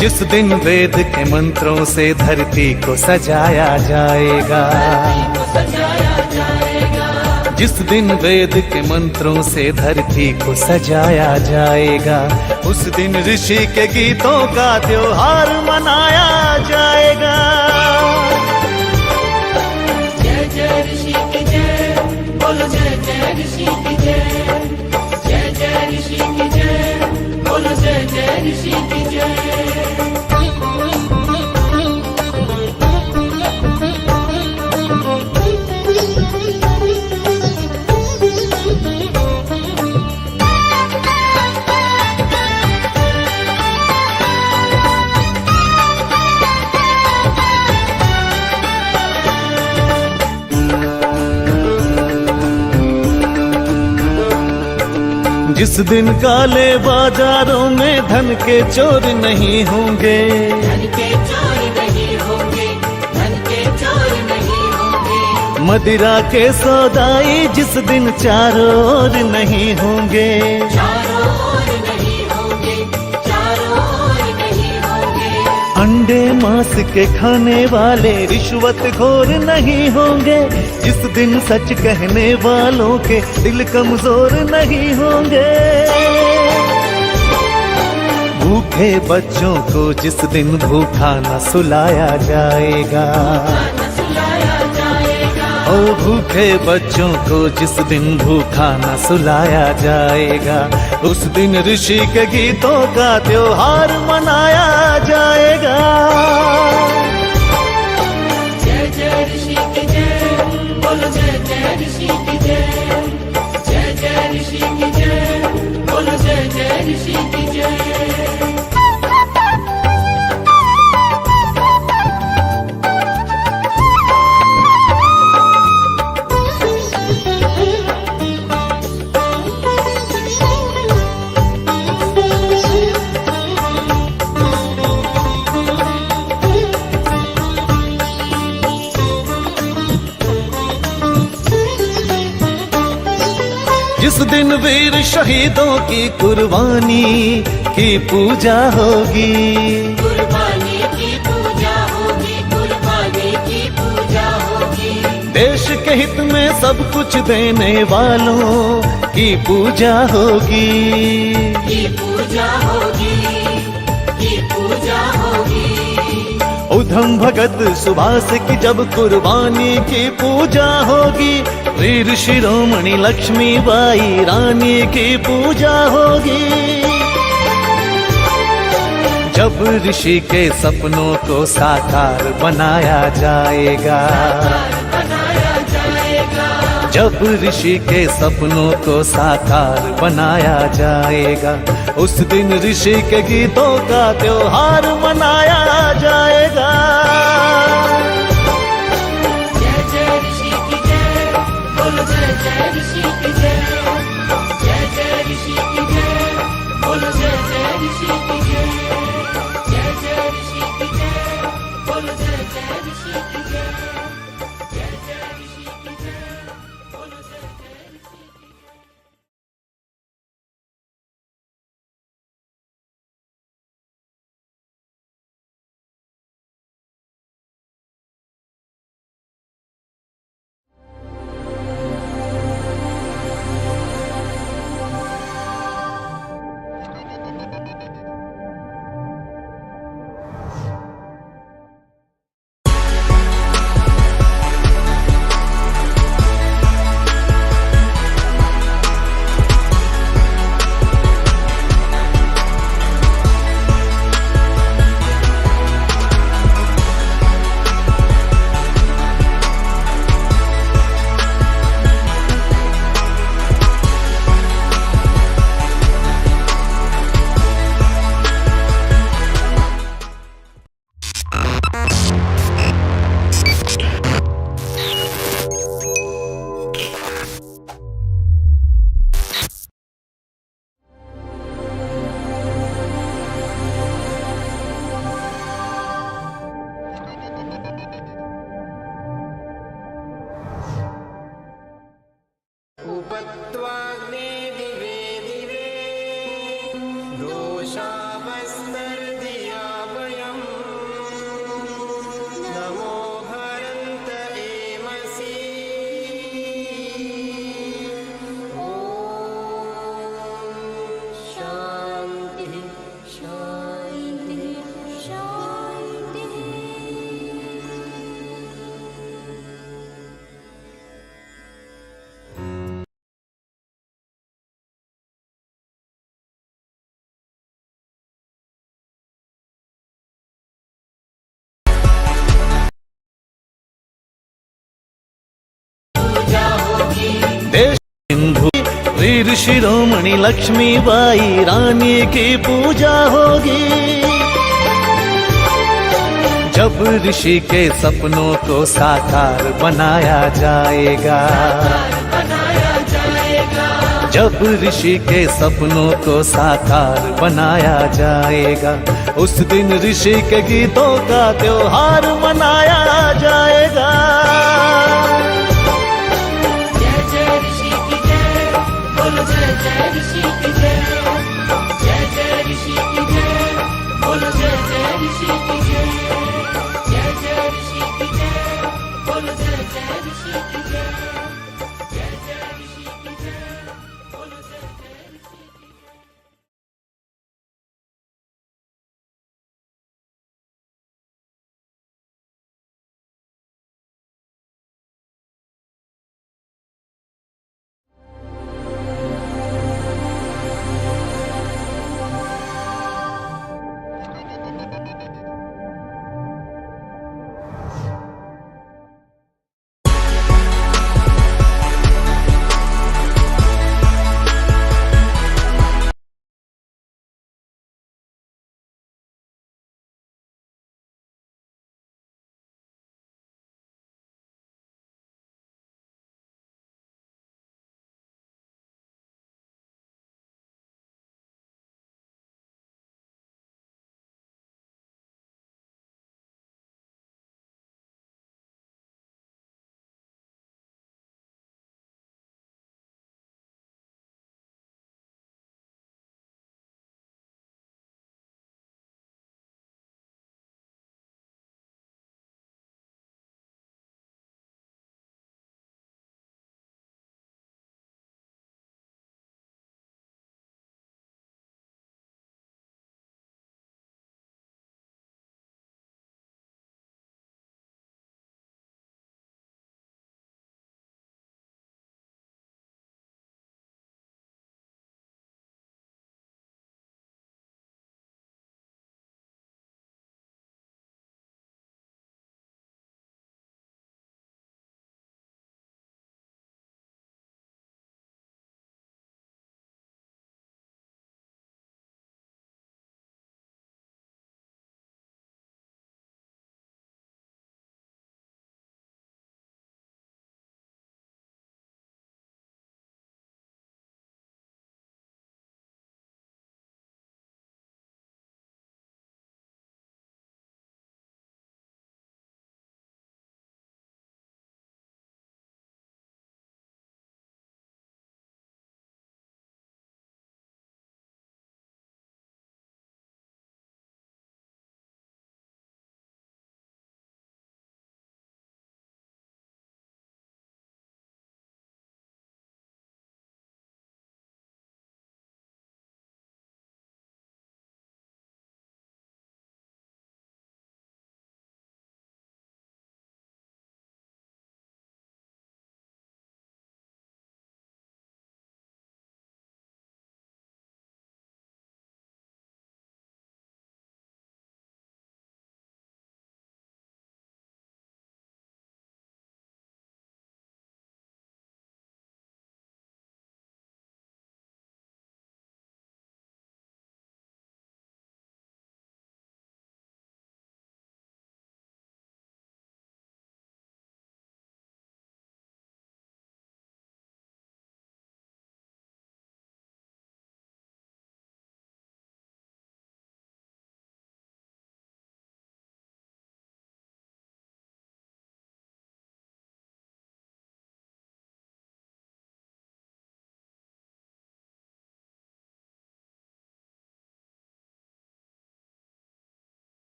जिस दिन वेद के मंत्रों से धरती को सजाया जाएगा, जिस दिन वेद के मंत्रों से धरती को सजाया जाएगा, उस दिन ऋषि के गीतों का त्योहार मनाया जाएगा। जय जय ऋषि की जय, बोलो जय जय ऋषि की जय, जय जय ऋषि की जय, बोलो जय जय ऋषि की जय। जिस दिन काले बाजारों में धन के चोर नहीं होंगे, धन के चोर नहीं होंगे, धन के चोर नहीं होंगे। मदिरा के सौदाई जिस दिन चारों ओर नहीं होंगे, चारों ओर नहीं होंगे, चारों ओर नहीं होंगे। अंडे मांस के खाने वाले रिश्वत खोर नहीं होंगे, जिस दिन सच कहने वालों के दिल कमजोर नहीं होंगे। भूखे बच्चों को जिस दिन भूखा न सुलाया जाएगा, ओ भूखे बच्चों को जिस दिन भूखा न सुलाया जाएगा, उस दिन ऋषि के गीतों का त्योहार मनाया जाएगा। जय जय ऋषि की जय, बोलो जय जय ऋषि की जय, जय जय ऋषि की जय, बोलो जय जय ऋषि की जय। जिस दिन वीर शहीदों की कुर्बानी की पूजा होगी, कुर्बानी की पूजा होगी, कुर्बानी की पूजा होगी। देश के हित में सब कुछ देने वालों की पूजा होगी, की पूजा होगी, की पूजा होगी। उधम भगत सुभाष की जब कुर्बानी की पूजा होगी, वीर शिरोमणि लक्ष्मीबाई रानी की पूजा होगी। जब ऋषि के सपनों को साकार बनाया जाएगा, जब ऋषि के सपनों को साकार बनाया जाएगा, उस दिन ऋषि के गीतों का त्योहार मनाया जाएगा। जय जय ऋषि की जय, बोलो जय जय ऋषि की जय, जय जय ऋषि की जय, बोलो जय जय ऋषि की जय, जय जय ऋषि की जय, बोलो जय जय ऋषि की जय। सिंधु वीर शिरोमणि लक्ष्मीबाई रानी की पूजा होगी। जब ऋषि के सपनों को साकार बनाया जाएगा, जब ऋषि के सपनों को साकार बनाया जाएगा, उस दिन ऋषि के गीतों का त्योहार मनाया जाएगा। जय जय ऋषि की जय, बोलो जय जय ऋषि की जय। जय जय ऋषि की जय, बोलो जय जय ऋषि की जय। जय जय ऋषि की जय, बोलो जय जय ऋषि की जय।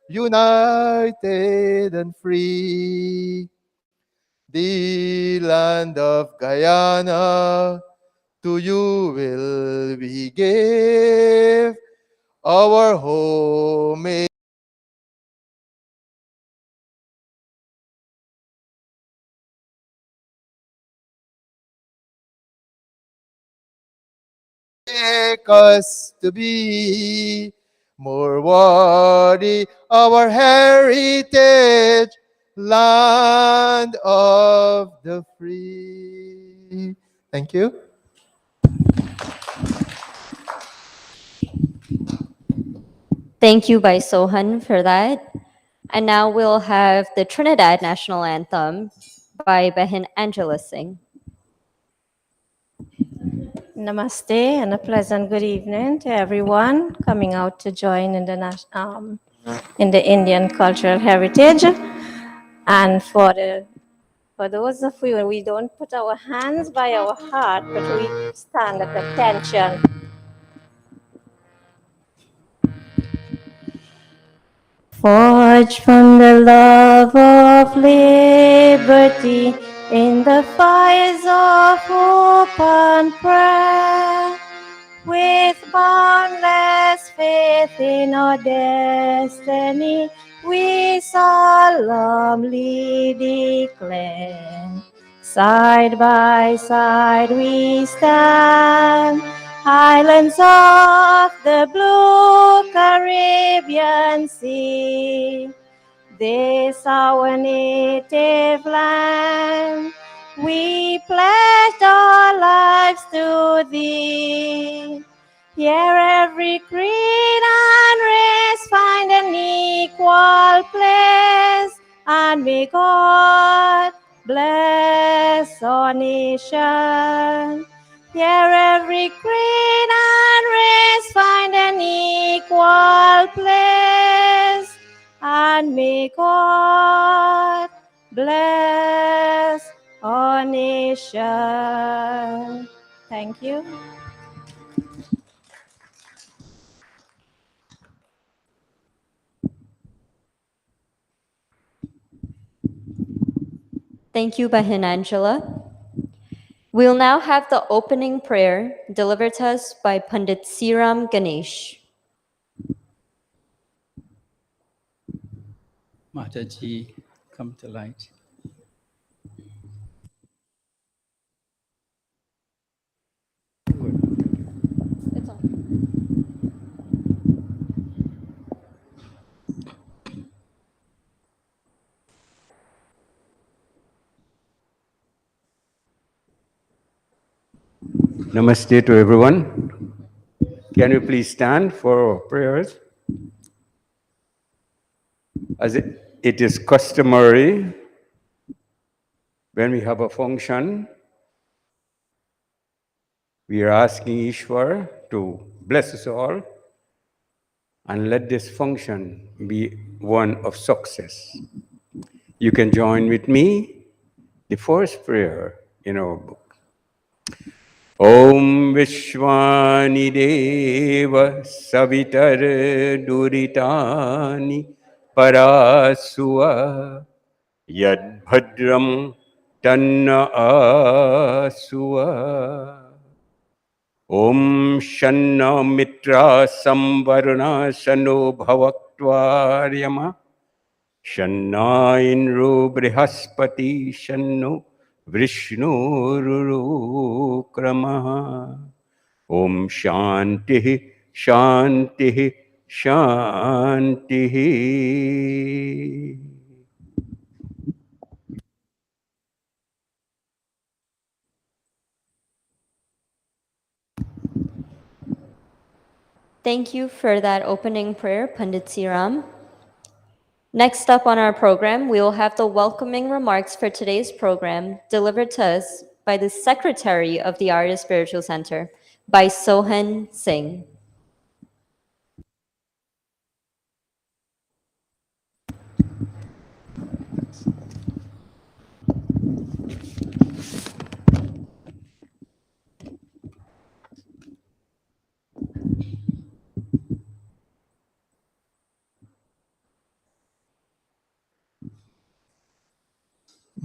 united and free. The land of Guyana, to you will we give our home. Make us to be more worthy our heritage, land of the free. Thank you. Thank you, by Sohan, for that. And now we'll have the Trinidad National Anthem by Behin Angela sing. Namaste and a pleasant good evening to everyone coming out to join in the in the Indian cultural heritage. And for those of you, we don't put our hands by our heart, but we stand at attention. Forged from the love of liberty in the fires of hope and prayer. With boundless faith in our destiny, we solemnly declare. Side by side we stand, islands of the blue Caribbean Sea. This our native land, we pledge our lives to thee. Here every creed and race find an equal place, and may God bless our nation. Here every creed and race find an equal place, and may God bless our nation. Thank you. Thank you, Behin Angela. We'll now have the opening prayer delivered to us by Pandit Siram Ganesh. Mataji, come to light. Namaste to everyone. Can you please stand for prayers? As it is customary, when we have a function, we are asking Ishwar to bless us all and let this function be one of success. You can join with me the first prayer in our book. Om Vishwani Deva Savitar Duritani Parasua Yad Bhadram Tanna Asua Om Shanna Mitra Samvarna Shano Bhavaktvaryama Shanna Indru Brihaspati Shanno Vishnu Rurukrama Om Shanti Shanti Shanti. Thank you for that opening prayer, Pandit Siram. Next up on our program, we will have the welcoming remarks for today's program delivered to us by the Secretary of the Arya Spiritual Center, by Sohan Singh.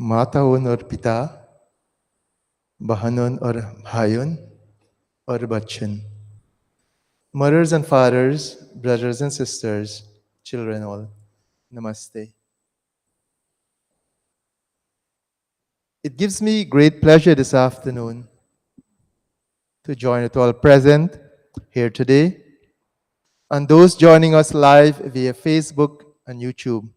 माताओं और पिता, बहनों और भाइयों और बच्चों, mothers and fathers, brothers and sisters, children all, namaste. It gives me great pleasure this afternoon to join with all present here today and those joining us live via Facebook and YouTube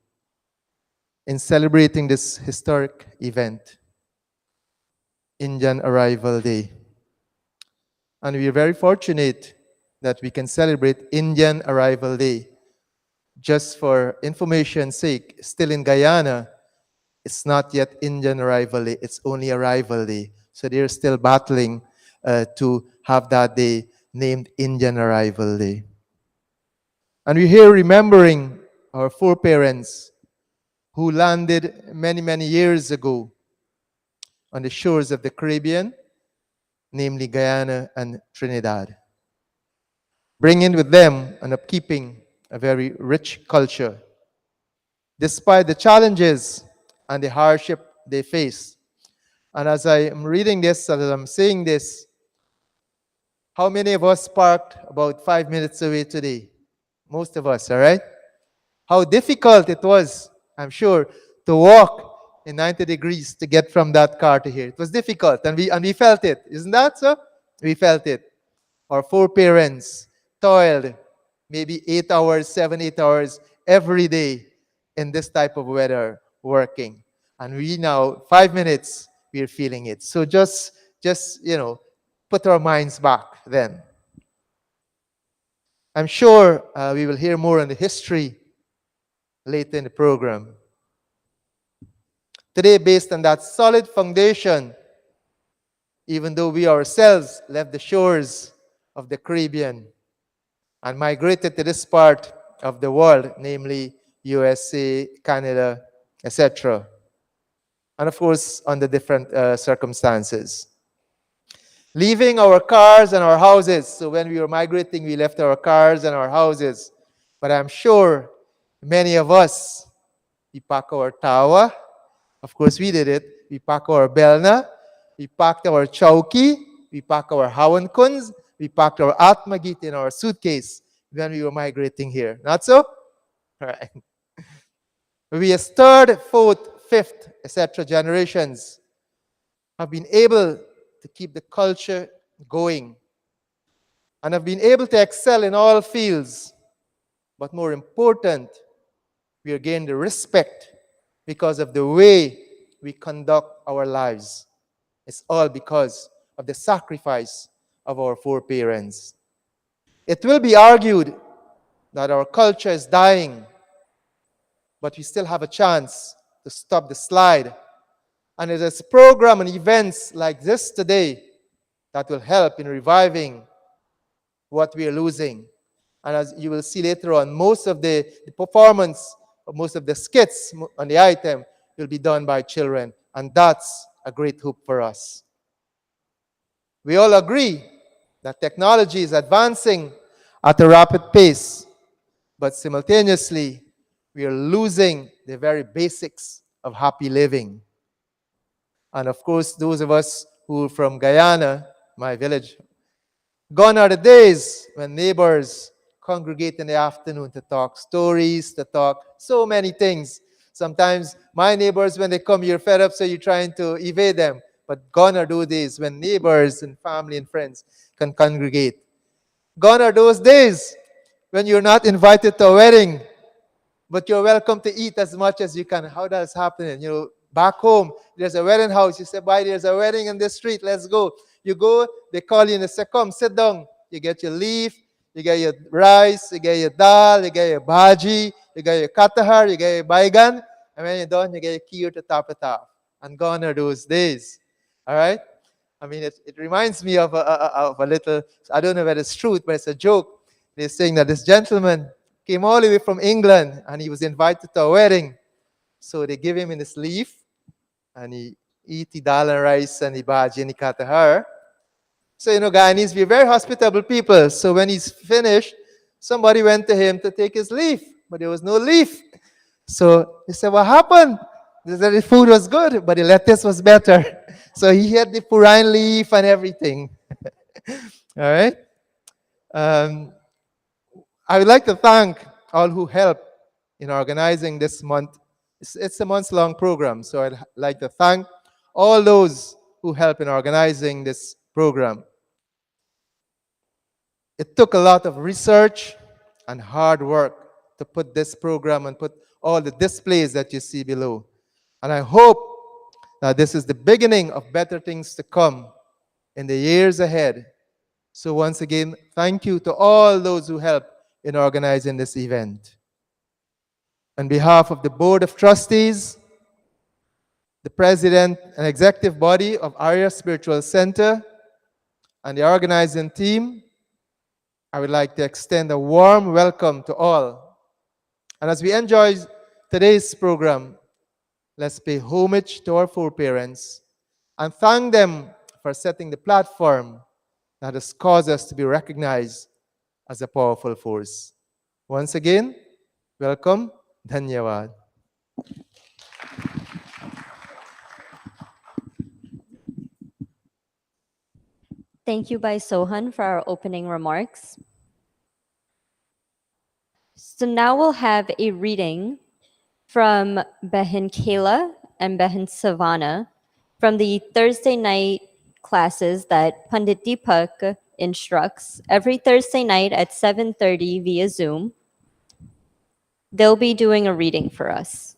in celebrating this historic event, Indian Arrival Day. And we are very fortunate that we can celebrate Indian Arrival Day. Just for information's sake, still in Guyana, it's not yet Indian Arrival Day, it's only Arrival Day. So they're still battling to have that day named Indian Arrival Day. And we're here remembering our foreparents who landed many, many years ago on the shores of the Caribbean, namely Guyana and Trinidad, bringing with them and upkeeping a very rich culture. Despite the challenges and the hardship they face. And as I am reading this, as I'm saying this, how many of us parked about 5 minutes away today? Most of us, all right? How difficult it was, I'm sure, to walk in 90 degrees to get from that car to here. It was difficult, and we felt it. Isn't that so? We felt it. Our foreparents toiled maybe 8 hours, 7, 8 hours every day in this type of weather working. And we now, 5 minutes, we're feeling it. So just put our minds back then. I'm sure we will hear more on the history later in the program. Today, based on that solid foundation, even though we ourselves left the shores of the Caribbean and migrated to this part of the world, namely USA, Canada, etc. And of course, under different circumstances. Leaving our cars and our houses. So when we were migrating, we left our cars and our houses. But I'm sure many of us, we pack our tawa. Of course, we did it. We pack our belna. We packed our chowki. We packed our hawankuns. We packed our atmagit in our suitcase when we were migrating here. Not so? All right. We as third, fourth, fifth, etc. generations have been able to keep the culture going and have been able to excel in all fields. But more important, we are gaining the respect because of the way we conduct our lives. It's all because of the sacrifice of our foreparents. It will be argued that our culture is dying, but we still have a chance to stop the slide. And it is program and events like this today that will help in reviving what we are losing. And as you will see later on, most of the performance, most of the skits on the item will be done by children. And that's a great hope for us. We all agree that technology is advancing at a rapid pace, but simultaneously, we are losing the very basics of happy living. And of course, those of us who are from Guyana, my village, gone are the days when neighbors congregate in the afternoon to talk stories, to talk so many things. Sometimes my neighbors, when they come, you're fed up, so you're trying to evade them. But gone are those days when neighbors and family and friends can congregate. Gone are those days when you're not invited to a wedding, but you're welcome to eat as much as you can. How that's happening? Back home, there's a wedding house. You say, "Boy, there's a wedding in this street. Let's go." You go, they call you and they say, "Come, sit down." You get your leaf, you get your rice, you get your dal, you get your bhaji, you get your katahar, you get your baigan. And when you're done, you get your kheer to top it off. And gone are those days. All right? I mean, it reminds me of a little, I don't know whether it's true, but it's a joke. They're saying that this gentleman came all the way from England and he was invited to a wedding. So they give him in this leaf and he eat the dal and rice and the bhaji and the katahar. So, Guyanese, we're very hospitable people. So when he's finished, somebody went to him to take his leaf, but there was no leaf. So he said, "What happened?" The food was good, but the lettuce was better. So he had the purine leaf and everything. All right. Um, I would like to thank all who helped in organizing this month. It's a months-long program, so I'd like to thank all those who helped in organizing this program. It took a lot of research and hard work to put this program and put all the displays that you see below. And I hope that this is the beginning of better things to come in the years ahead. So once again, thank you to all those who helped in organizing this event. On behalf of the Board of Trustees, the President and Executive Body of Arya Spiritual Center, and the organizing team, I would like to extend a warm welcome to all. And as we enjoy today's program, let's pay homage to our foreparents and thank them for setting the platform that has caused us to be recognized as a powerful force. Once again, welcome. Dhanyawad. Thank you, Bhai Sohan, for our opening remarks. So now we'll have a reading from Behin Kayla and Behin Savannah from the Thursday night classes that Pandit Deepak instructs every Thursday night at 7:30 via Zoom. They'll be doing a reading for us.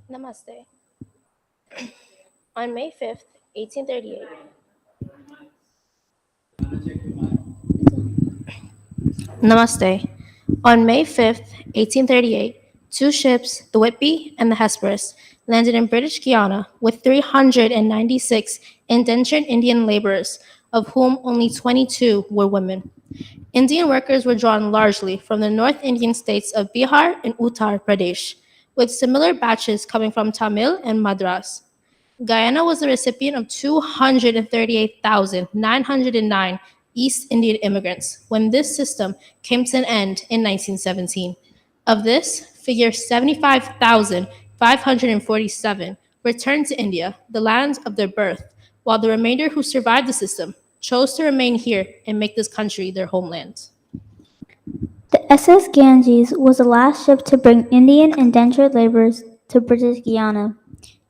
Namaste. On May 5th, 1838, Namaste. On May 5th, 1838, two ships, the Whitby and the Hesperus, landed in British Guiana with 396 indentured Indian laborers, of whom only 22 were women. Indian workers were drawn largely from the North Indian states of Bihar and Uttar Pradesh, with similar batches coming from Tamil and Madras. Guyana was the recipient of 238,909 East Indian immigrants when this system came to an end in 1917. Of this, figure 75,547 returned to India, the land of their birth, while the remainder who survived the system chose to remain here and make this country their homeland. The SS Ganges was the last ship to bring Indian indentured laborers to British Guiana.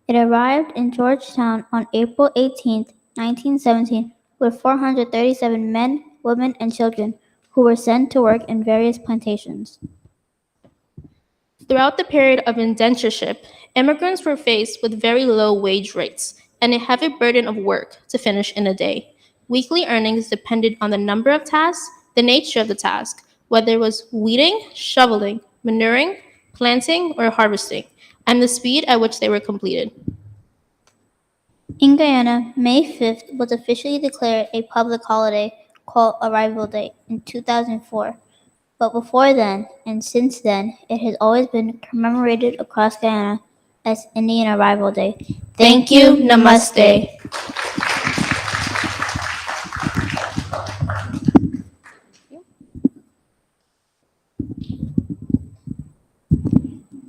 It arrived in Georgetown on April 18, 1917, with 437 men, women, and children who were sent to work in various plantations. Throughout the period of indentureship, immigrants were faced with very low wage rates and a heavy burden of work to finish in a day. Weekly earnings depended on the number of tasks, the nature of the task, whether it was weeding, shoveling, manuring, planting, or harvesting, and the speed at which they were completed. In Guyana, May 5th was officially declared a public holiday called Arrival Day in 2004. But before then, and since then, it has always been commemorated across Guyana as Indian Arrival Day. Thank you. Namaste.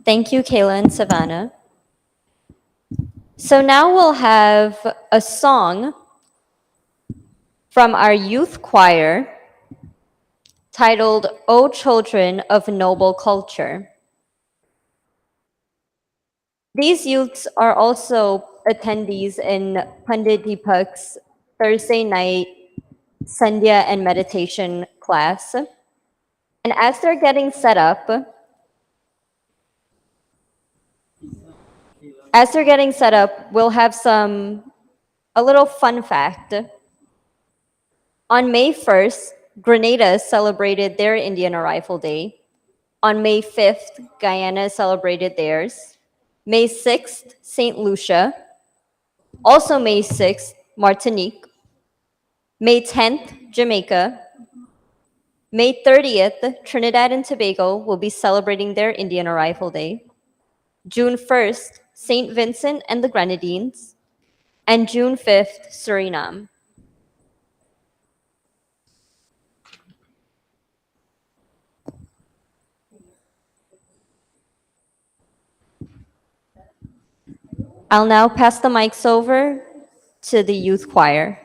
Thank you, Kayla and Savannah. So now we'll have a song from our youth choir titled, O Children of Noble Culture. These youths are also attendees in Pandit Deepak's Thursday night Sandhya and meditation class. And as they're getting set up, we'll have a little fun fact. On May 1st, Grenada celebrated their Indian Arrival Day. On May 5th, Guyana celebrated theirs. May 6th, St. Lucia. Also May 6th, Martinique. May 10th, Jamaica. May 30th, Trinidad and Tobago will be celebrating their Indian Arrival Day. June 1st, St. Vincent and the Grenadines. And June 5th, Suriname. I'll now pass the mics over to the youth choir.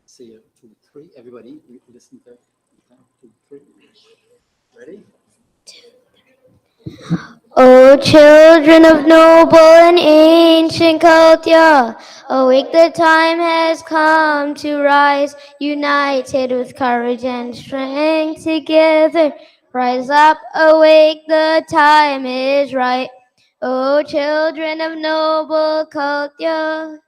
See you, 2, 3. Everybody, listen to 2, 3. Ready? O children of noble and ancient culture, awake, the time has come to rise, united with courage and strength together. Rise up, awake, the time is right. O children of noble culture.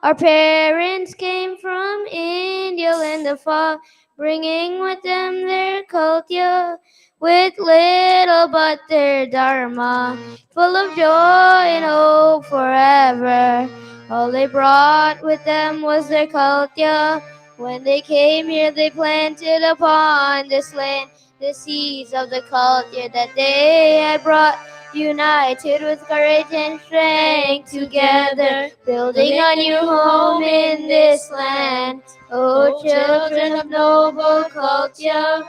Our parents came from India land afar, bringing with them their culture, with little but their dharma, full of joy and hope forever. All they brought with them was their culture. When they came here, they planted upon this land the seeds of the culture that they had brought. United with courage and strength together, building a new home in this land. O children of noble culture,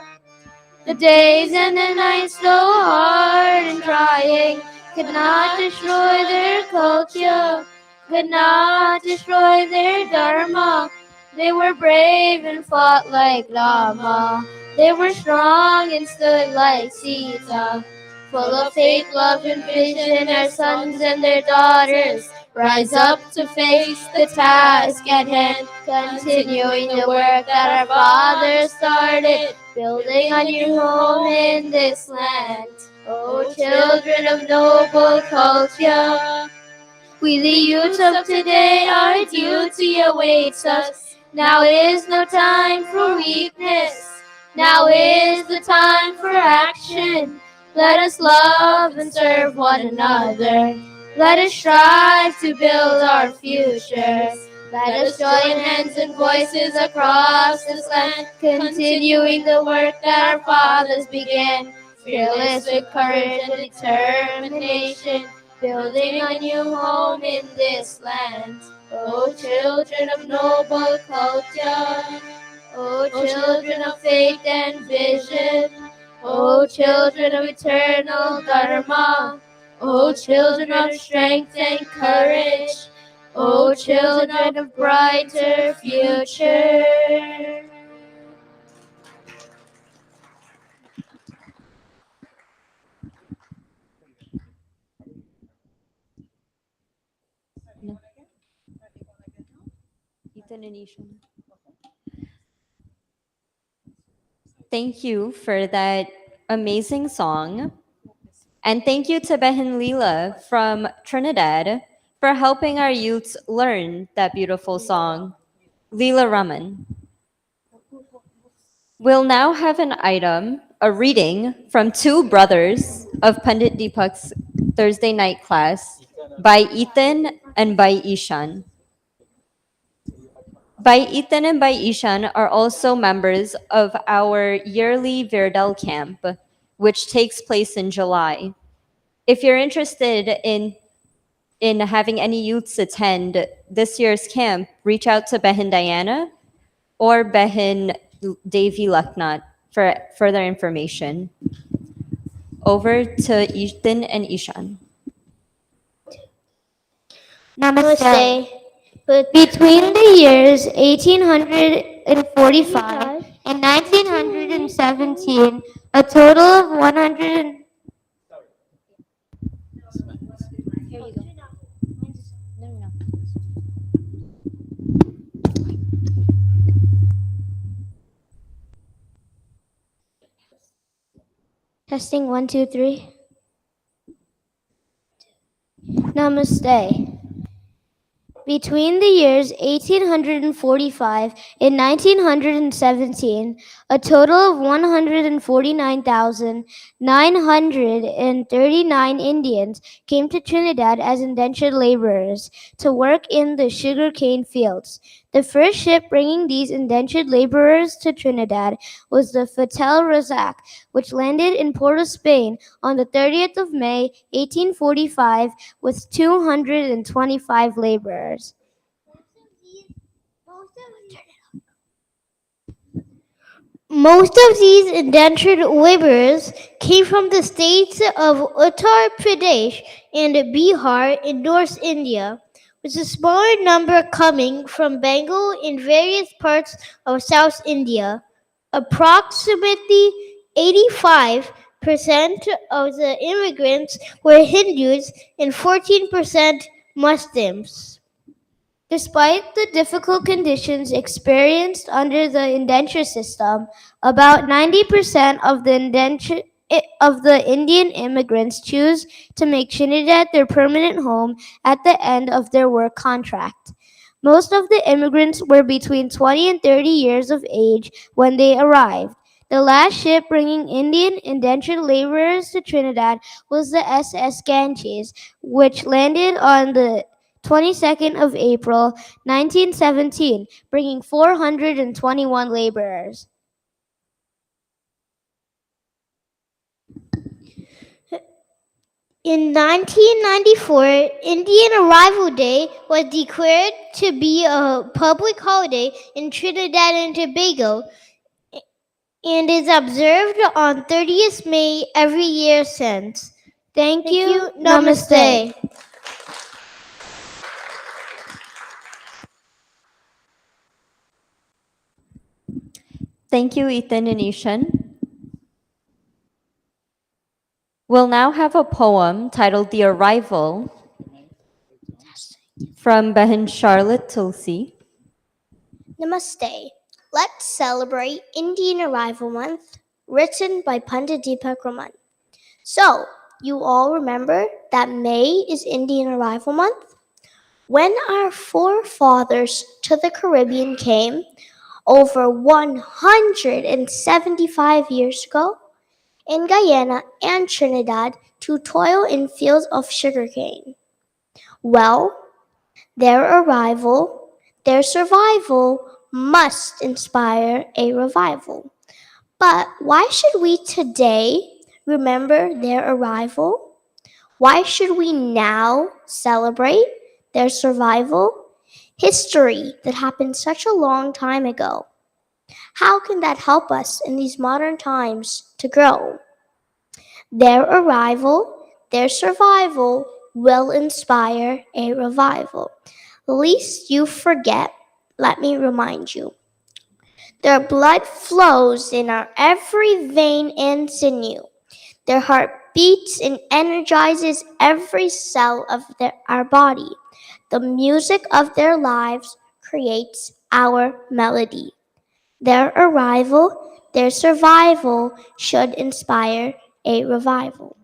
the days and the nights, though hard and trying, could not destroy their culture, could not destroy their dharma. They were brave and fought like Rama. They were strong and stood like Sita. Full of faith, love, and vision, our sons and their daughters rise up to face the task at hand, continuing the work that our fathers started, building a new home in this land. O children of noble culture, we the youth of today, our duty awaits us. Now is no time for weakness. Now is the time for action. Let us love and serve one another. Let us strive to build our future. Let us join hands and voices across this land, continuing the work that our fathers began. Fearless with courage and determination, building a new home in this land. O children of noble culture, O children of faith and vision, O children of eternal dharma, O children of strength and courage, O children of brighter future. No. Ethan and Ishan. Thank you for that amazing song. And thank you to Behin Leela from Trinidad for helping our youths learn that beautiful song, Leela Raman. We'll now have an item, a reading from two brothers of Pandit Deepak's Thursday night class by Ethan and by Ishan. By Ethan and by Ishan are also members of our yearly Virdal camp, which takes place in July. If you're interested in having any youths attend this year's camp, reach out to Behin Diana or Behin Devi Laknat for further information. Over to Ethan and Ishan. Namaste. Between the years 1845 and 1917, a total of 100. Here you go. No. Testing 1, 2, 3. Namaste. Between the years 1845 and 1917, a total of 149,939 Indians came to Trinidad as indentured laborers to work in the sugarcane fields. The first ship bringing these indentured laborers to Trinidad was the Fatal Razak, which landed in Port of Spain on the 30th of May, 1845, with 225 laborers. Most of these indentured laborers came from the states of Uttar Pradesh and Bihar in North India, with a smaller number coming from Bengal and various parts of South India. Approximately 85% of the immigrants were Hindus and 14% Muslims. Despite the difficult conditions experienced under the indenture system, about 90% of the Indian immigrants choose to make Trinidad their permanent home at the end of their work contract. Most of the immigrants were between 20 and 30 years of age when they arrived. The last ship bringing Indian indentured laborers to Trinidad was the SS Ganges, which landed on the 22nd of April, 1917, bringing 421 laborers. In 1994, Indian Arrival Day was declared to be a public holiday in Trinidad and Tobago and is observed on 30th May every year since. Thank you. Namaste. Thank you, Ethan and Ishan. We'll now have a poem titled The Arrival from Behin Charlotte Tulsi. Namaste. Let's celebrate Indian Arrival Month, written by Pandit Deepak Raman. So, you all remember that May is Indian Arrival Month? When our forefathers to the Caribbean came, over 175 years ago, in Guyana and Trinidad to toil in fields of sugarcane. Well, their arrival, their survival must inspire a revival. But why should we today remember their arrival? Why should we now celebrate their survival? History that happened such a long time ago. How can that help us in these modern times to grow? Their arrival, their survival will inspire a revival. Lest you forget, let me remind you. Their blood flows in our every vein and sinew. Their heart beats and energizes every cell of our body. The music of their lives creates our melody. Their arrival, their survival should inspire a revival.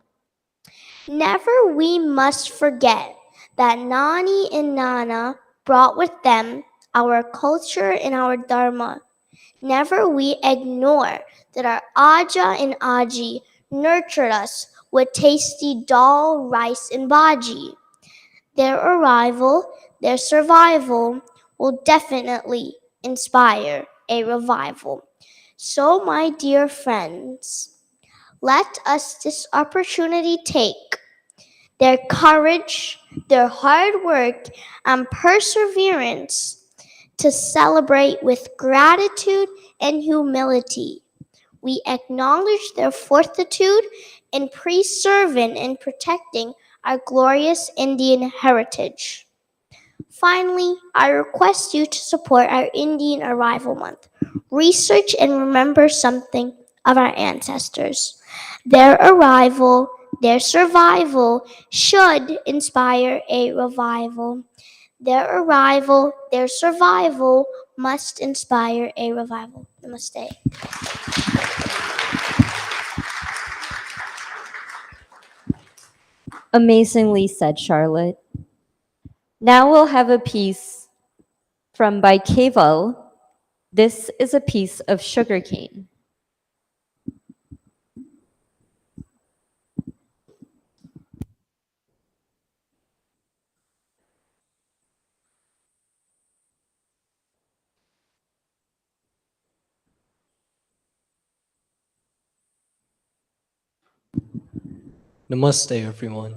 Never we must forget that Nani and Nana brought with them our culture and our dharma. Never we ignore that our Aja and Aji nurtured us with tasty dal, rice, and bhaji. Their arrival, their survival will definitely inspire a revival. So, my dear friends, let us this opportunity take. Their courage, their hard work, and perseverance to celebrate with gratitude and humility. We acknowledge their fortitude in preserving and protecting our glorious Indian heritage. Finally, I request you to support our Indian Arrival Month. Research and remember something of our ancestors. Their arrival, their survival should inspire a revival. Their arrival, their survival must inspire a revival. Namaste. Amazingly said, Charlotte. Now we'll have a piece from by Keval. This is a piece of sugarcane. Namaste, everyone.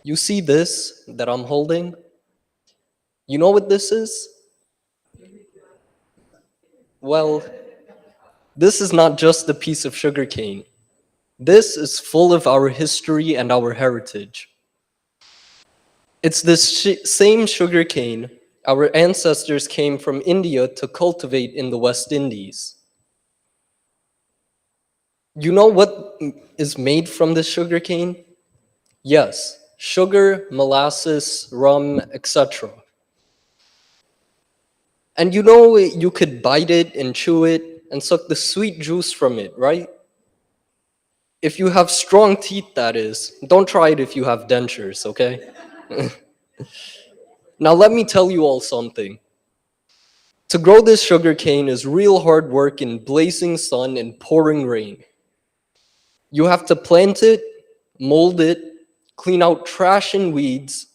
You see this that I'm holding? You know what this is? Well, this is not just a piece of sugarcane. This is full of our history and our heritage. It's this same sugarcane our ancestors came from India to cultivate in the West Indies. You know what is made from this sugarcane? Yes, sugar, molasses, rum, etc. And you know you could bite it and chew it and suck the sweet juice from it, right? If you have strong teeth, that is. Don't try it if you have dentures, okay? Now let me tell you all something. To grow this sugar cane is real hard work in blazing sun and pouring rain. You have to plant it, mold it, clean out trash and weeds,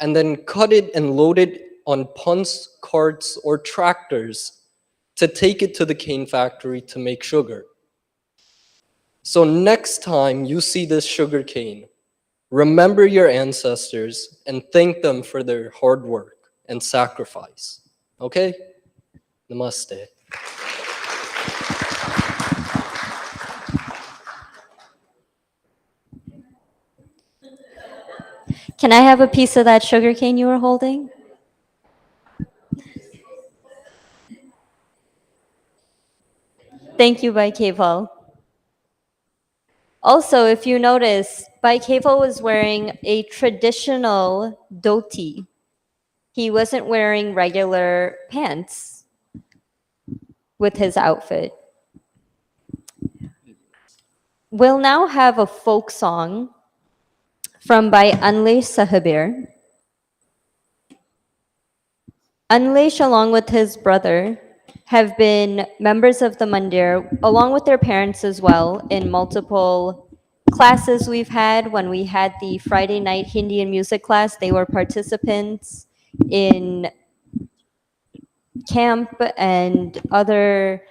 and then cut it and load it on punts, carts, or tractors to take it to the cane factory to make sugar. So next time you see this sugar cane, remember your ancestors and thank them for their hard work and sacrifice. Okay? Namaste. Can I have a piece of that sugar cane you were holding? Thank you, Keval. Also, if you notice, Keval was wearing a traditional dhoti. He wasn't wearing regular pants with his outfit. We'll now have a folk song from by Anlesh Sahabir. Anlesh, along with his brother, have been members of the Mandir, along with their parents as well, in multiple classes we've had. When we had the Friday night Hindi and music class, they were participants in camp and other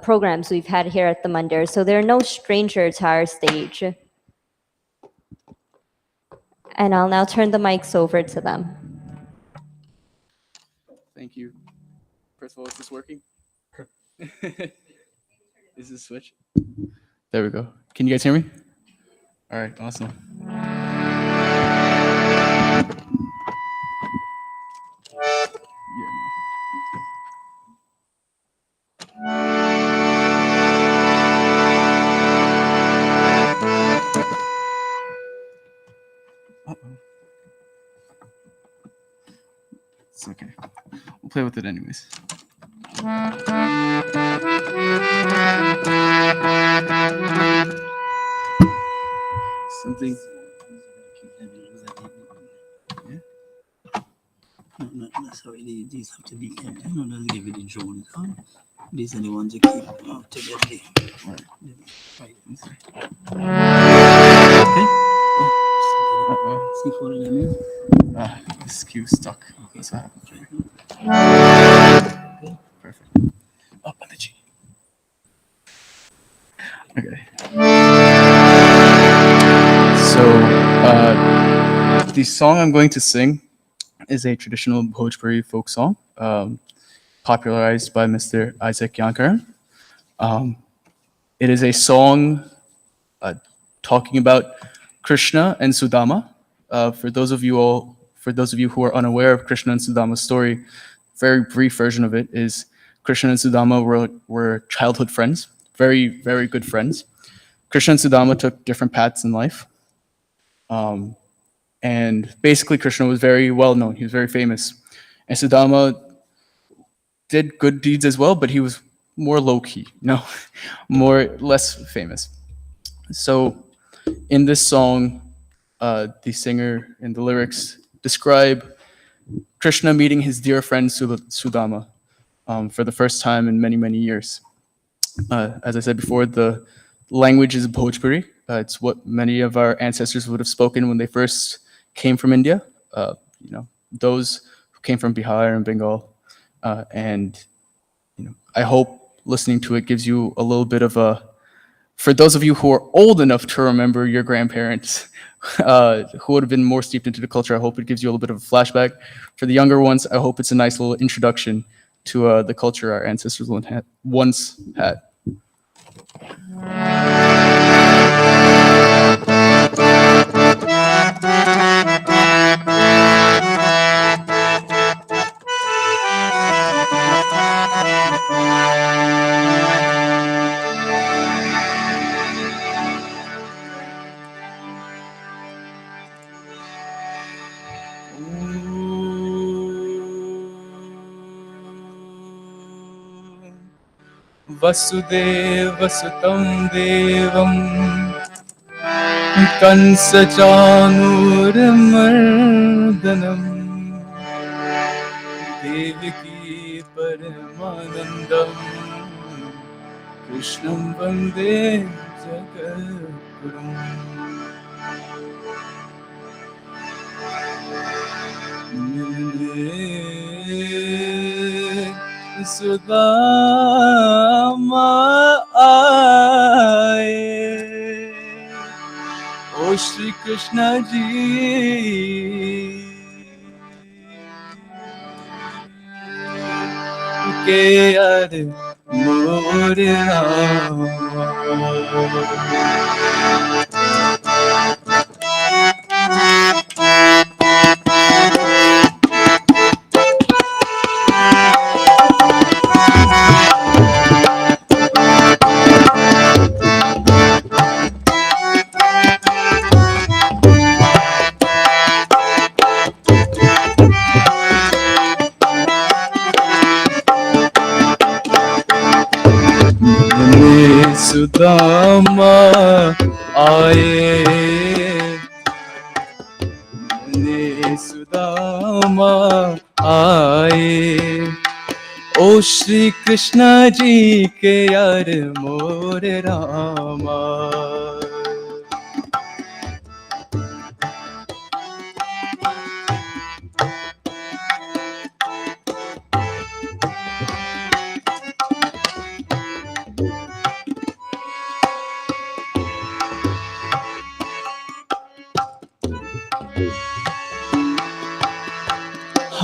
programs we've had here at the Mandir. So they're no stranger to our stage. And I'll now turn the mics over to them. Thank you. First of all, is this working? Is this switch? There we go. Can you guys hear me? All right, awesome. It's okay. We'll play with it anyways. Something. Yeah. No, that's how these have to be kept. I know they'll give it in June. These are the ones you keep to get the right. Okay. See for them. This cue stuck. That's what happened. Perfect. Oh, on the G. Okay. So, the song I'm going to sing is a traditional Bhojpuri folk song, popularized by Mr. Isaac Yankar. It is a song talking about Krishna and Sudama. For those of you who are unaware of Krishna and Sudama's story, very brief version of it is Krishna and Sudama were childhood friends, very, very good friends. Krishna and Sudama took different paths in life. And basically Krishna was very well known, he was very famous. And Sudama did good deeds as well, but he was more low-key, less famous. So In this song, the singer and the lyrics describe Krishna meeting his dear friend Sudama for the first time in many, many years. As I said before, the language is Bhojpuri. It's what many of our ancestors would have spoken when they first came from India. Those who came from Bihar and Bengal. And I hope listening to it gives you a little bit of a, for those of you who are old enough to remember your grandparents, who would have been more steeped into the culture, I hope it gives you a little bit of a flashback. For the younger ones, I hope it's a nice little introduction to the culture our ancestors once had. वसुदेवसुतं देवं कंसचाणूरमर्दनं देवकी परमानन्दं कृष्णं वन्दे जगद्गुरुम् सुदामा आए ओ श्री कृष्ण जी के यार मोरे सुदामा आए सुदामा आए ओ श्री कृष्ण जी के यार मोरे रामा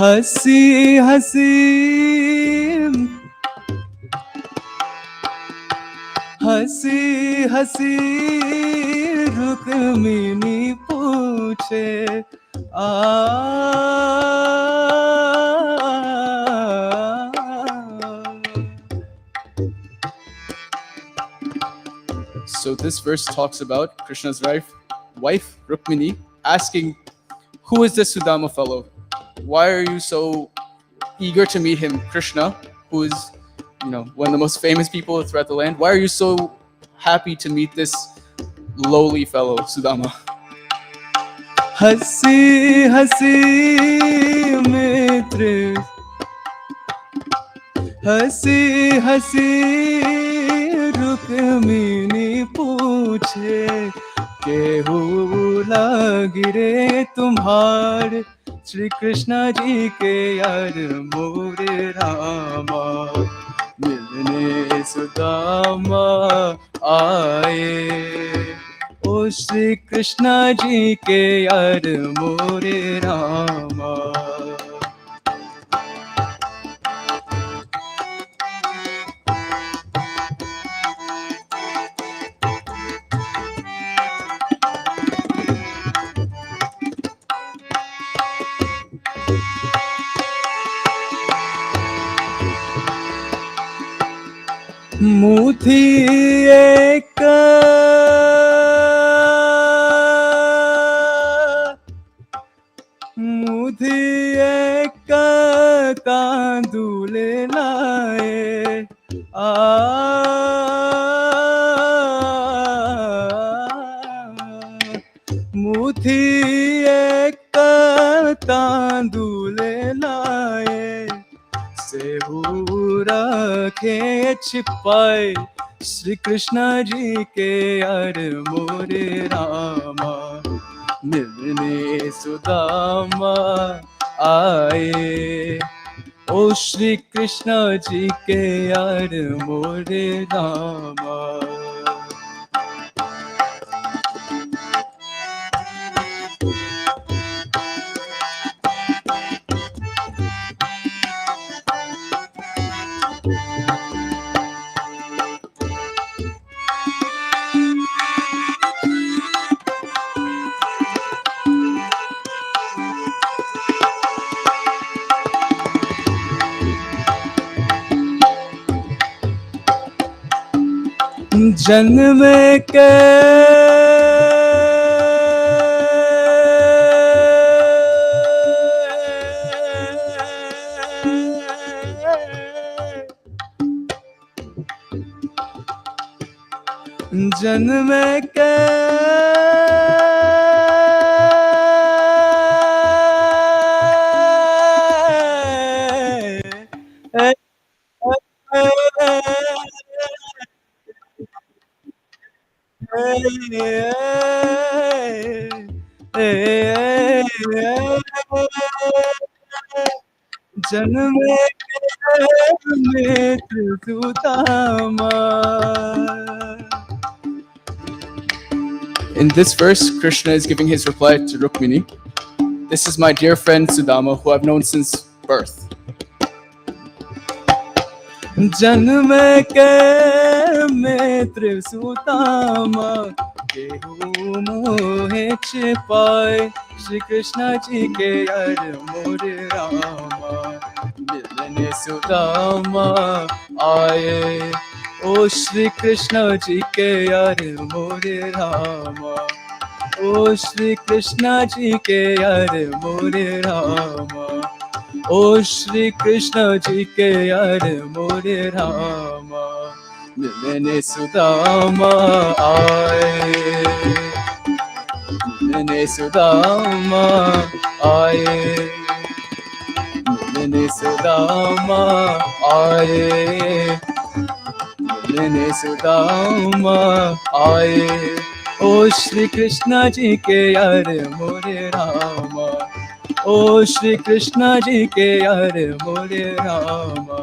हंसी हंसी हंसी हंसी रुक्मिणी पूछे So this verse talks about Krishna's wife Rukmini asking, who is this Sudama fellow? Why are you so eager to meet him? Krishna, who is, one of the most famous people throughout the land. Why are you so happy to meet this lowly fellow, Sudama? Hasi hasi mitra, hasi hasi Rukmini पूछे केहू लागिरे तुम्हारे श्री कृष्ण जी के यार मोरे रामा मिलने सुदामा आए ओ श्री कृष्ण जी के यार मोरे रामा मुथी एक कांदूले लाए मुठी एक तांदूल लाए सेहू रखे छिपाए श्री कृष्ण जी के यार मोरे रामा मिलने सुदामा आए ओ श्री कृष्ण जी के यार मोरे रामा जन्म के जन्म के जन्म में Sudama. In this verse, Krishna is giving his reply to Rukmini. This is my dear friend Sudama, who I've known since birth. जन्म के मित्र सुदामा केहू मोहे छिपाए श्री कृष्ण जी के यार मोरे रामा मिलने सुदामा आए ओ श्री कृष्ण जी के यार मोरे रामा ओ श्री कृष्ण जी के यार मोरे रामा ओ श्री कृष्ण जी के यार मोरे रामा मिलने सुदामा आए मिलने सुदामा आए मिलने सुदामा आए मिलने सुदामा आए ओ श्री कृष्ण जी के यार मोरे रामा ओ श्री कृष्ण जी के यार मोरे रामा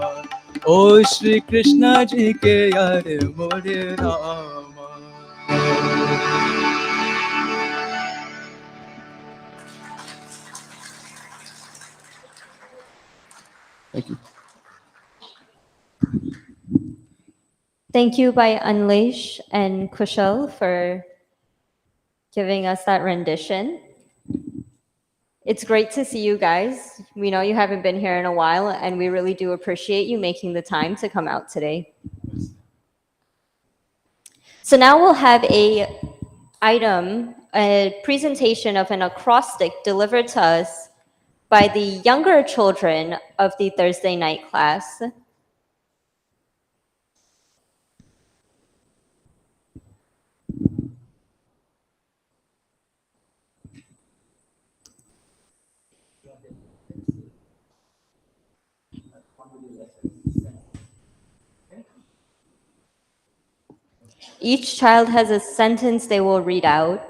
ओ श्री कृष्ण जी के यार मोरे Rama. Thank you. Thank you by Unleash and Kushal for giving us that rendition. It's great to see you guys. We know you haven't been here in a while, and we really do appreciate you making the time to come out today. So now we'll have a presentation of an acrostic delivered to us by the younger children of the Thursday night class. Each child has a sentence they will read out.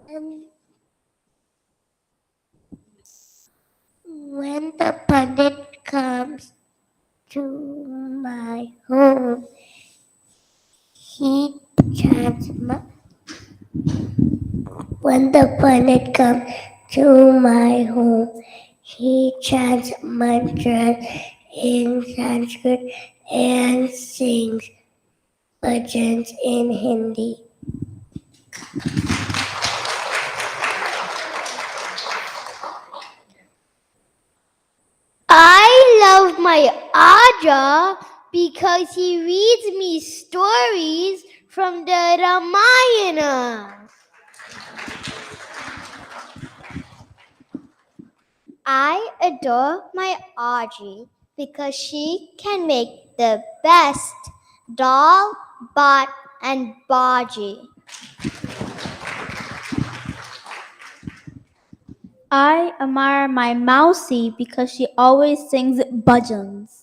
And when the pandit comes to my home, he chants when the pandit comes to my home, he chants mantras in Sanskrit and sings bhajans in Hindi. I love my Aja because he reads me stories from the Ramayana. I adore my Audrey because she can make the best dal, bhat, and bhaji. I admire my Mousy because she always sings bhajans.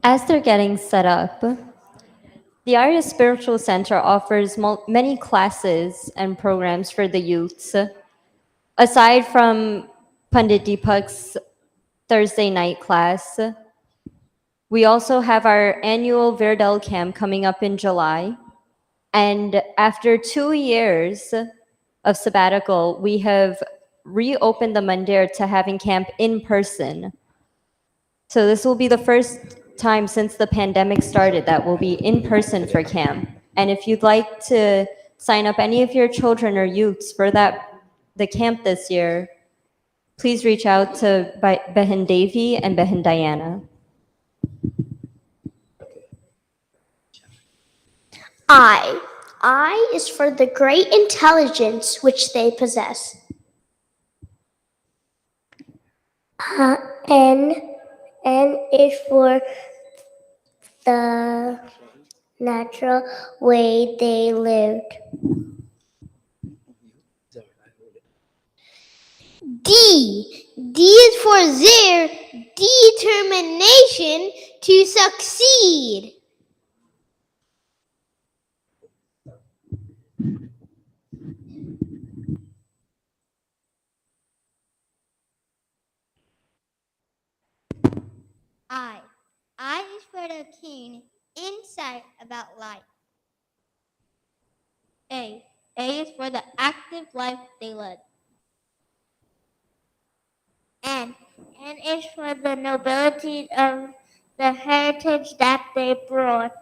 As they're getting set up, the Arya Spiritual Center offers many classes and programs for the youths. Aside from Pandit Deepak's Thursday night class, we also have our annual Verdal camp coming up in July. And after 2 years of sabbatical, we have reopened the mandir to having camp in person. So this will be the first time since the pandemic started that will be in person for camp. And if you'd like to sign up any of your children or youths for the camp this year, please reach out to Behin Devi and Behin Diana. I is for the great intelligence which they possess. N is for the natural way they lived. D is for their determination to succeed. I is for the keen insight about life. A is for the active life they led. N is for the nobility of the heritage that they brought.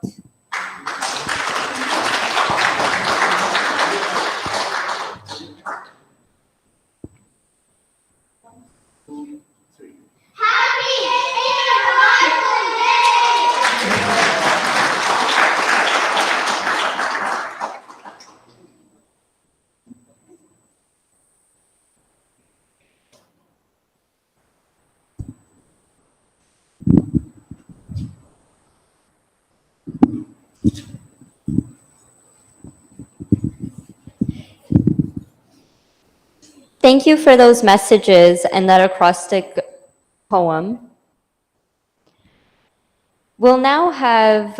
Thank you for those messages and that acrostic poem. We'll now have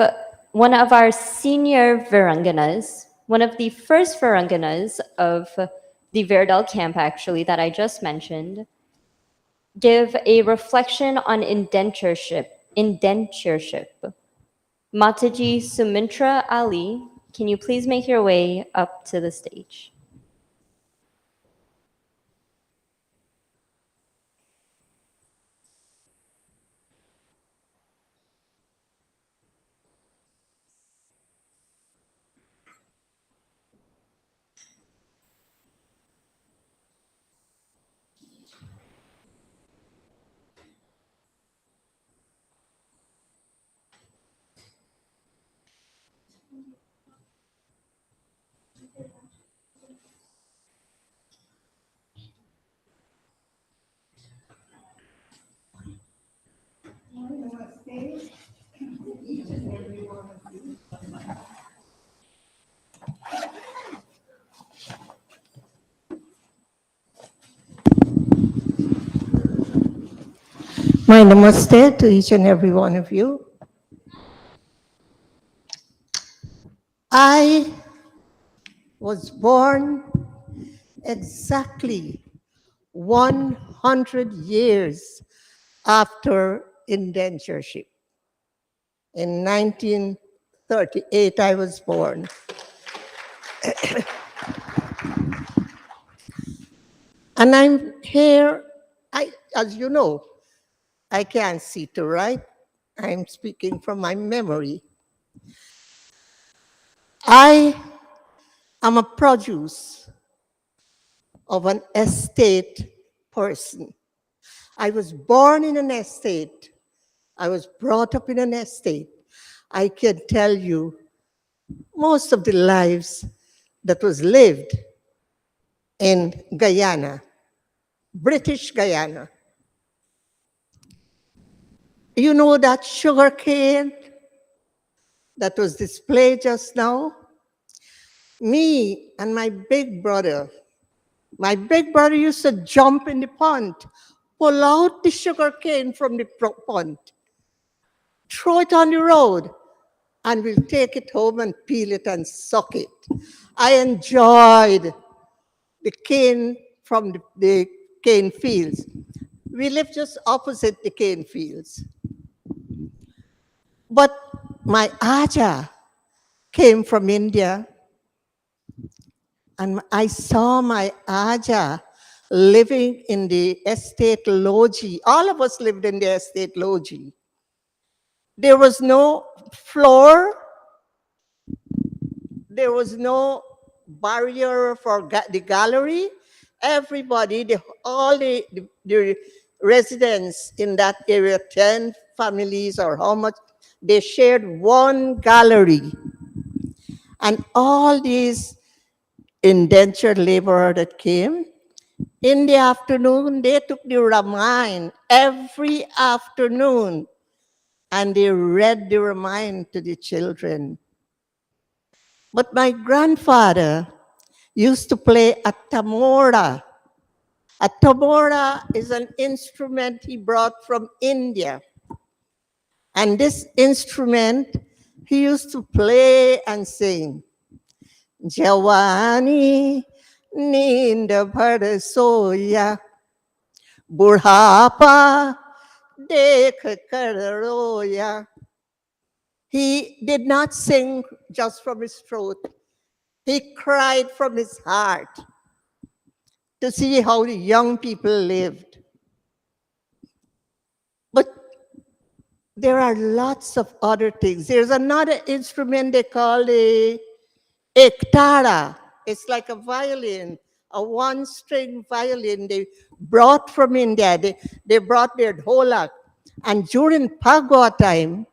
one of our senior Viranganas, one of the first Viranganas of the Verdal camp, actually, that I just mentioned, give a reflection on indentureship. Mataji Sumintra Ali, can you please make your way up to the stage? My namaste to each and every one of you. I was born exactly 100 years after indentureship. In 1938, I was born. And I'm here, as you know, I can't see to write. I'm speaking from my memory. I am a produce of an estate person. I was born in an estate. I was brought up in an estate. I can tell you most of the lives that was lived in Guyana, British Guyana. You know that sugar cane that was displayed just now? Me and my big brother used to jump in the pond, pull out the sugar cane from the pond, throw it on the road, and we'll take it home and peel it and suck it. I enjoyed the cane from the cane fields. We lived just opposite the cane fields. But my Aja came from India, and I saw my Aja living in the estate lodge. All of us lived in the estate lodge. There was no floor. There was no barrier for the gallery. Everybody, all the residents in that area, 10 families or how much, they shared one gallery. And all these indentured laborers that came, in the afternoon, they took the Ramayana every afternoon, and they read the Ramayana to the children. But my grandfather used to play a tamora. A tamora is an instrument he brought from India. And this instrument, he used to play and sing. Jawani ninda soya, burhapa dekh kar roya. He did not sing just from his throat. He cried from his heart to see how the young people lived. But there are lots of other things. There's another instrument they call a ektara. It's like a violin, a one-string violin they brought from India. They brought their dholak. And during Phagwa time,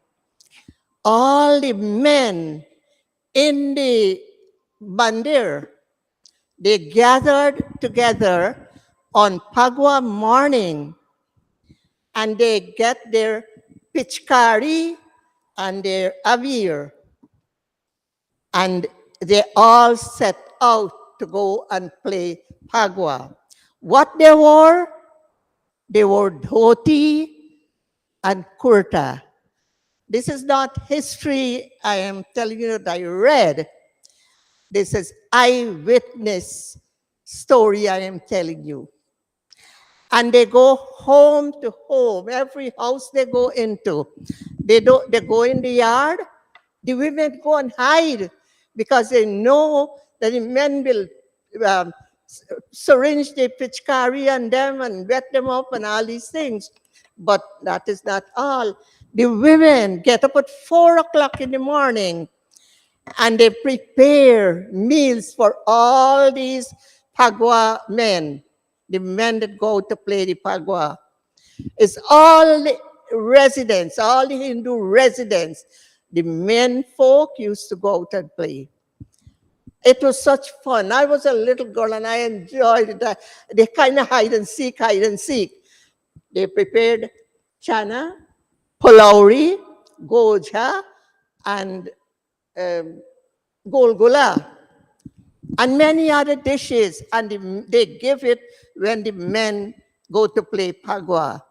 all the men in the Bandir, they gathered together on Phagwa morning, and they get their pichkari and their avir, and they all set out to go and play Phagwa. What they wore? They wore dhoti and kurta. This is not history I am telling you that I read. This is eyewitness story I am telling you. And they go home to home, every house they go into. They go in the yard. The women go and hide because they know that the men will syringe the pichkari on them and wet them up and all these things. But that is not all. The women get up at 4 o'clock in the morning and they prepare meals for all these Phagwa men, the men that go to play the Phagwa. It's all the residents, all the Hindu residents. The men folk used to go out and play. It was such fun. I was a little girl and I enjoyed it. They kind of hide and seek. They prepared chana, pulauri, goja, and golgola, and many other dishes. And they give it when the men go to play Phagwa.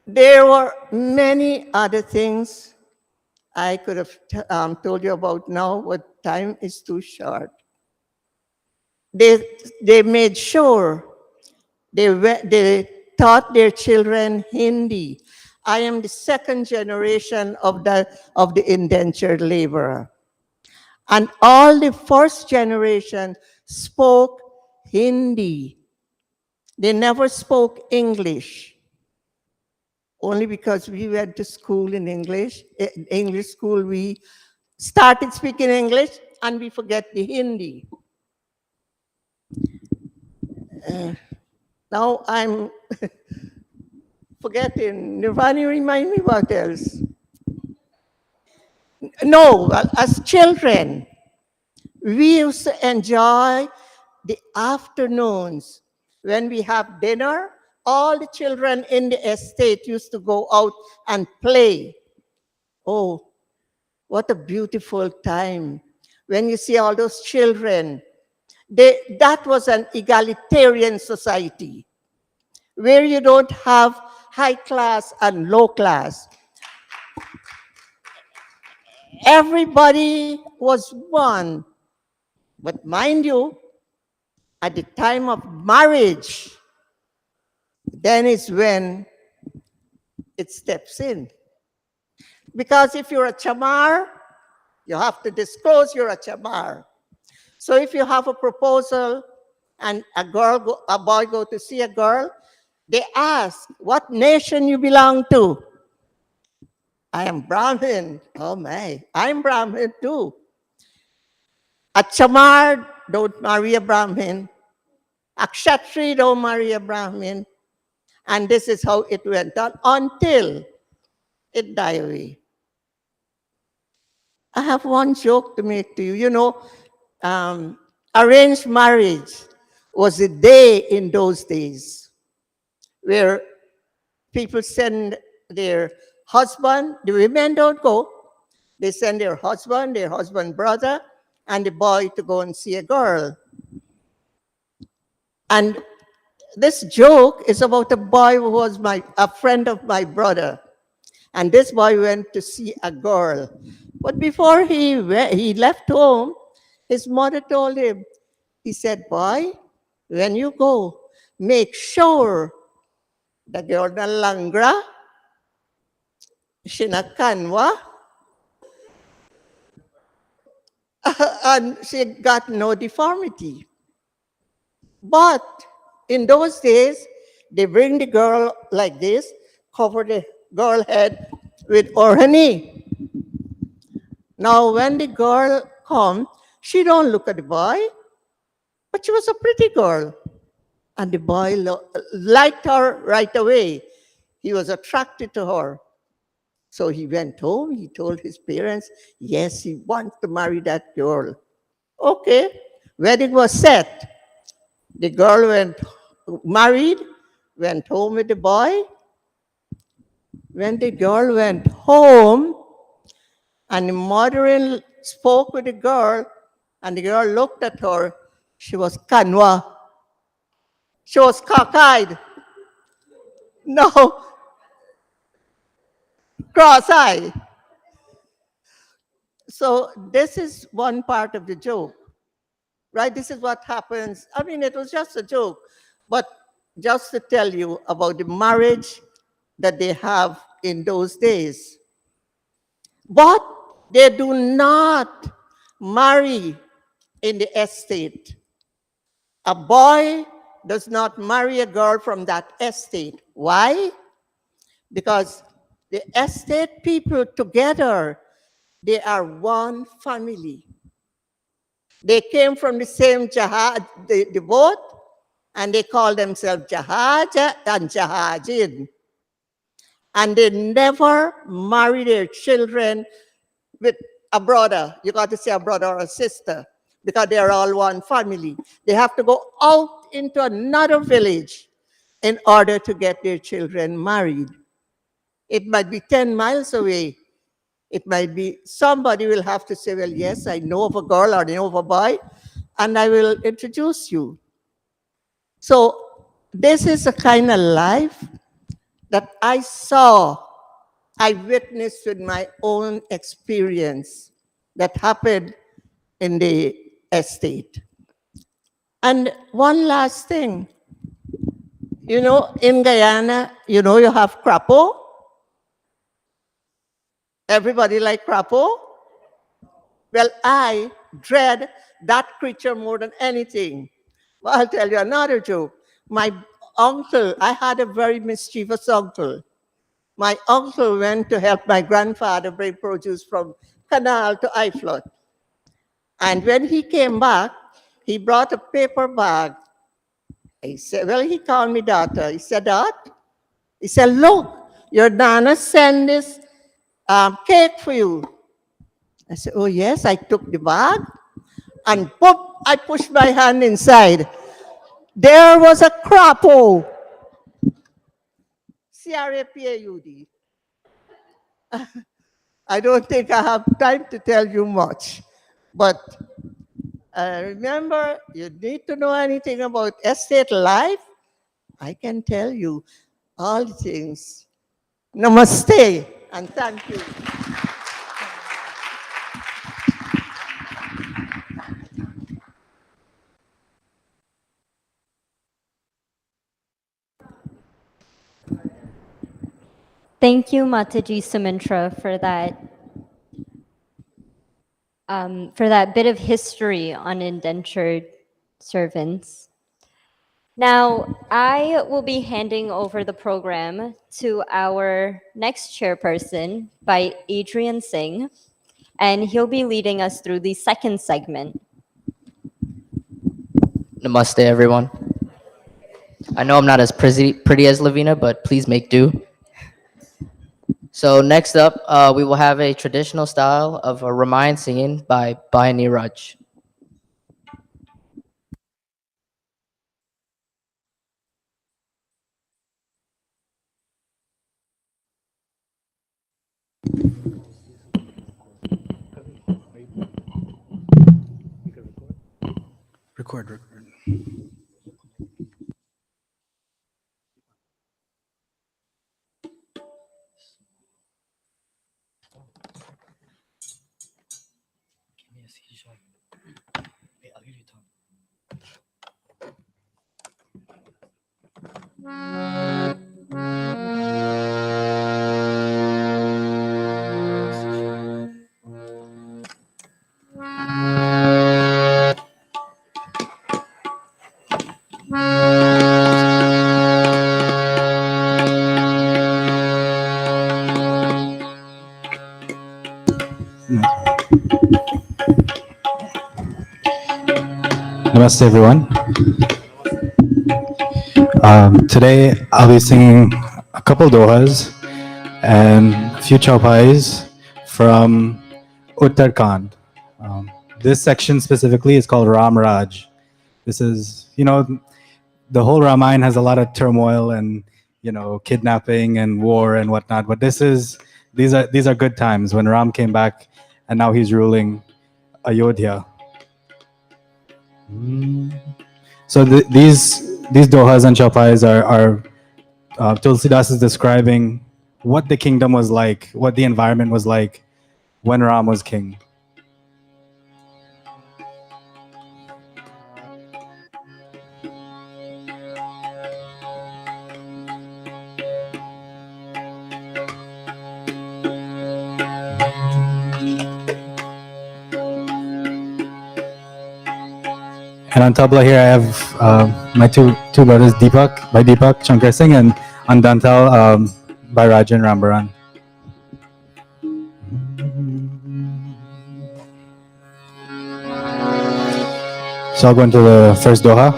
There were many other things I could have told you about now, but time is too short. They made sure they taught their children Hindi. I am the second generation of the indentured laborer. And all the first generation spoke Hindi. They never spoke English. Only because we went to school in English school, we started speaking English and we forget the Hindi. Now I'm forgetting. Nirvani, remind me what else? No, as children, we used to enjoy the afternoons when we have dinner. All the children in the estate used to go out and play. Oh, what a beautiful time. When you see all those children, that was an egalitarian society where you don't have high class and low class. Everybody was one. But mind you, at the time of marriage, then is when it steps in. Because if you're a chamar, you have to disclose you're a chamar. So if you have a proposal and a boy go to see a girl, they ask what nation you belong to. I am Brahmin. Oh my, I'm Brahmin too. A chamar don't marry a Brahmin. A kshatri don't marry a Brahmin. And this is how it went on until it died away. I have one joke to make to you. You know, arranged marriage was a day in those days where people send their husband, the women don't go, they send their husband brother, and the boy to go and see a girl. And this joke is about a boy who was a friend of my brother. And this boy went to see a girl. But before he left home, his mother told him, he said, boy, when you go, make sure the girl na langra, shinakanwa, and she got no deformity. But in those days, they bring the girl like this, cover the girl head with orhani. Now, when the girl comes, she don't look at the boy, but she was a pretty girl. And the boy liked her right away. He was attracted to her. So he went home, he told his parents, yes, he wants to marry that girl. Okay, wedding was set. The girl went married, went home with the boy. When the girl went home, and the mother spoke with the girl, and the girl looked at her, she was kanwa. She was cockeyed. No, cross-eyed. So this is one part of the joke, right? This is what happens. I mean, it was just a joke, but just to tell you about the marriage that they have in those days. But they do not marry in the estate. A boy does not marry a girl from that estate. Why? Because the estate people together, they are one family. They came from the same jahad, the boat, and they call themselves Jahaja and Jahajin. And they never marry their children with a brother. You got to say a brother or a sister, because they are all one family. They have to go out into another village in order to get their children married. It might be 10 miles away. It might be somebody will have to say, well, yes, I know of a girl or I know of a boy, and I will introduce you. So this is a kind of life that I witnessed with my own experience that happened in the estate. And one last thing, in Guyana, you have crapo. Everybody like crapo? Well, I dread that creature more than anything. Well, I'll tell you another joke. My uncle, I had a very mischievous uncle. My uncle went to help my grandfather bring produce from Canal to Iflot. And when he came back, he brought a paper bag. He said, well, he called me daughter. He said, Dot? He said, look, your Nana sent this cake for you. I said, oh yes, I took the bag and pop, I pushed my hand inside. There was a crapo. C-R-A-P-A-U-D. I don't think I have time to tell you much, but remember, you need to know anything about estate life, I can tell you all things. Namaste, and thank you. Thank you, Mataji Sumintra, for that bit of history on indentured servants. Now, I will be handing over the program to our next chairperson by Adrian Singh, and he'll be leading us through the second segment. Namaste, everyone. I know I'm not as pretty as Lavina, but please make do. So next up, we will have a traditional style of a Ramayana singing by Ramraj. Record. Namaste, everyone. Today I'll be singing a couple dohas and a few chaupais from Uttarakhand. This section specifically is called Ramraj. This is, the whole Ramayana has a lot of turmoil and, kidnapping and war and whatnot. But these are good times when Ram came back and now he's ruling Ayodhya. So these dohas and chaupais are Tulsidas is describing what the kingdom was like, what the environment was like when Ram was king. And on tabla here I have my two brothers, Deepak Shankar Singh, and on dantal by Rajan Rambaran. So I'll go into the first doha.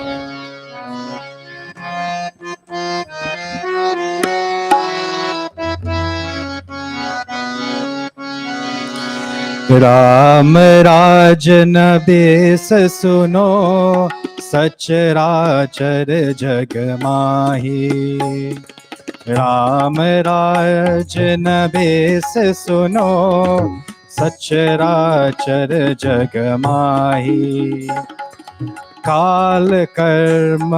Ram Rajan base सुनो सचराचर जग माही राम राजन base सुनो सचराचर जग माही काल कर्म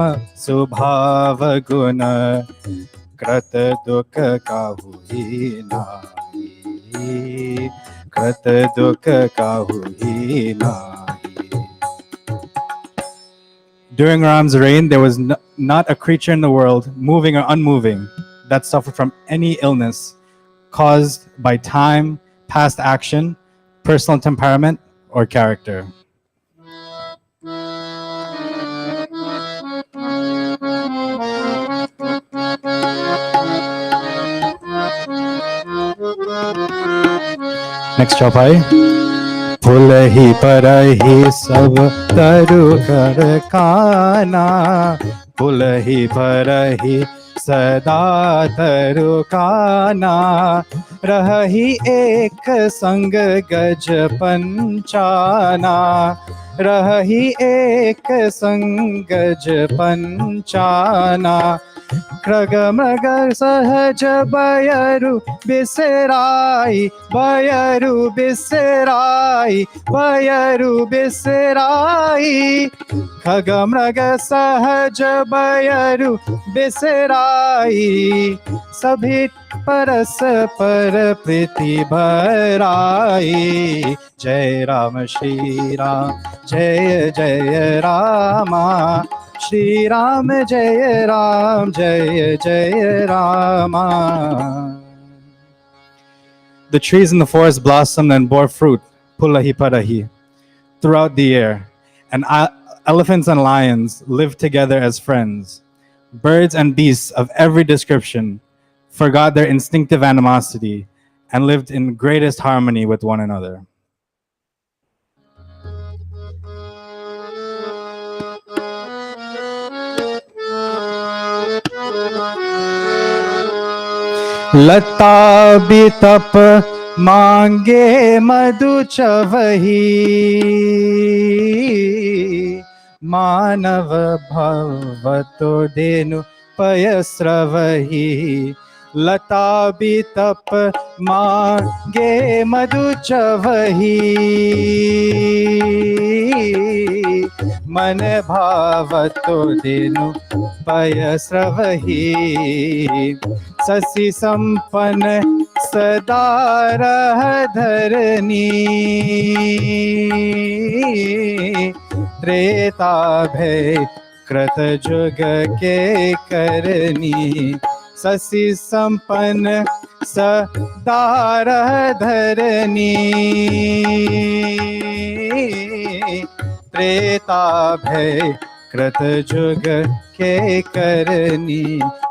स्वभाव गुण कृत दुख काहू ही नाही, कृत दुख काहू ही नाही. During Ram's reign, there was not a creature in the world, moving or unmoving, that suffered from any illness caused by time, past action, personal temperament, or character. Next chaupai. फुलहि परहि सब तरु कर काना, फुलहि परहि सदा तरु काना, रहहि एक संग गज पंचाना, रहहि एक संग गज पंचाना. खृग मृग सहज बयरु बिसराई, बयरु बिसराई, बयरु बिसराई. खग मृग सहज बयरु बिसराई, सभी परस पर प्रीति भराई. जय राम श्री राम, जय जय Rama, Shri Ram Jai Ram Jai Jai Rama. The trees in the forest blossomed and bore fruit, Pulahi Parahi, throughout the year, and elephants and lions lived together as friends. Birds and beasts of every description forgot their instinctive animosity and lived in greatest harmony with one another. लता बितप मांगे मधु चवही, मानव भव तो देनु पयस्रवही. लता बितप मांगे मधु चवही, मन भाव तो देनु पयस्रवही. शशि संपन्न सदा रह धरनी, त्रेता भय कृत जुग के करनी. शशि संपन्न सदा रह धरनी, त्रेता भय कृत जुग के करनी.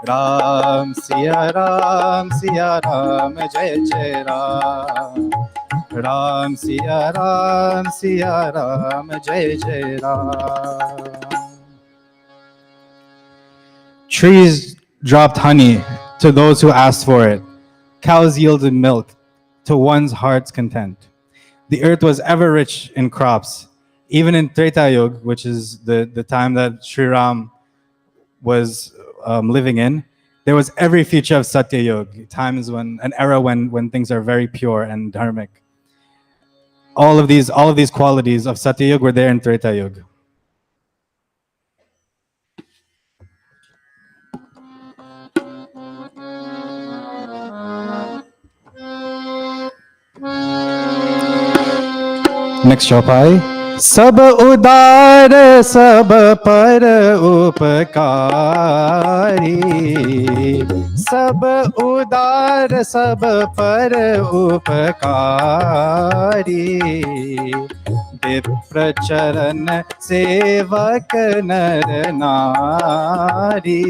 राम सिया राम जय जय राम, राम सिया राम जय जय Ram. Trees dropped honey to those who asked for it. Cows yielded milk to one's heart's content. The earth was ever rich in crops. Even in Treta Yuga, which is the time that Sri Ram was living in, there was every feature of Satya Yuga, times when an era when things are very pure and dharmic. All of these qualities of Satya Yuga were there in Treta Yuga. Next chaupai. सब उदार सब पर उपकारी, सब उदार सब पर उपकारी. विप्र चरण सेवक नर नारी,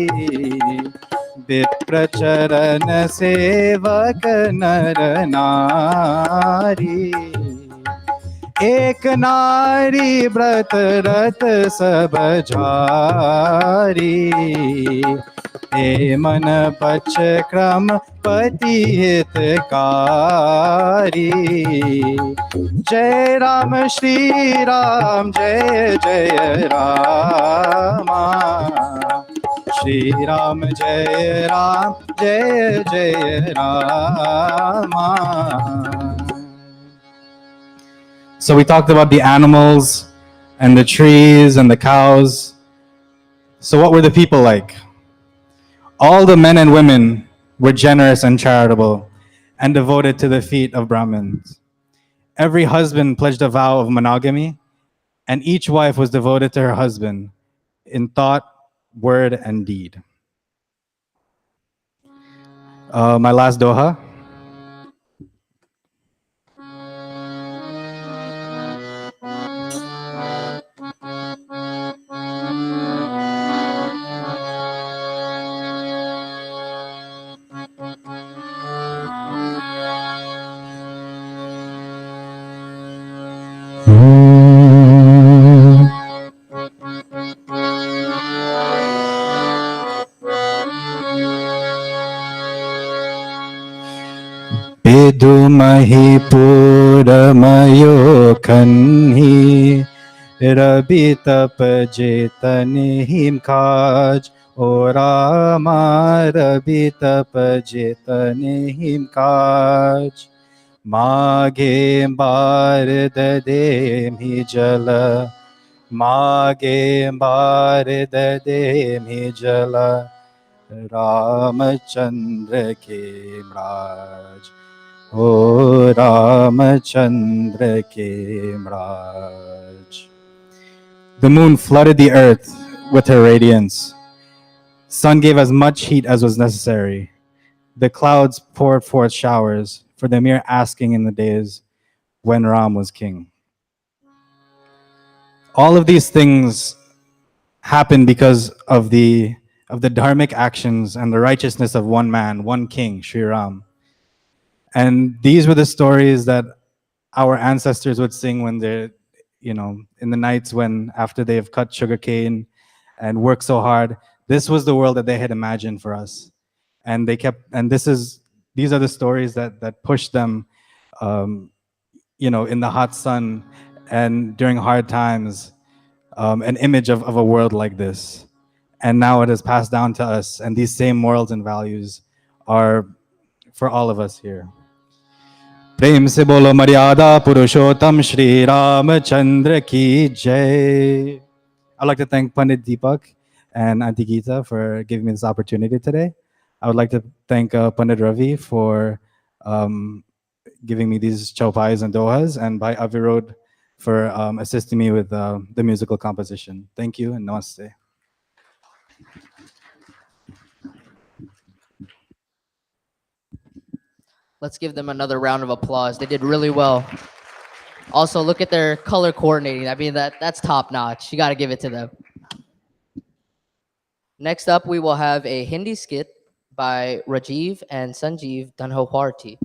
विप्र चरण सेवक नर नारी. एक नारी व्रत रत सब झारी, हे मन पच क्रम पति हितकारी. जय राम श्री राम जय जय रामा, श्री राम जय जय Rama. So we talked about the animals and the trees and the cows. So what were the people like? All the men and women were generous and charitable and devoted to the feet of Brahmins. Every husband pledged a vow of monogamy, and each wife was devoted to her husband in thought, word, and deed. My last doha. Pidumahi puramayo kanhi rabita pajetanihim kaj Orama rabita pajetanihim kaj Mage bardadem hi jala Mage bardadem hi jala Ramachandra ke Raj O Ramachandra ke Raj. The moon flooded the earth with her radiance. Sun gave as much heat as was necessary. The clouds poured forth showers for the mere asking in the days when Ram was king. All of these things happened because of the dharmic actions and the righteousness of one man, one king, Sri Ram. And these were the stories that our ancestors would sing when they're, in the nights when after they've cut sugarcane and worked so hard. This was the world that they had imagined for us. And these are the stories that pushed them, in the hot sun and during hard times, an image of a world like this. And now it is passed down to us, and these same morals and values are for all of us here. Prem se bolo Maryada Purushottam Shri Ramachandra ki jai. I'd like to thank Pandit Deepak and Auntie Geeta for giving me this opportunity today. I would like to thank Pandit Ravi for giving me these chaupais and dohas, and Bhai Avirod for assisting me with the musical composition. Thank you and namaste. Let's give them another round of applause. They did really well. Also, look at their color coordinating. I mean, that's top notch. You got to give it to them. Next up, we will have a Hindi skit by Rajiv and Sanjeev Dhanhoparty.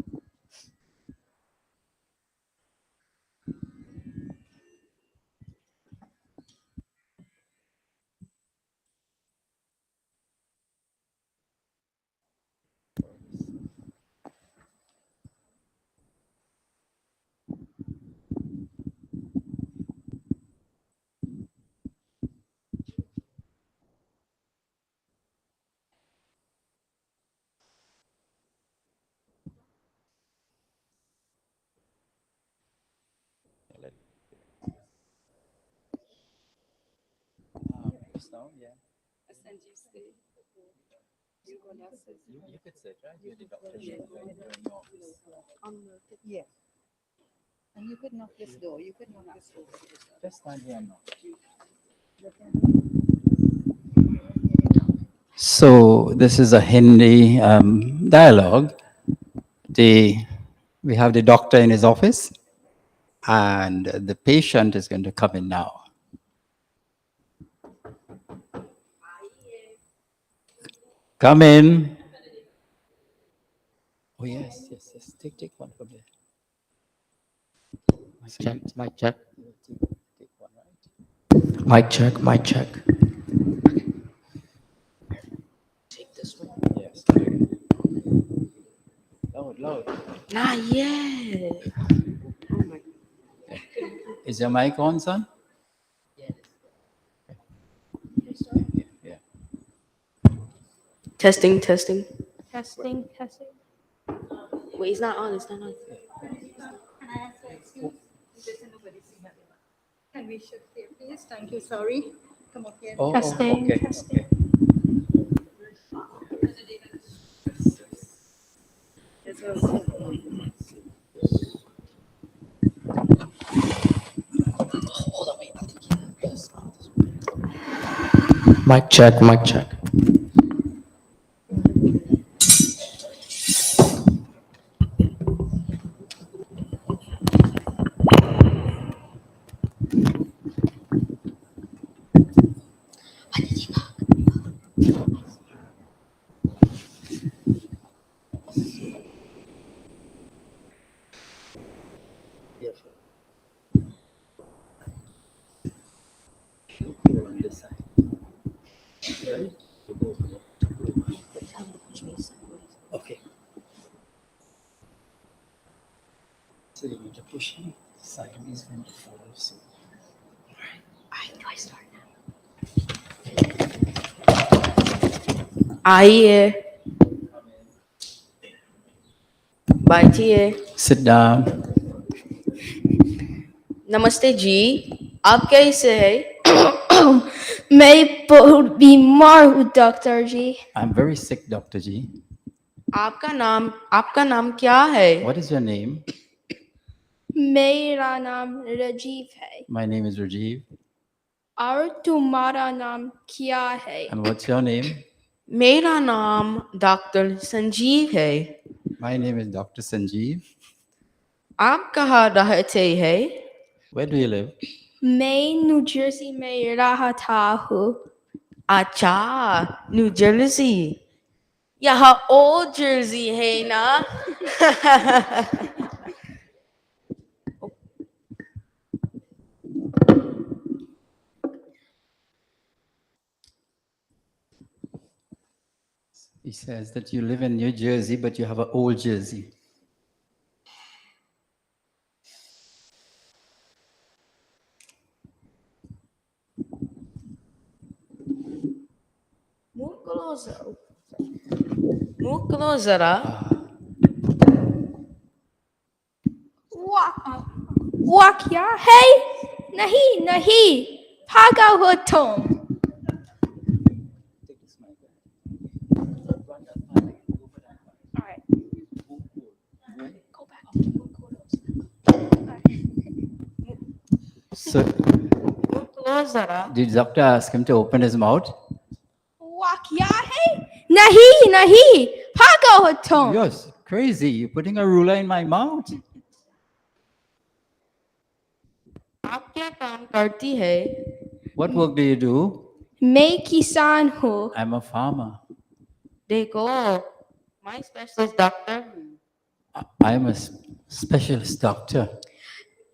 You could sit, right? You're the doctor. You're in your office. Yes. And you could knock this door. You could knock this door. Just stand here and knock. So this is a Hindi dialogue. We have the doctor in his office, and the patient is going to come in now. Come in. Oh yes, yes, yes. Take one from there. Mic check. Take one, right? Mic check, mic check. Take this one. Yes. Loud. Not yet. Oh my. Is your mic on, son? Yeah. Testing. Testing. Wait, it's not on. It's not on. Can we shift here, please? Thank you. Sorry. Come up here. Oh, okay. Mic check, mic check. Okay. So you need to push me sideways when you fall. So. Do I start now? आइए बैठिए Sit down. नमस्ते जी आप कैसे हैं मैं बहुत बीमार हूँ doctor ji I'm very sick, Dr. G. आपका नाम क्या है What is your name? मेरा नाम राजीव है My name is Rajiv. और तुम्हारा नाम क्या है And what's your name? मेरा नाम डॉक्टर संजीव है My name is Dr. Sanjeev. आप कहाँ रहते हैं Where do you live? मैं न्यू जर्सी में रहता हूँ अच्छा न्यू जर्सी यहाँ ओल्ड जर्सी है ना He says that you live in New Jersey, but you have an old Jersey. मुंह खोलो जरा वाह क्या है नहीं नहीं भागा हो तुम So, did the doctor ask him to open his mouth? वाह क्या है नहीं नहीं भागा हो तुम You're crazy. You're putting a ruler in my mouth. आप क्या काम करती है What work do you do? मैं किसान हूँ I'm a farmer. देखो my specialist doctor I'm a specialist doctor.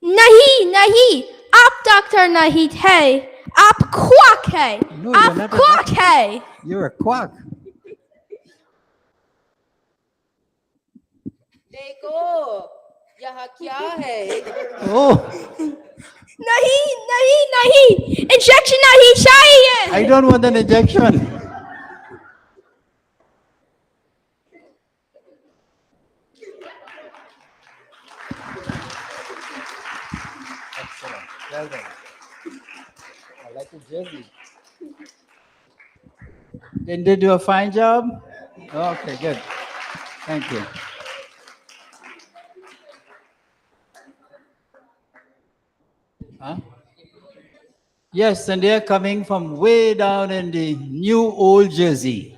नहीं नहीं आप डॉक्टर नहीं थे आप क्वाक है No, you're आप not a क्वाक doctor. है You're a quack. देखो यहाँ क्या है Oh, नहीं नहीं नहीं इंजेक्शन नहीं चाहिए I don't want an injection. Excellent. Well done. I like the jersey. Didn't they do a fine job? Okay, good. Thank you. Huh? Yes, and they're coming from way down in the new old Jersey.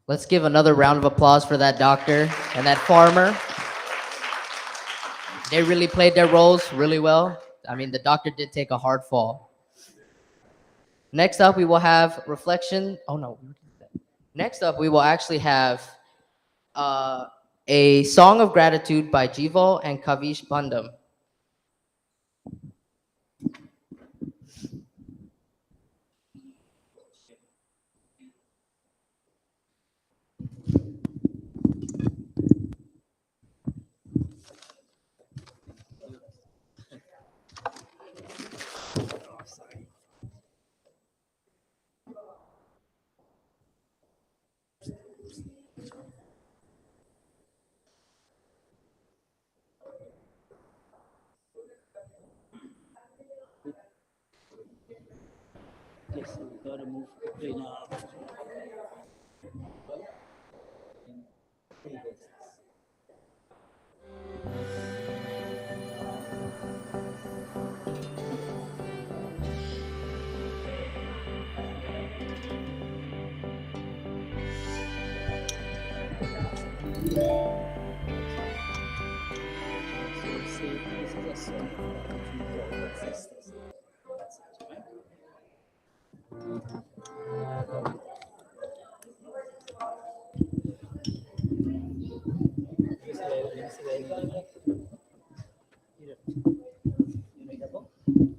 Let's give another round of applause for that doctor and that farmer. They really played their roles really well. I mean, the doctor did take a hard fall. Next up, we will have reflection. Oh no. Next up, we will actually have a song of gratitude by Jivo and Kavish Bandam. Yes, we gotta move quickly now. So say this is a song for three brothers and sisters. That's it, right?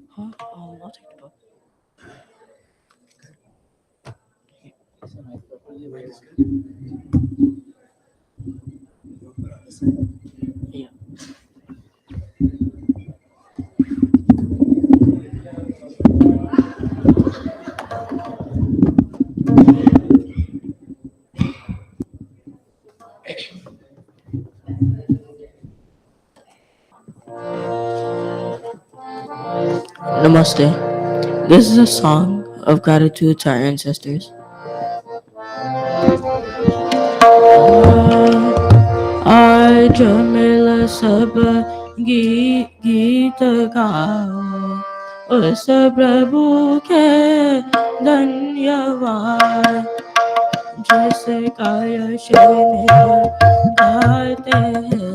Huh? I'll take the book. So I properly write yeah. Namaste. This is a song of gratitude to our ancestors. आज मिल सब गीत गाओ उस प्रभु के धन्यवाद जिसका यश नित गाते हैं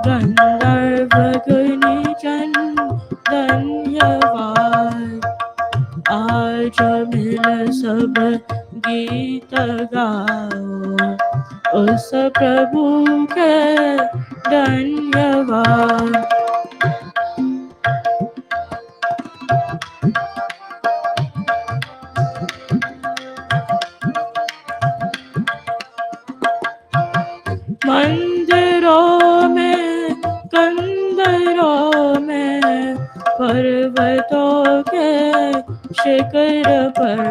गंधर्व गुणीजन धन्यवाद आज मिल सब गीत गाओ उस प्रभु के धन्यवाद मंदिरों में कंदरों में पर्वतों के शिखर पर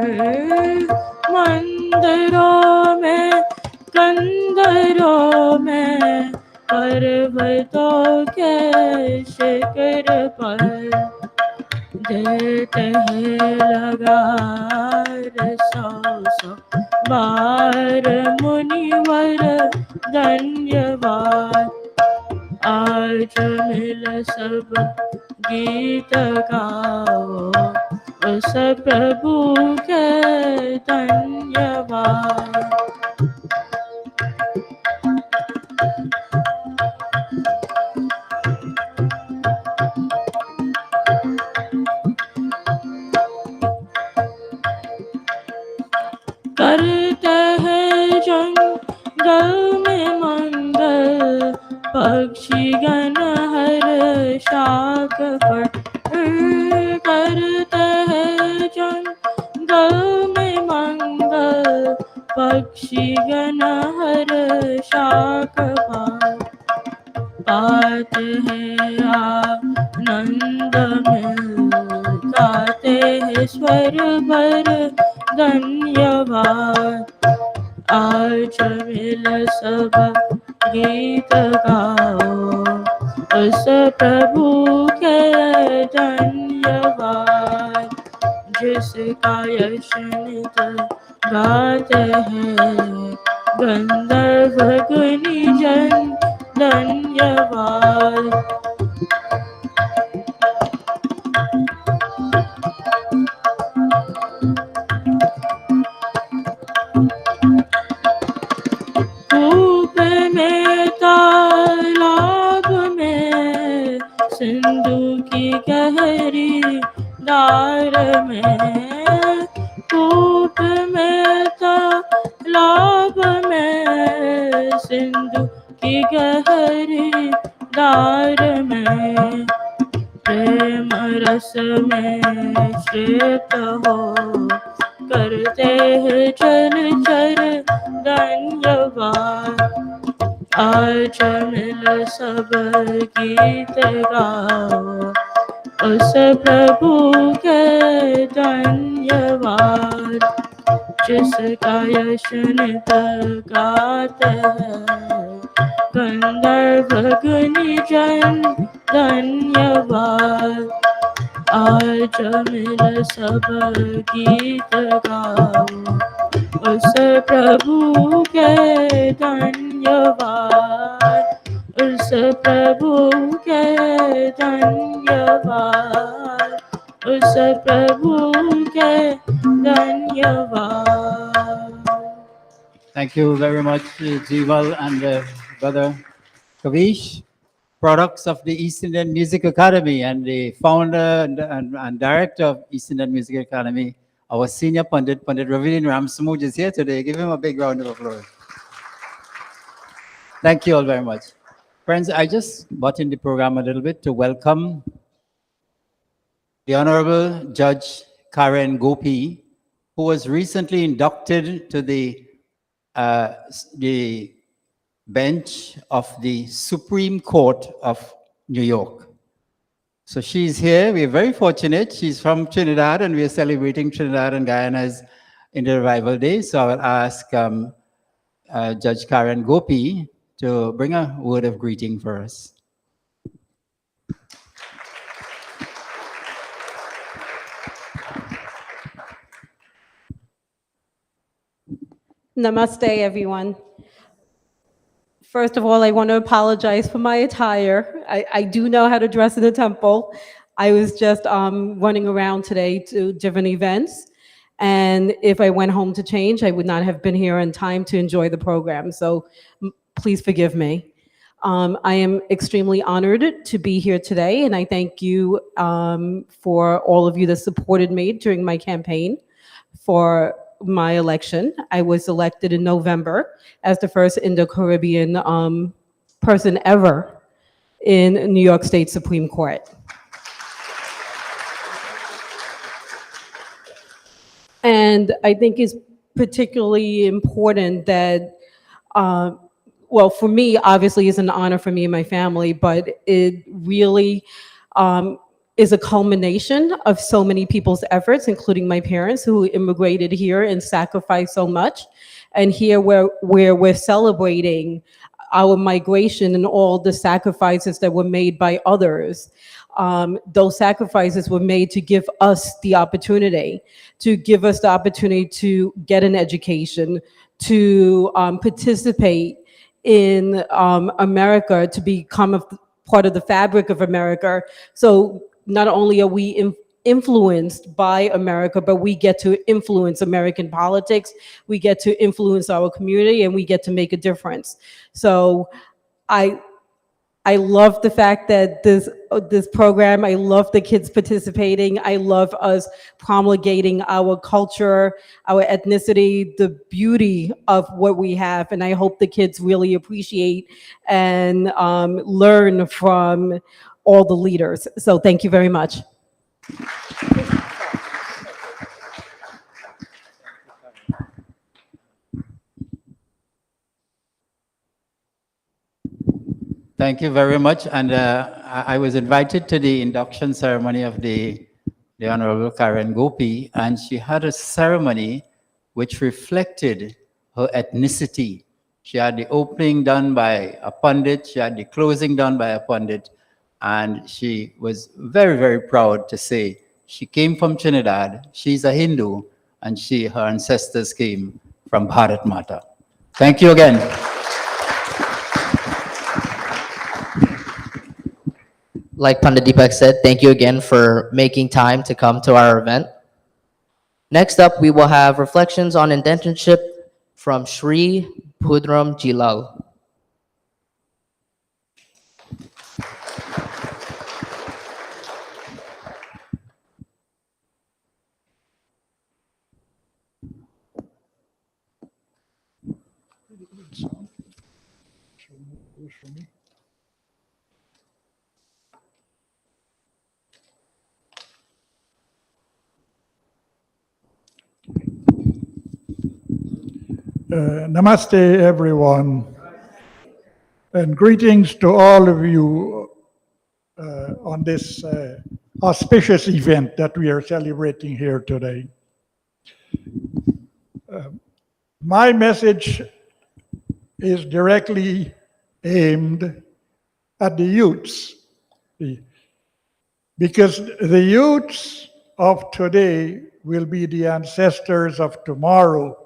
मंदिरों में कंदरों में पर्वतों के शिखर पर देते हैं लगार सौ सौ बार मुनिवर धन्यवाद आज मिल सब गीत गाओ उस प्रभु के धन्यवाद करते हैं जंगल में मंगल पक्षी गण हर शाख पर करते हैं जंगल में मंगल पक्षी गण हर शाख पर पाते हैं आनंद मिल गाते हैं स्वर भर धन्यवाद आज मिल सब गीत गाओ उस प्रभु के धन्यवाद जिसका यश नित गाते हैं गंधर्व गुणीजन धन्यवाद कूप में तालाब में सिंधु की गहरी धार में कूप में तालाब में सिंधु की गहरी धार में प्रेम रस में श्वेत हो करते हैं चर चर धन्यवाद आज मिल सब गीत गाओ उस प्रभु के धन्यवाद जिसका यश नित गाते हैं गंधर्व गुणीजन धन्यवाद आज मिल सब गीत गाओ उस प्रभु के धन्यवाद उस प्रभु के धन्यवाद उस प्रभु के धन्यवाद. Thank you very much, Jival and Brother Kavish, products of the East Indian Music Academy and the founder and director of East Indian Music Academy, our senior Pandit Ravin Ramsamuj is here today. Give him a big round of applause. Thank you all very much. Friends, I just brought in the program a little bit to welcome the Honorable Judge Karen Gopi, who was recently inducted to the bench of the Supreme Court of New York. So she's here. We're very fortunate. She's from Trinidad, and we are celebrating Trinidad and Guyana's in the Revival Day. So I will ask Judge Karen Gopi to bring a word of greeting for us. Namaste, everyone. First of all, I want to apologize for my attire. I do know how to dress in a temple. I was just running around today to different events. And if I went home to change, I would not have been here in time to enjoy the program. So please forgive me. I am extremely honored to be here today. And I thank you for all of you that supported me during my campaign for my election. I was elected in November as the first Indo-Caribbean person ever in New York State Supreme Court. And I think it's particularly important that, well, for me, obviously it's an honor for me and my family, but it really is a culmination of so many people's efforts, including my parents who immigrated here and sacrificed so much. And here where we're celebrating our migration and all the sacrifices that were made by others. Those sacrifices were made to give us the opportunity, to get an education, to participate in America, to become a part of the fabric of America. So not only are we influenced by America, but we get to influence American politics, we get to influence our community, and we get to make a difference. So I love the fact that this program, I love the kids participating, I love us promulgating our culture, our ethnicity, the beauty of what we have, and I hope the kids really appreciate and learn from all the leaders. So thank you very much. Thank you very much. And I was invited to the induction ceremony of the Honorable Karen Gopi, and she had a ceremony which reflected her ethnicity. She had the opening done by a pundit, she had the closing done by a pundit, and she was very, very proud to say she came from Trinidad, she's a Hindu, and her ancestors came from Bharat Mata. Thank you again. Like Pandit Deepak said, thank you again for making time to come to our event. Next up, we will have reflections on indentureship from Shri Pudram Jilal. Namaste, everyone, and greetings to all of you on this auspicious event that we are celebrating here today. My message is directly aimed at the youths, the because the youths of today will be the ancestors of tomorrow.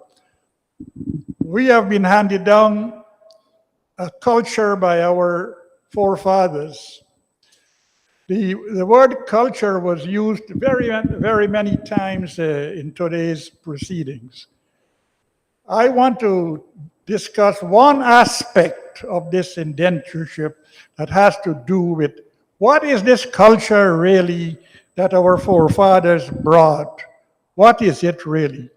We have been handed down a culture by our forefathers. The word culture was used very many times in today's proceedings. I want to discuss one aspect of this indentureship that has to do with what is this culture really that our forefathers brought? What is it really?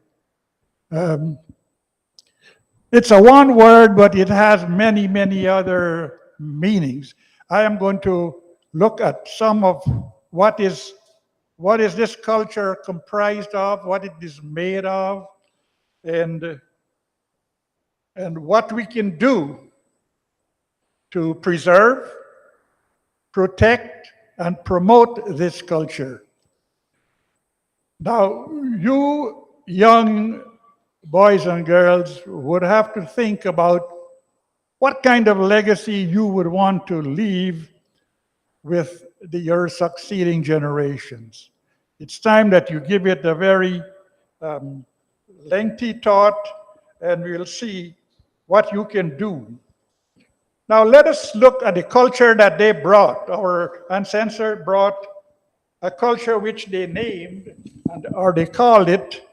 It's a one word, but it has many, many other meanings. I am going to look at some of what is this culture comprised of, what it is made of, and what we can do to preserve, protect, and promote this culture. Now, you young boys and girls would have to think about what kind of legacy you would want to leave with your succeeding generations. It's time that you give it a very lengthy thought, and we'll see what you can do. Now let us look at the culture that they brought. Our ancestors brought a culture which they named, or they called it,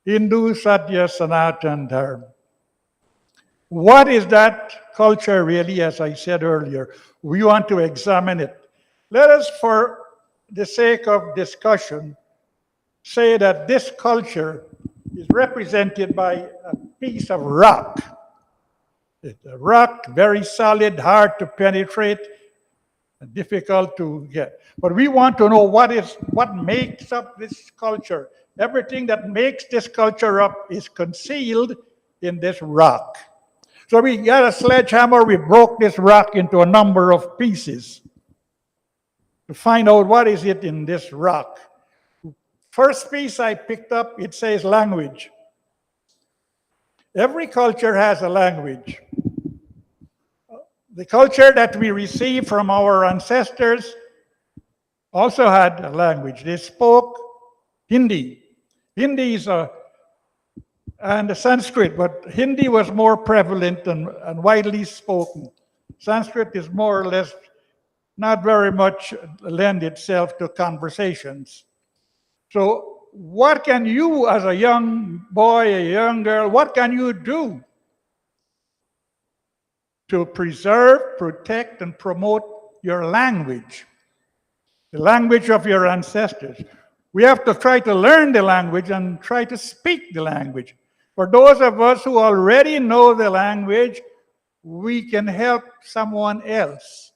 Hindu Satya Sanatan Dharma. What is that culture really? As I said earlier, we want to examine it. Let us, for the sake of discussion, say that this culture is represented by a piece of rock. It's a rock, very solid, hard to penetrate, difficult to get. But we want to know what makes up this culture. Everything that makes this culture up is concealed in this rock. So we got a sledgehammer, we broke this rock into a number of pieces to find out what is it in this rock. First piece I picked up, it says language. Every culture has a language. The culture that we received from our ancestors also had a language. They spoke Hindi. Hindi is and Sanskrit, but Hindi was more prevalent and widely spoken. Sanskrit is more or less not very much lend itself to conversations. So what can you, as a young boy, a young girl, what can you do to preserve, protect, and promote your language, the language of your ancestors? We have to try to learn the language and try to speak the language. For those of us who already know the language, we can help someone else.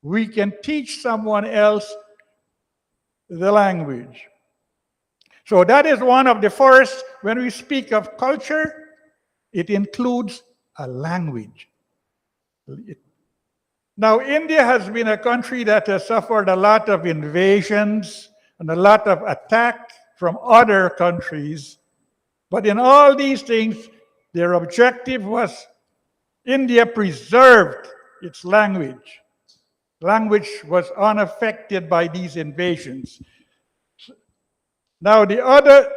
We can teach someone else the language. So that is one of the first, when we speak of culture, it includes a language. Now, India has been a country that has suffered a lot of invasions and a lot of attack from other countries. But in all these things, their objective was India preserved its language. Language was unaffected by these invasions. Now, the other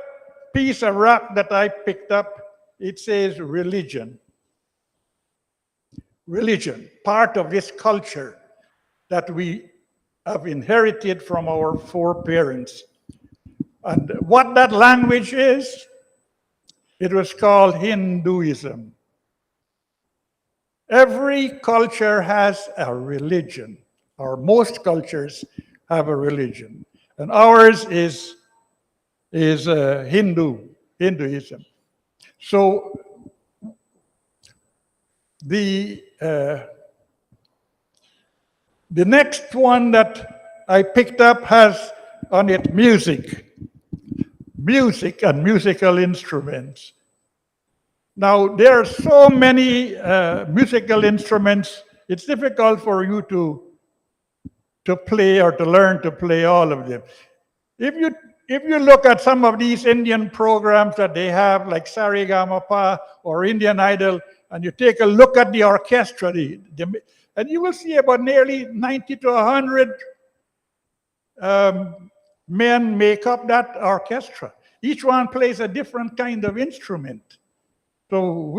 piece of rock that I picked up, it says religion. Religion, part of this culture that we have inherited from our foreparents. And what that language is, it was called Hinduism. Every culture has a religion, or most cultures have a religion. And ours is Hinduism. So the next one that I picked up has on it music and musical instruments. Now, there are so many musical instruments, it's difficult for you to play or to learn to play all of them. If you look at some of these Indian programs that they have, like Saregama or Indian Idol, and you take a look at the orchestra, and you will see about nearly 90 to 100 men make up that orchestra. Each one plays a different kind of instrument. So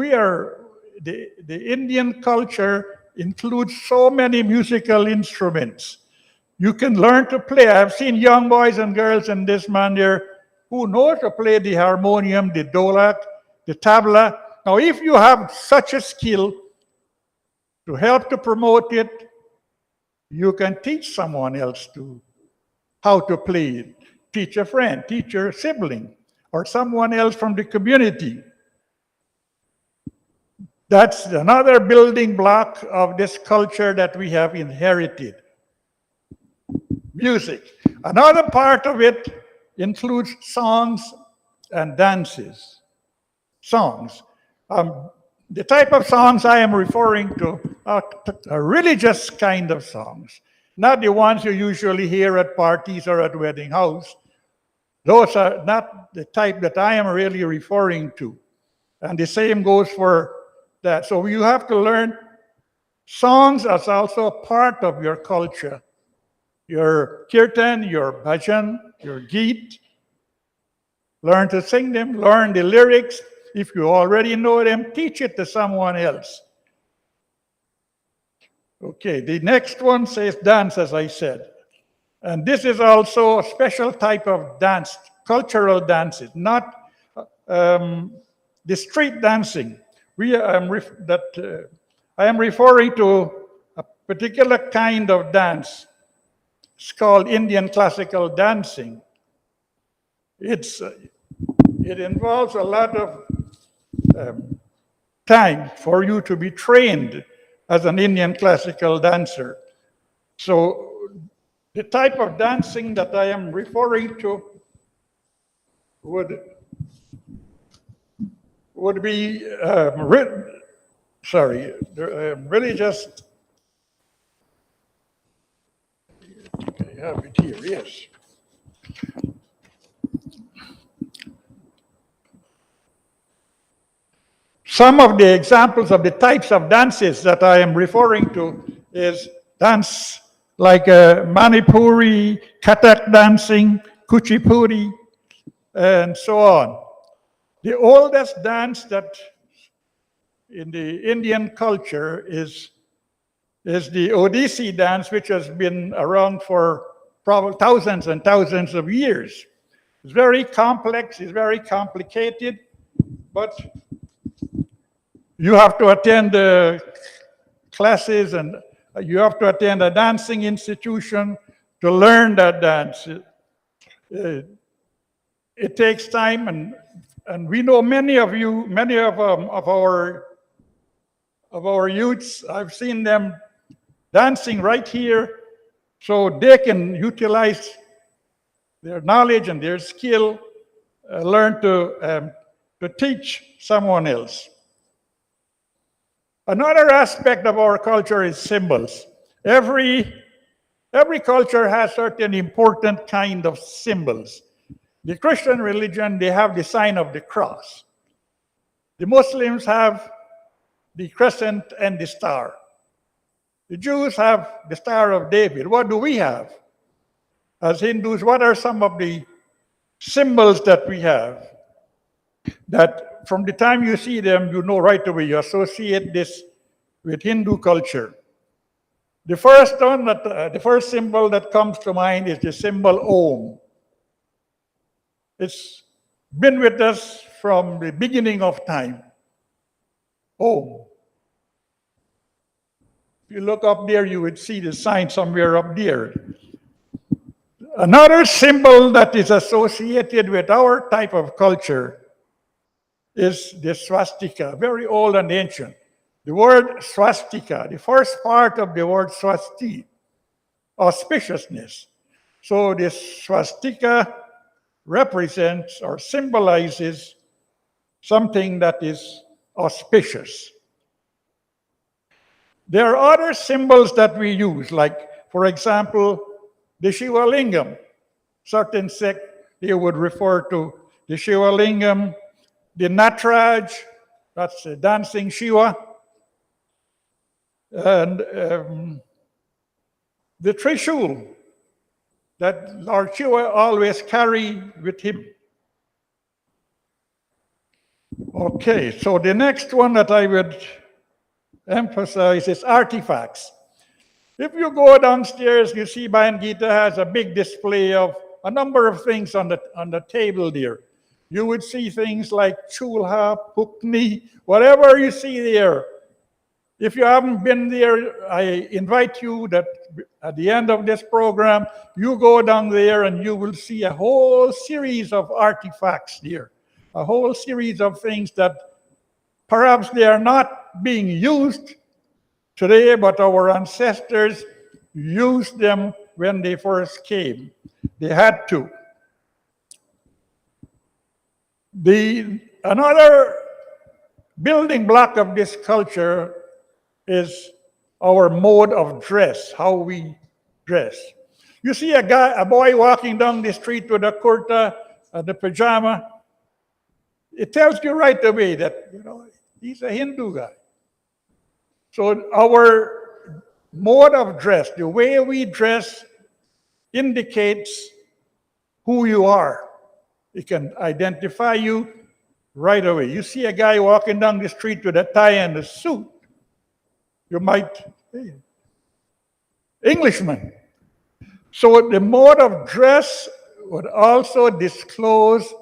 the Indian culture includes so many musical instruments. You can learn to play. I've seen young boys and girls in this man there who know to play the harmonium, the dholak, the tabla. Now, if you have such a skill to help to promote it, you can teach someone else how to play it. Teach a friend, teach your sibling, or someone else from the community. That's another building block of this culture that we have inherited. Music. Another part of it includes songs and dances. Songs. The type of songs I am referring to are religious kind of songs, not the ones you usually hear at parties or at wedding house. Those are not the type that I am really referring to. And the same goes for that. So you have to learn songs as also a part of your culture. Your kirtan, your bhajan, your geet. Learn to sing them, learn the lyrics. If you already know them, teach it to someone else. Okay, the next one says dance, as I said. And this is also a special type of dance, cultural dances, not the street dancing. I am referring to a particular kind of dance. It's called Indian classical dancing. It involves a lot of time for you to be trained as an Indian classical dancer. So the type of dancing that I am referring to would be really just. I have it here, yes. Some of the examples of the types of dances that I am referring to is dance like Manipuri, Kathak dancing, Kuchipudi, and so on. The oldest dance that in the Indian culture is the Odissi dance, which has been around for probably thousands and thousands of years. It's very complex, it's very complicated, but you have to attend classes and you have to attend a dancing institution to learn that dance. It takes time, and we know many of our youths. I've seen them dancing right here, so they can utilize their knowledge and their skill, learn to teach someone else. Another aspect of our culture is symbols. Every culture has certain important kind of symbols. The Christian religion, they have the sign of the cross. The Muslims have the crescent and the star. The Jews have the Star of David. What do we have? As Hindus, what are some of the symbols that we have? That from the time you see them, you know right away, you associate this with Hindu culture. The first one, the first symbol that comes to mind is the symbol Om. It's been with us from the beginning of time. Om. If you look up there, you would see the sign somewhere up there. Another symbol that is associated with our type of culture is the swastika, very old and ancient. The word swastika, the first part of the word swasti, auspiciousness. So the swastika represents or symbolizes something that is auspicious. There are other symbols that we use, like, for example, the Shiva Lingam. Certain sect, they would refer to the Shiva Lingam, the Natraj, that's the dancing Shiva, and the Trishul. that Lord Shiva always carry with him. Okay, so the next one that I would emphasize is artifacts. If you go downstairs, you see Bayan Gita has a big display of a number of things on the table there. You would see things like chulha, pukni, whatever you see there. If you haven't been there, I invite you that at the end of this program, you go down there and you will see a whole series of artifacts there. A whole series of things that perhaps they are not being used today, but our ancestors used them when they first came. They had to. Another building block of this culture is our mode of dress, how we dress. You see a boy walking down the street with a kurta and a pajama, it tells you right away that, he's a Hindu guy. So our mode of dress, the way we dress, indicates who you are. It can identify you right away. You see a guy walking down the street with a tie and a suit, you might say, Englishman. So the mode of dress would also disclose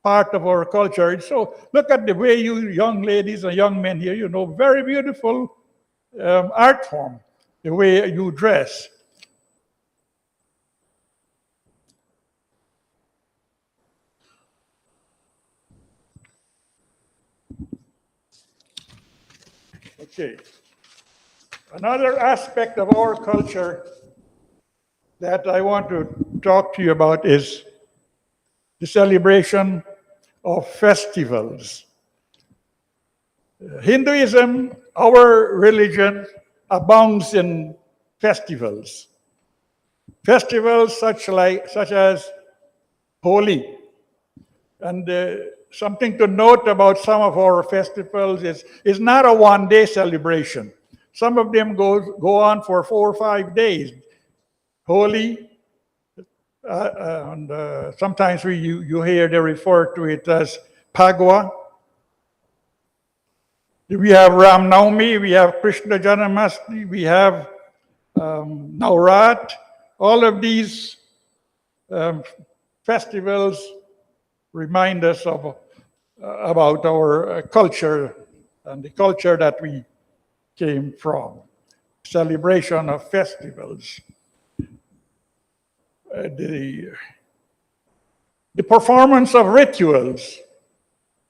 part of our culture. So look at the way you young ladies and young men here, very beautiful art form, the way you dress. Okay. Another aspect of our culture that I want to talk to you about is the celebration of festivals. Hinduism, our religion, abounds in festivals. Festivals such as Holi. And something to note about some of our festivals is not a one-day celebration. Some of them go on for 4 or 5 days. Holi, and sometimes you hear they refer to it as Phagwa. We have Ram Navami, we have Krishna Janamastami, we have Navrat. All of these festivals remind us about our culture and the culture that we came from. Celebration of festivals. The performance of rituals.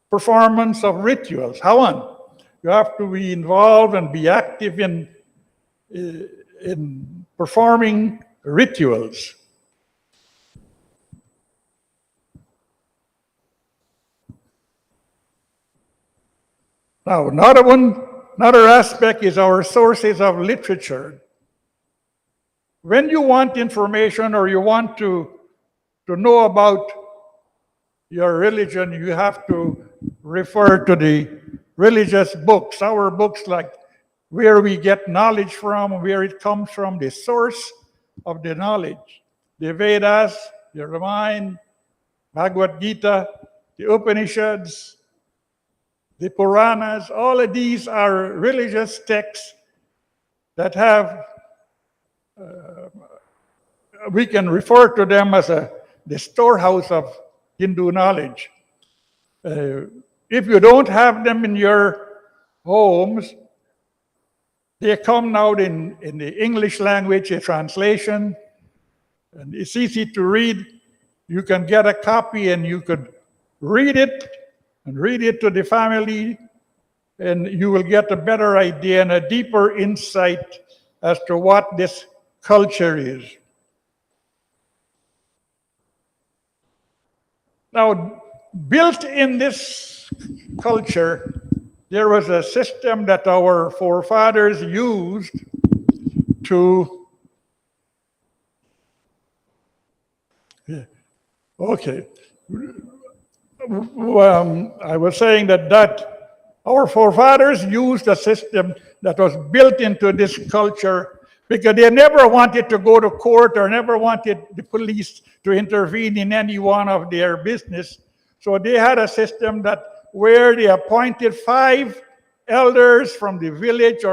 Performance of rituals. How on? You have to be involved and be active in performing rituals. Now, another aspect is our sources of literature. When you want information or you want to know about your religion, you have to refer to the religious books, our books, like where we get knowledge from, where it comes from, the source of the knowledge. The Vedas, the Ramayana, Bhagavad Gita, the Upanishads, the Puranas, all of these are religious texts that have, we can refer to them as the storehouse of Hindu knowledge. If you don't have them in your homes, they come out in the English language, a translation, and it's easy to read. You can get a copy and you could read it and read it to the family, and you will get a better idea and a deeper insight as to what this culture is. Now, built in this culture, there was a system that our forefathers used to, okay. I was saying that our forefathers used a system that was built into this culture because they never wanted to go to court or never wanted the police to intervene in any one of their business. So they had a system that where they appointed 5 elders from the village,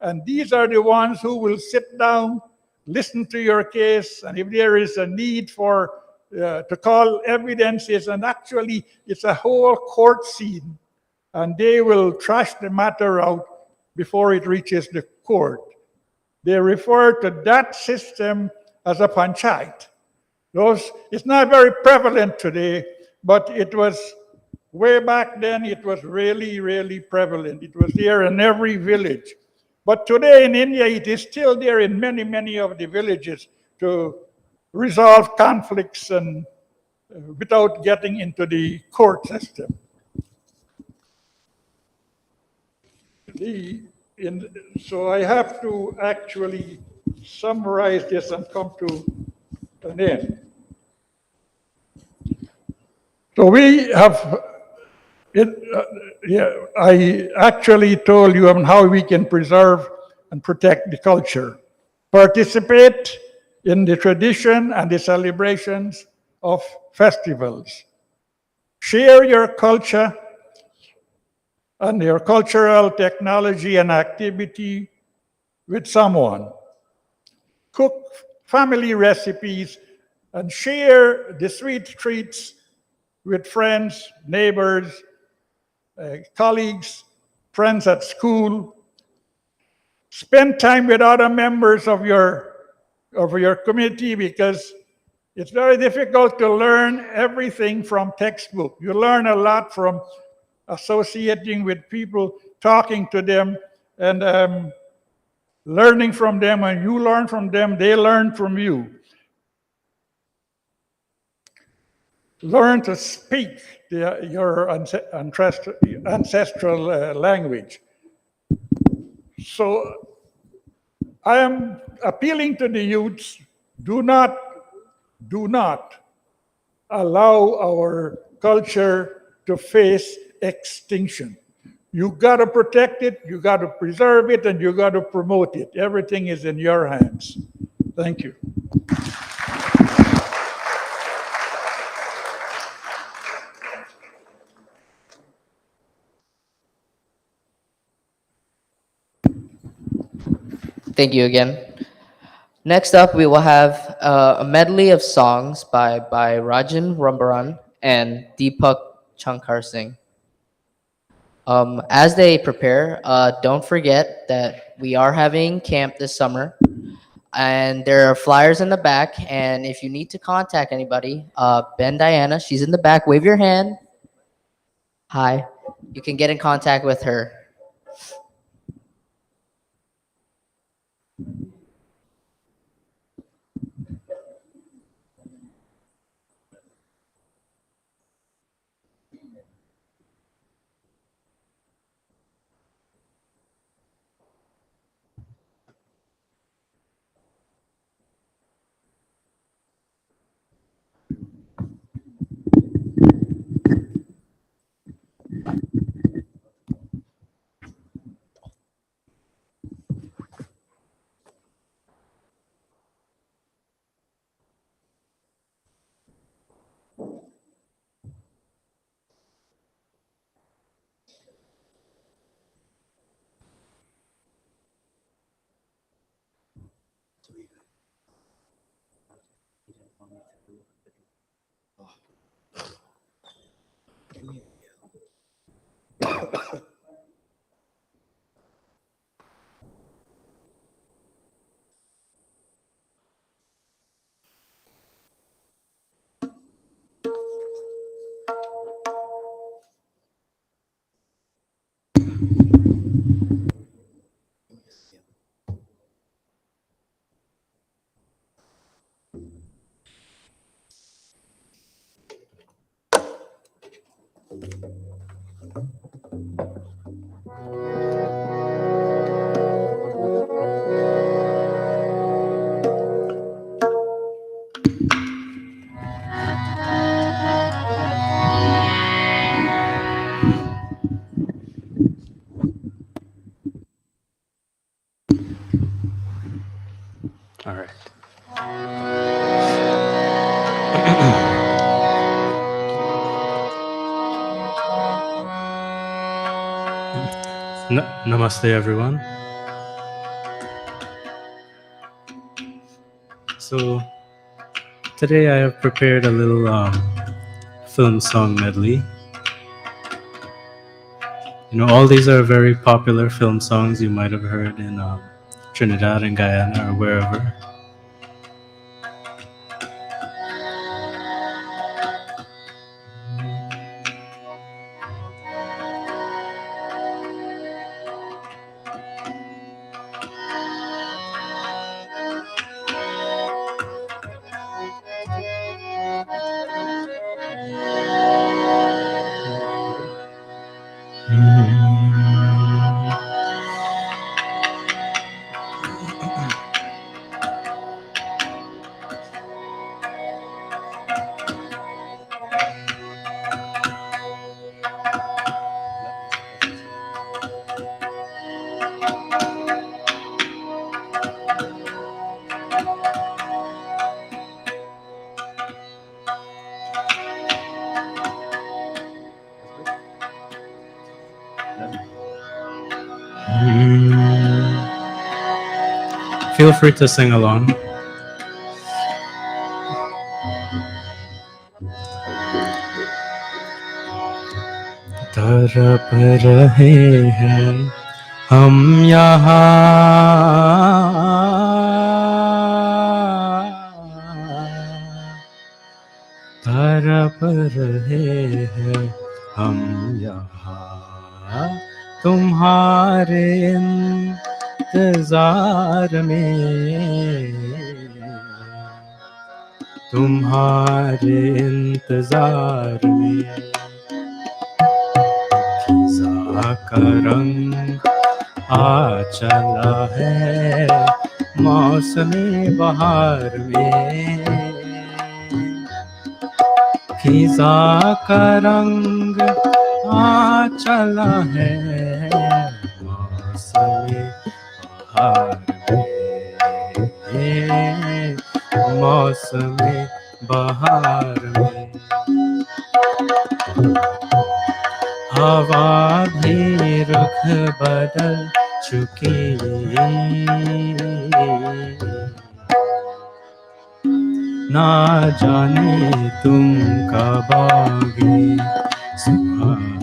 and these are the ones who will sit down, listen to your case, and if there is a need for to call evidences, and actually it's a whole court scene, and they will trash the matter out before it reaches the court. They refer to that system as a panchayat. It's not very prevalent today, but it was way back then, it was really, really prevalent. It was there in every village. But today in India, it is still there in many, many of the villages to resolve conflicts and without getting into the court system. So I have to actually summarize this and come to an end. So we have, I actually told you how we can preserve and protect the culture. Participate in the tradition and the celebrations of festivals. Share your culture and your cultural technology and activity with someone. Cook family recipes and share the sweet treats with friends, neighbors, colleagues, friends at school. Spend time with other members of your community, because it's very difficult to learn everything from textbook. You learn a lot from associating with people, talking to them, and learning from them. And you learn from them, they learn from you. Learn to speak your ancestral language. So I am appealing to the youths, do not allow our culture to face extinction. You got to protect it, you got to preserve it, and you got to promote it. Everything is in your hands. Thank you. Thank you again. Next up, we will have a medley of songs by Rajan Rambaran and Deepak Chankar Singh. As they prepare, don't forget that we are having camp this summer, and there are flyers in the back. And if you need to contact anybody, Ben Diana, she's in the back. Wave your hand. Hi. You can get in contact with her. Namaste, everyone. So today I have prepared a little film song medley. You know, all these are very popular film songs you might have heard in Trinidad and Guyana or wherever. Feel free to sing along. तरप रहे हैं हम यहाँ, तरप रहे हैं हम यहाँ तुम्हारे इंतजार में, तुम्हारे इंतजार में। खिज़ा का रंग आ चला है मौसमी बहार में, खिज़ा का रंग आ चला है मौसमी बहार में, मौसमी बहार में। हवा भी रुख बदल चुकी, ना जाने तुम कब आओगे, सुहानी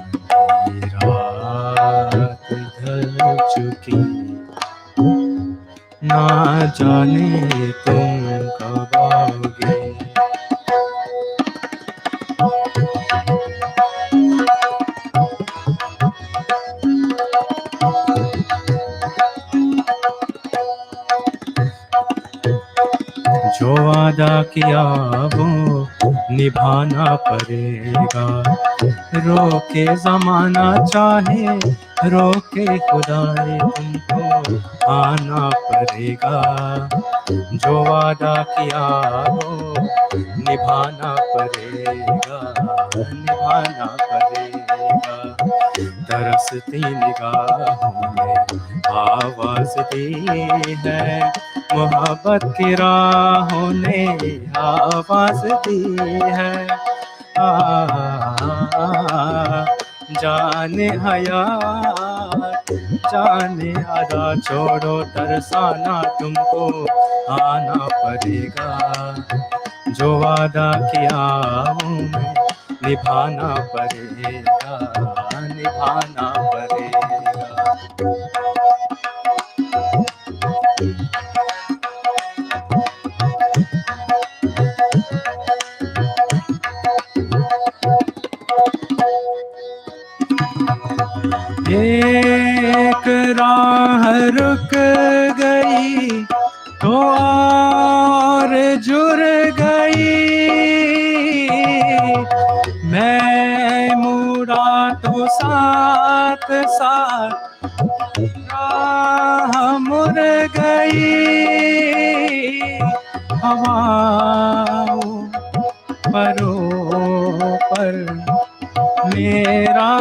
रात ढल चुकी, ना जाने तुम कब आओगे। जो वादा किया वो निभाना पड़ेगा, रोके जमाना चाहे रोके खुदाए तुमको आना पड़ेगा। जो वादा किया वो निभाना पड़ेगा, निभाना पड़ेगा। तरसती निगाहों में आवाज दी है, मोहब्बत की राहों ने आवाज दी है। जाने हयात जाने अदा छोड़ो तरसाना तुमको आना पड़ेगा। जो वादा किया वो निभाना पड़ेगा, निभाना पड़ेगा। एक राह रुक गई तो और जुड़ गई, मैं मुड़ा तो साथ साथ राह मुड़ गई। हवाओं परों पर मेरा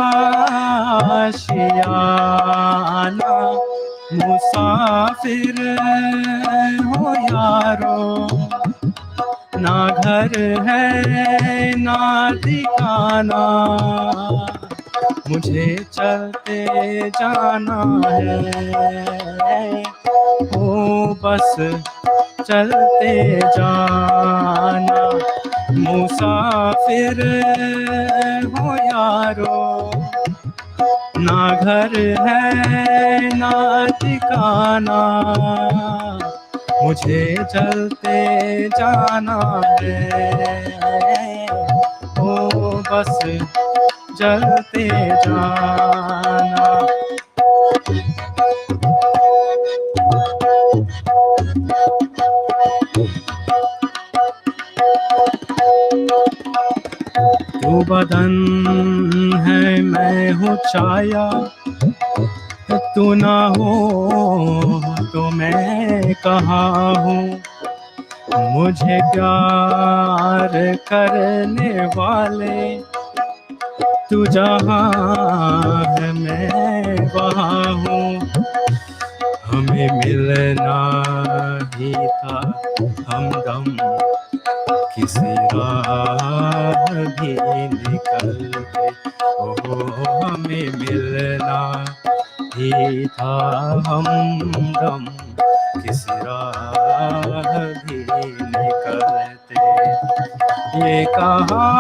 आशियाना, मुसाफिर हो यारो, ना घर है ना ठिकाना, मुझे चलते जाना है, ओ बस चलते जाना। मुसाफिर हो यारो, ना घर है ना ठिकाना, मुझे चलते जाना है, ओ बस चलते जाना। तू बदन है मैं हूँ छाया, तू ना हो तो मैं कहाँ हूँ। मुझे प्यार करने वाले तू जहाँ है मैं वहाँ हूँ। हमें मिलना ही था हमदम, किसी राह भी निकलते, ओ हमें मिलना ही था हमदम, किसी राह भी निकलते। ये कहाँ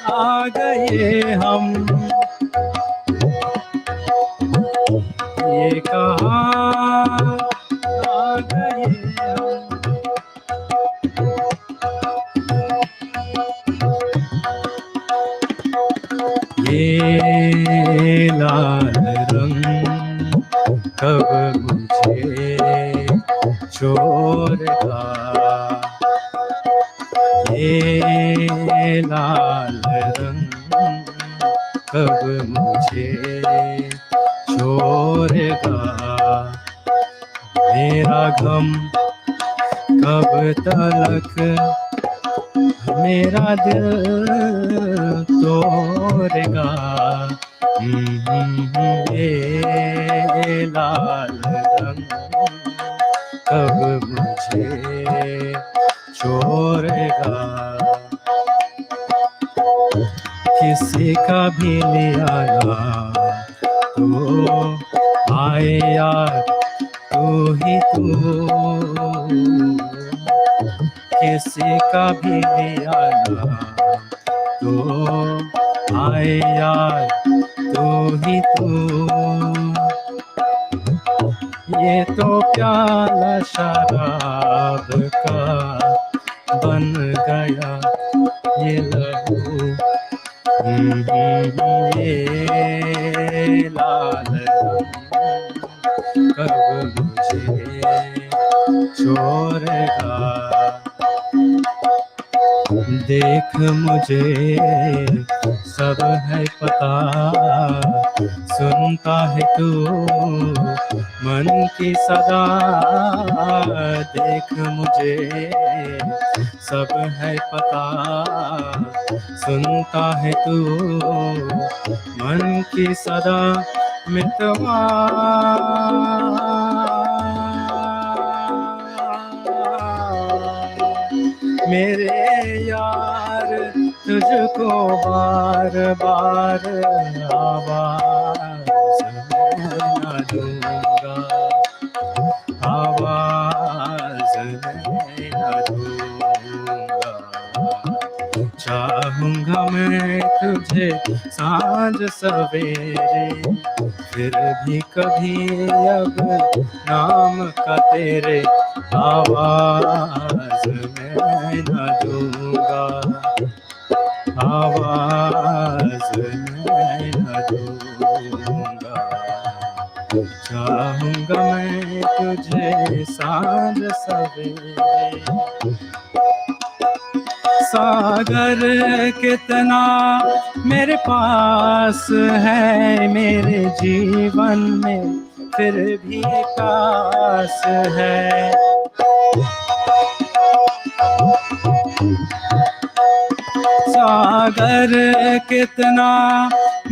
आ गए हम, ये कहाँ आ गए हम। ये लाल रंग कब मुझे छोड़ेगा, ये लाल रंग कब मुझे छोड़ेगा। मेरा गम कब तलक मेरा दिल तोड़ेगा। ये लाल रंग कब मुझे छोड़ेगा। किसी का भी लिया ना तो आए यार तू ही तू, किसी का भी लिया ना तो आए यार तू ही तू। ये तो प्याला शराब का बन गया ये लहू, ये लाल रंग कब मुझे छोड़ेगा। देख मुझे सब है पता, सुनता है तू मन की सदा। देख मुझे सब है पता, सुनता है तू मन की सदा। मितवा मेरे यार तुझको बार बार आवाज मैं न दूंगा, आवाज मैं न दूंगा। चाहूंगा मैं तुझे सांझ सवेरे, फिर भी कभी अब नाम का तेरे आवाज मैं न दूंगा, आवाज मैं न दूंगा। चाहूंगा मैं तुझे सांझ सवेरे। सागर कितना मेरे पास है मेरे जीवन में, फिर भी प्यास है। सागर कितना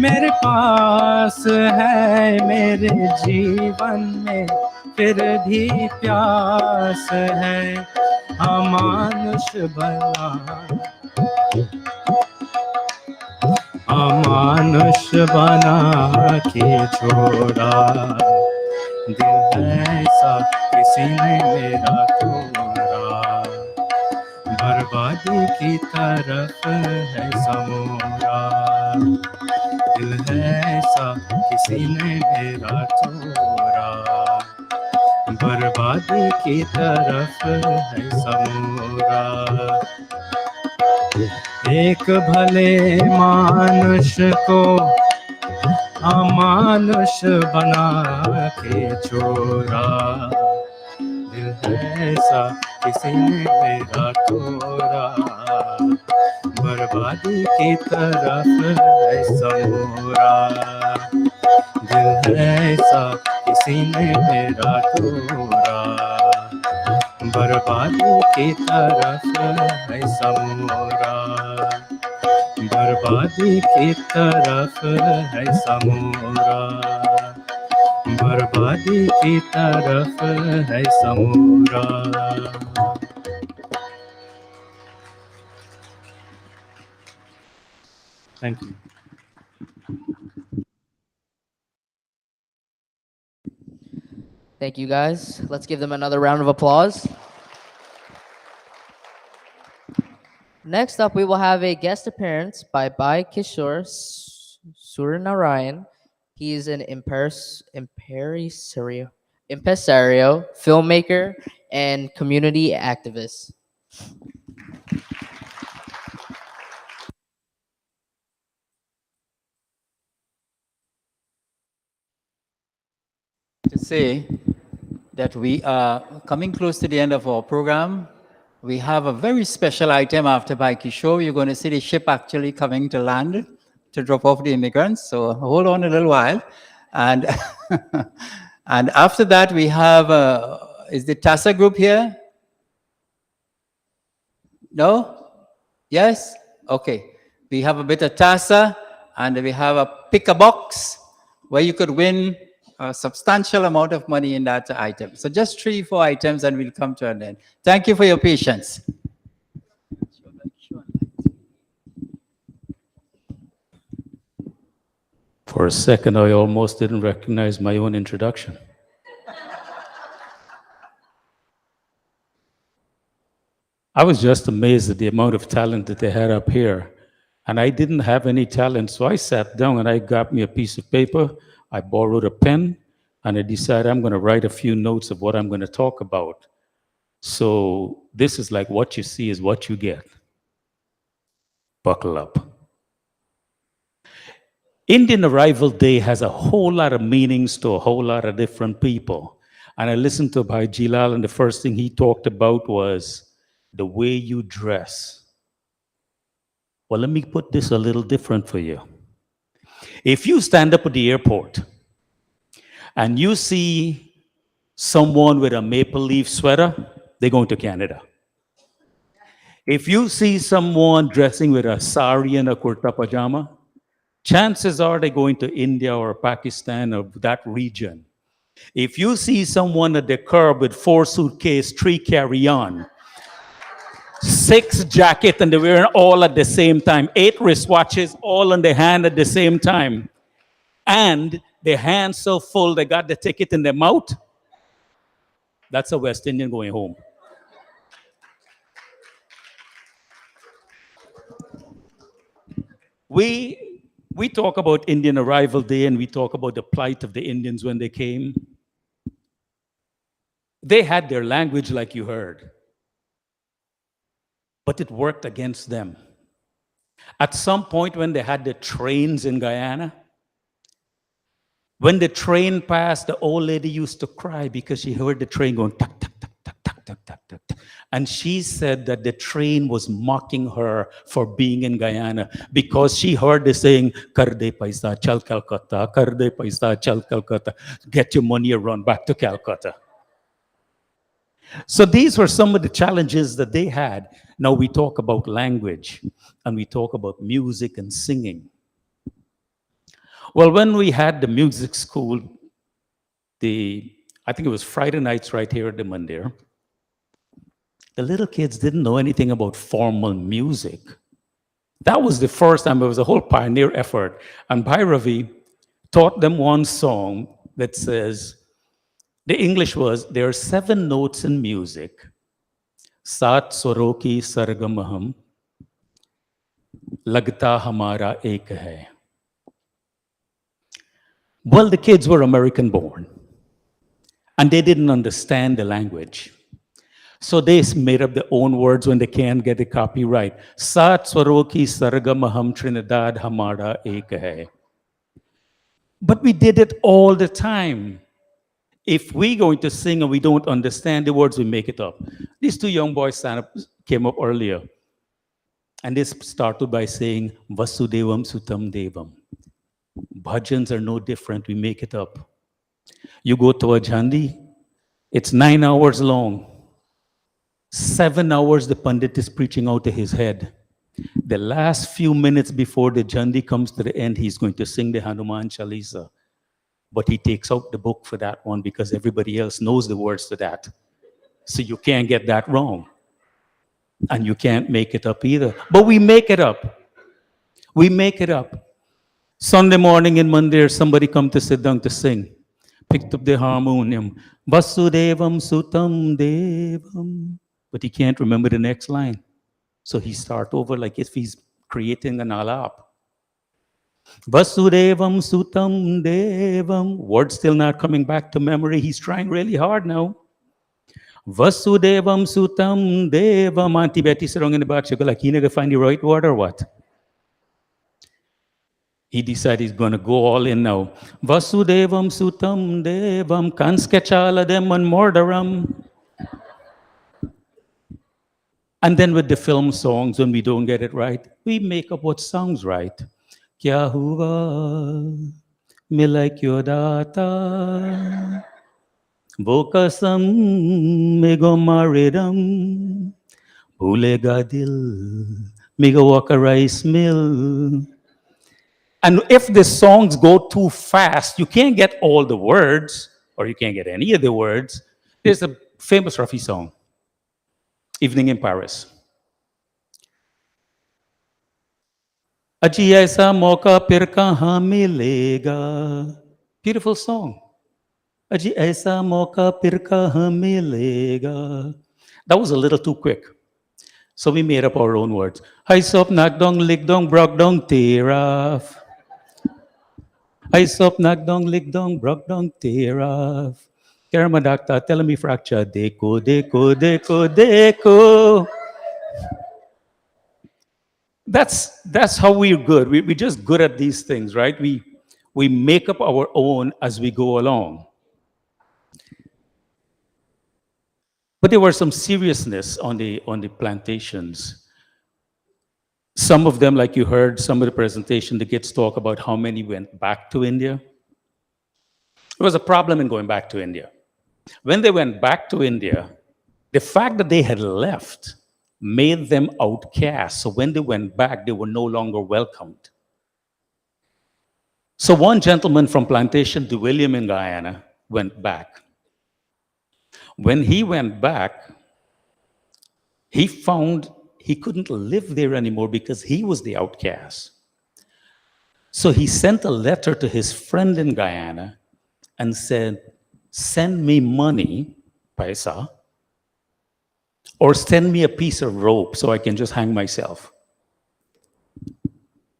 मेरे पास है मेरे जीवन में, फिर भी प्यास है। अमानुष भला अमानुष बना के छोड़ा दिल ऐसा किसी ने मेरा तोड़ा बर्बादी की तरफ है समोरा दिल ऐसा किसी ने मेरा तोड़ा बर्बादी की तरफ है समोरा एक भले मानुष को अमानुष बना के छोड़ा दिल ऐसा किसी ने मेरा तोड़ा बर्बादी की तरफ है समोरा दिल ऐसा किसी ने मेरा तोड़ा बर्बादी की तरफ है समोरा बर्बादी की तरफ है समोरा बर्बादी की तरफ है समोरा Thank you. Thank you, guys. Let's give them another round of applause. Next up, we will have a guest appearance by Bhai Kishore Surinarayan. He is an impresario, filmmaker, and community activist. To say that we are coming close to the end of our program. We have a very special item after Bike Show. You're going to see the ship actually coming to land to drop off the immigrants. So hold on a little while. And, and after that, we have, is the Tasa group here? No? Yes? Okay. We have a bit of Tasa, and we have a pick-a-box where you could win a substantial amount of money in that item. So just 3-4 items and we'll come to an end. Thank you for your patience. For a second, I almost didn't recognize my own introduction. I was just amazed at the amount of talent that they had up here. And I didn't have any talent, so I sat down and I got me a piece of paper. I borrowed a pen, and I decided I'm going to write a few notes of what I'm going to talk about. So this is like what you see is what you get. Buckle up. Indian Arrival Day has a whole lot of meanings to a whole lot of different people. And I listened to Bhai Jilal, and the first thing he talked about was the way you dress. Well, let me put this a little different for you. If you stand up at the airport and you see someone with a maple leaf sweater, they're going to Canada. If you see someone dressing with a sari and a kurta pajama, chances are they're going to India or Pakistan or that region. If you see someone at the curb with 4 suitcases, 3 carry-on, 6 jackets, and they're wearing all at the same time, 8 wristwatches, all on their hand at the same time, and their hands so full they got the ticket in their mouth, that's a West Indian going home. We talk about Indian Arrival Day, and we talk about the plight of the Indians when they came. They had their language like you heard, but it worked against them. At some point when they had the trains in Guyana, when the train passed, the old lady used to cry because she heard the train going tuck, tuck, tuck, tuck, tuck, tuck, tuck, tuck, tuck. And she said that the train was mocking her for being in Guyana because she heard the saying, Kar de paisa, chal Calcutta, kar de paisa, chal Calcutta. Get your money or run back to Calcutta. So these were some of the challenges that they had. Now we talk about language and we talk about music and singing. Well, when we had the music school, I think it was Friday nights right here at the Mandir, the little kids didn't know anything about formal music. That was the first time. It was a whole pioneer effort. And Bhairavi taught them one song that says, the English was, there are 7 notes in music. Sat soroki sargamaham, lagta hamara ek hai. Well, the kids were American born, and they didn't understand the language. So they made up their own words when they can't get the copyright. Sat swaroki sargamaham Trinidad hamara ek hai. But we did it all the time. If we're going to sing and we don't understand the words, we make it up. These 2 young boys came up earlier, and they started by saying, Vasudevam Sutam Devam. Bhajans are no different, we make it up. You go to a jhandi, it's 9 hours long. 7 hours the Pandit is preaching out of his head. The last few minutes before the jhandi comes to the end, he's going to sing the Hanuman Chalisa. But he takes out the book for that one because everybody else knows the words to that. So you can't get that wrong. And you can't make it up either. But we make it up. We make it up. Sunday morning in Mandir, somebody come to sit down to sing. Picked up the harmonium. Vasudevam Sutam Devam. But he can't remember the next line. So he start over like if he's creating an alap. Vasudevam Sutam Devam. Word still not coming back to memory. He's trying really hard now. Vasudevam Sutam Devam. Auntie Betty said in the back, she go like, he never find the right word or what? He decided he's going to go all in now. Vasudevam Sutam Devam. Kanskachala dem and Mordaram. And then with the film songs, when we don't get it right, we make up what sounds right. Kya hua, milai kyo data, vokasam mego maridam, bhulega dil, mego waka rice mill. And if the songs go too fast, you can't get all the words, or you can't get any of the words. There's a famous Rafi song, Evening in Paris. Aji aisa mauka phir kahan milega. Beautiful song. Aji aisa mauka phir kahan milega. That was a little too quick. So we made up our own words. Hai sop nak dong lik dong brok dong tiraf. Hai sop nak dong lik dong brok dong tiraf. Karamadakta telemi fracture deko deko deko deko. That's how we're good. We're just good at these things, right? We make up our own as we go along. But there was some seriousness on the plantations. Some of them, like you heard, some of the presentation, the kids talk about how many went back to India. There was a problem in going back to India. When they went back to India, the fact that they had left made them outcasts. So when they went back, they were no longer welcomed. So one gentleman from Plantation de William in Guyana went back. When he went back, he found he couldn't live there anymore because he was the outcast. So he sent a letter to his friend in Guyana and said, send me money, paisa, or send me a piece of rope so I can just hang myself.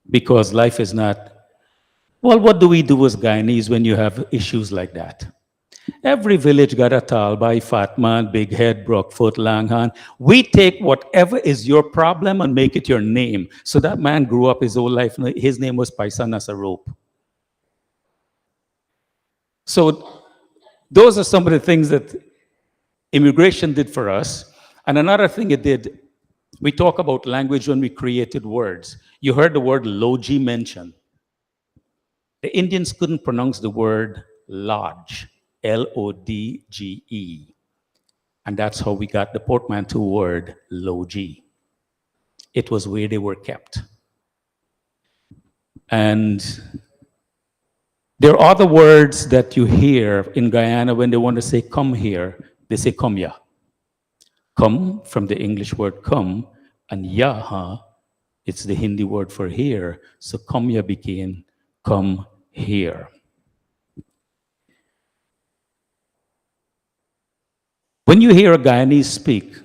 Because life is not, well, what do we do as Guyanese when you have issues like that? Every village got a talbai, fat man, big head, broke foot, lang hand. We take whatever is your problem and make it your name. So that man grew up his whole life, his name was Paisa as a rope. So those are some of the things that immigration did for us. And another thing it did, we talk about language when we created words. You heard the word logi mentioned. The Indians couldn't pronounce the word lodge, L-O-D-G-E. And that's how we got the portmanteau word logi. It was where they were kept. And there are other words that you hear in Guyana when they want to say come here, they say come ya. Come from the English word come, and yaha It's the Hindi word for here. So kamya became come here. When you hear a Guyanese speak,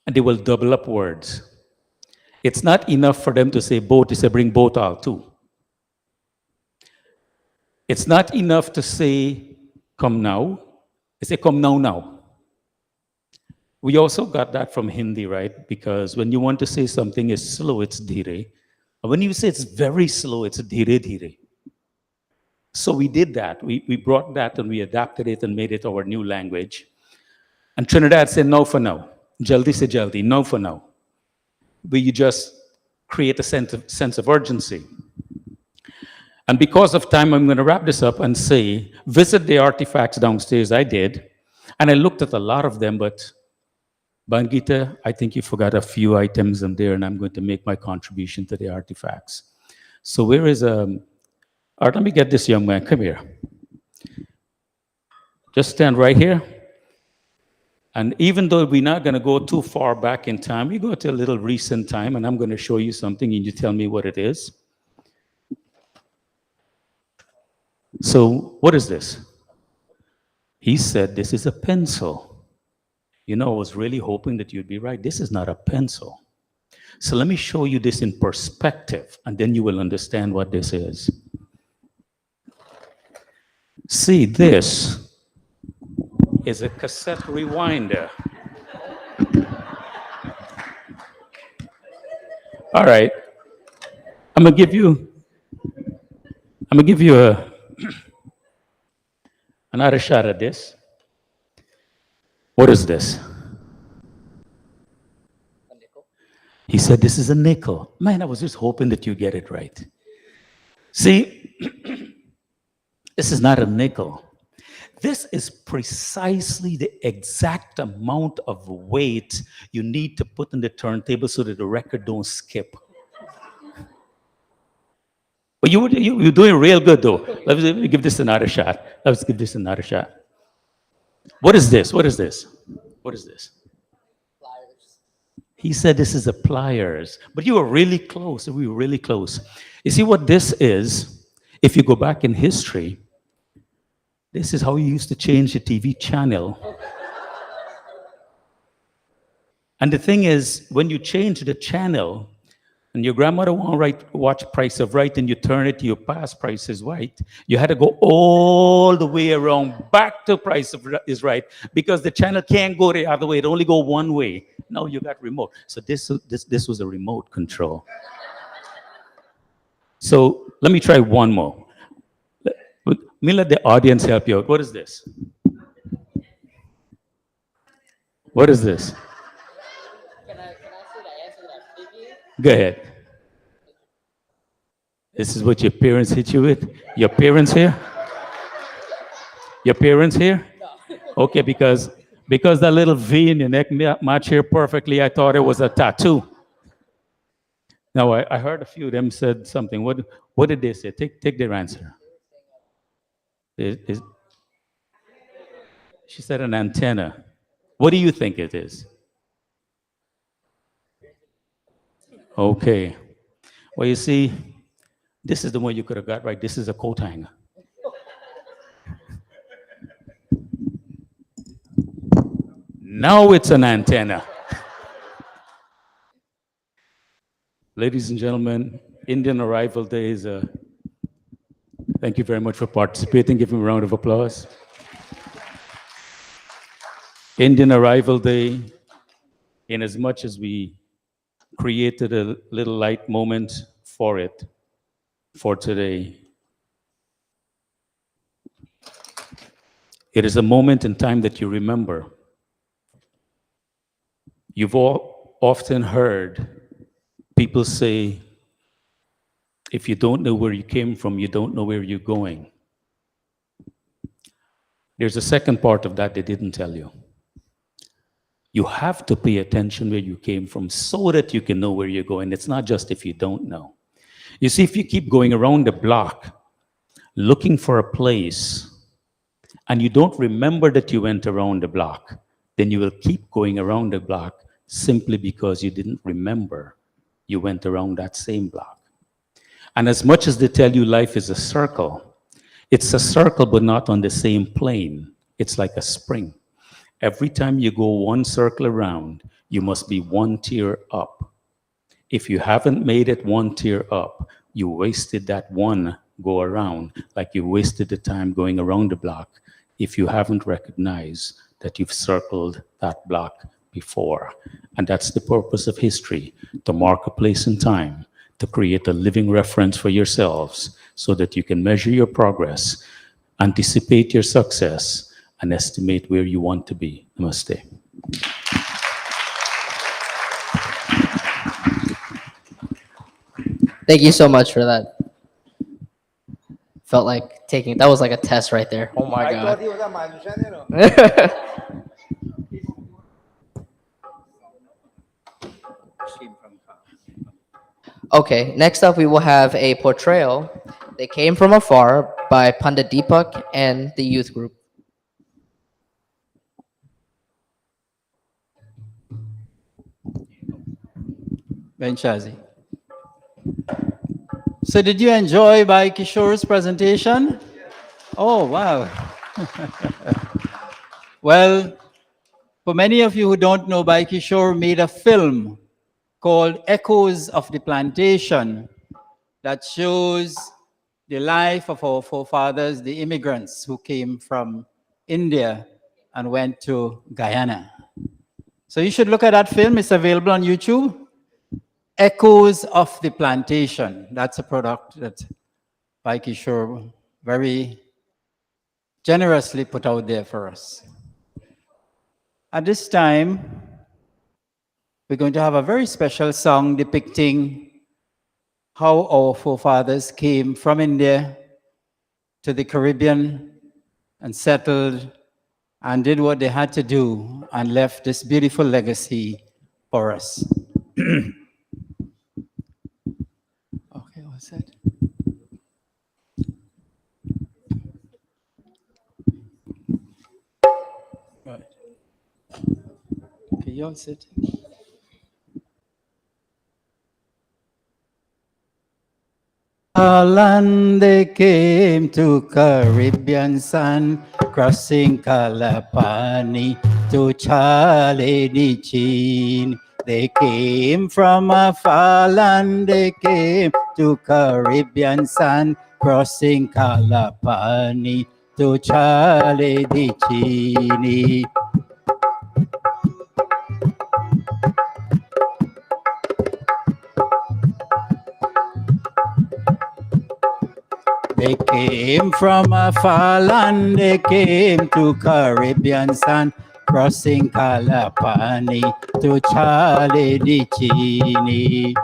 and they will double up words, it's not enough for them to say boat, they say bring boat out too. It's not enough to say come now, they say come now. We also got that from Hindi, right? Because when you want to say something is slow, it's dheere. And when you say it's very slow, it's dheere. So we did that. We brought that and we adapted it and made it our new language. And Trinidad said no for now. Jaldi se jaldi, no for now. We just create a sense of urgency. And because of time, I'm going to wrap this up and say, visit the artifacts downstairs. I did. And I looked at a lot of them, but Bangita, I think you forgot a few items in there, and I'm going to make my contribution to the artifacts. So where is, let me get this young man, come here. Just stand right here. And even though we're not going to go too far back in time, we go to a little recent time, and I'm going to show you something, and you tell me what it is. So what is this? He said, this is a pencil. You know, I was really hoping that you'd be right. This is not a pencil. So let me show you this in perspective, and then you will understand what this is. See, this is a cassette rewinder. All right. I'm gonna give you another shot at this. What is this? A nickel. He said, this is a nickel. Man, I was just hoping that you get it right. See, this is not a nickel. This is precisely the exact amount of weight you need to put in the turntable so that the record don't skip. But you're doing real good, though. Let me give this another shot. Let's give this another shot. What is this? What is this? What is this? Pliers. He said this is a pliers. But you were really close. We were really close. You see what this is? If you go back in history, this is how you used to change the TV channel. And the thing is, when you change the channel, and your grandmother won't watch Price of Right, and you turn it to your past Price is Right, you had to go all the way around back to Price is Right, because the channel can't go the other way. It only go one way. Now you got remote. So this was a remote control. So let me try one more. Let me let the audience help you out. What is this? What is this? Can I say the answer that I'm thinking? Go ahead. This is what your parents hit you with? Your parents here? Your parents here? No. Okay, because that little V in your neck match here perfectly, I thought it was a tattoo. Now, I heard a few of them said something. What did they say? Take their answer. She said an antenna. What do you think it is? Okay. Well, you see, this is the one you could have got right. This is a coat hanger. Now it's an antenna. Ladies and gentlemen, Indian Arrival Day is a... Thank you very much for participating. Give him a round of applause. Indian Arrival Day, in as much as we created a little light moment for it, for today, it is a moment in time that you remember. You've all often heard people say, if you don't know where you came from, you don't know where you're going. There's a second part of that they didn't tell you. You have to pay attention where you came from so that you can know where you're going. It's not just if you don't know. You see, if you keep going around the block looking for a place and you don't remember that you went around the block, then you will keep going around the block simply because you didn't remember you went around that same block. And as much as they tell you life is a circle, it's a circle but not on the same plane. It's like a spring. Every time you go one circle around, you must be one tier up. If you haven't made it one tier up, you wasted that one go around, like you wasted the time going around the block if you haven't recognized that you've circled that block before. And that's the purpose of history, to mark a place and time, to create a living reference for yourselves so that you can measure your progress, anticipate your success, and estimate where you want to be. Namaste. Thank you so much for that. Felt like that was like a test right there. Oh my God. thought he was a magician, you know. Okay, next up we will have a portrayal. They Came From Afar by Pandit Deepak and the youth group. Benchazi. So did you enjoy Bhai Kishore's presentation? Oh, wow. Well, for many of you who don't know, Bhai Kishore made a film called Echoes of the Plantation that shows the life of our forefathers, the immigrants who came from India and went to Guyana. So you should look at that film. It's available on YouTube. Echoes of the Plantation. That's a product that Bhai Kishore very generously put out there for us. At this time, we're going to have a very special song depicting how our forefathers came from India to the Caribbean and settled and did what they had to do and left this beautiful legacy for us. Okay, what's that? Right. Okay, you all sit. Land they came to Caribbean sand, crossing Calapani to Charlie the Chin. They came from a far land, they came to Caribbean sand, crossing Calapani to Charlie the Chin. They came from a far land, they came to Caribbean sand, crossing Calapani to Charlie the Chin.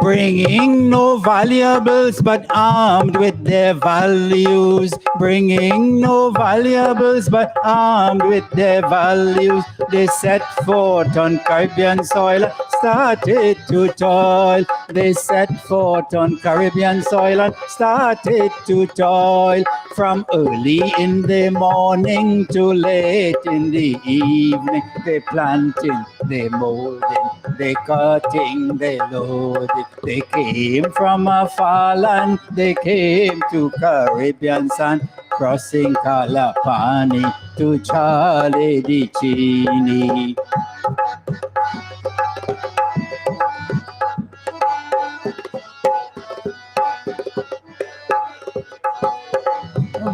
Bringing no valuables but armed with their values. Bringing no valuables but armed with their values. They set forth on Caribbean soil, started to toil. They set forth on Caribbean soil and started to toil. From early in the morning to late in the evening, they planting, they molding, they cutting, they loading. They came from a far land, they came to Caribbean sand, crossing Calapani to Charlie the Chin.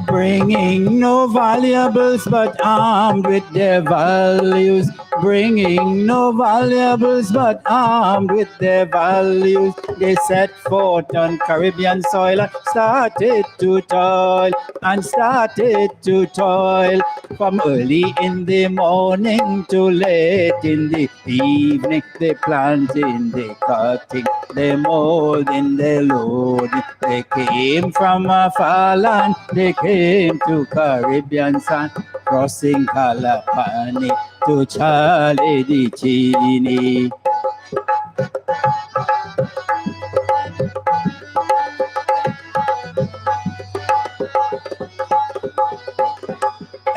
Bringing no valuables but armed with their values. Bringing no valuables but armed with their values. They set forth on Caribbean soil and started to toil. And started to toil. From early in the morning to late in the evening. They planting, they cutting, they molding, they loading. They came from a far land, they came to Caribbean sand, crossing Calapani to Charlie the Chin.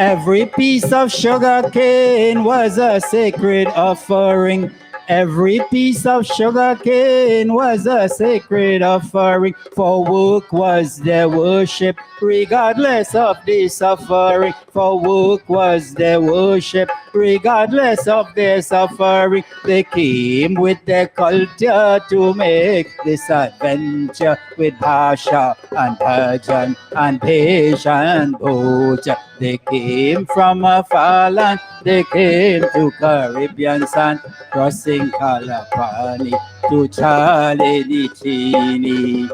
Every piece of sugar cane was a sacred offering. Every piece of sugar cane was a sacred offering. For work was their worship, regardless of the suffering. For work was their worship, regardless of their suffering. They came with their culture to make this adventure with Pasha and Hajan and Patient boat. They came from a far land, they came to Caribbean sand, crossing Calapani to Charlie di Chini.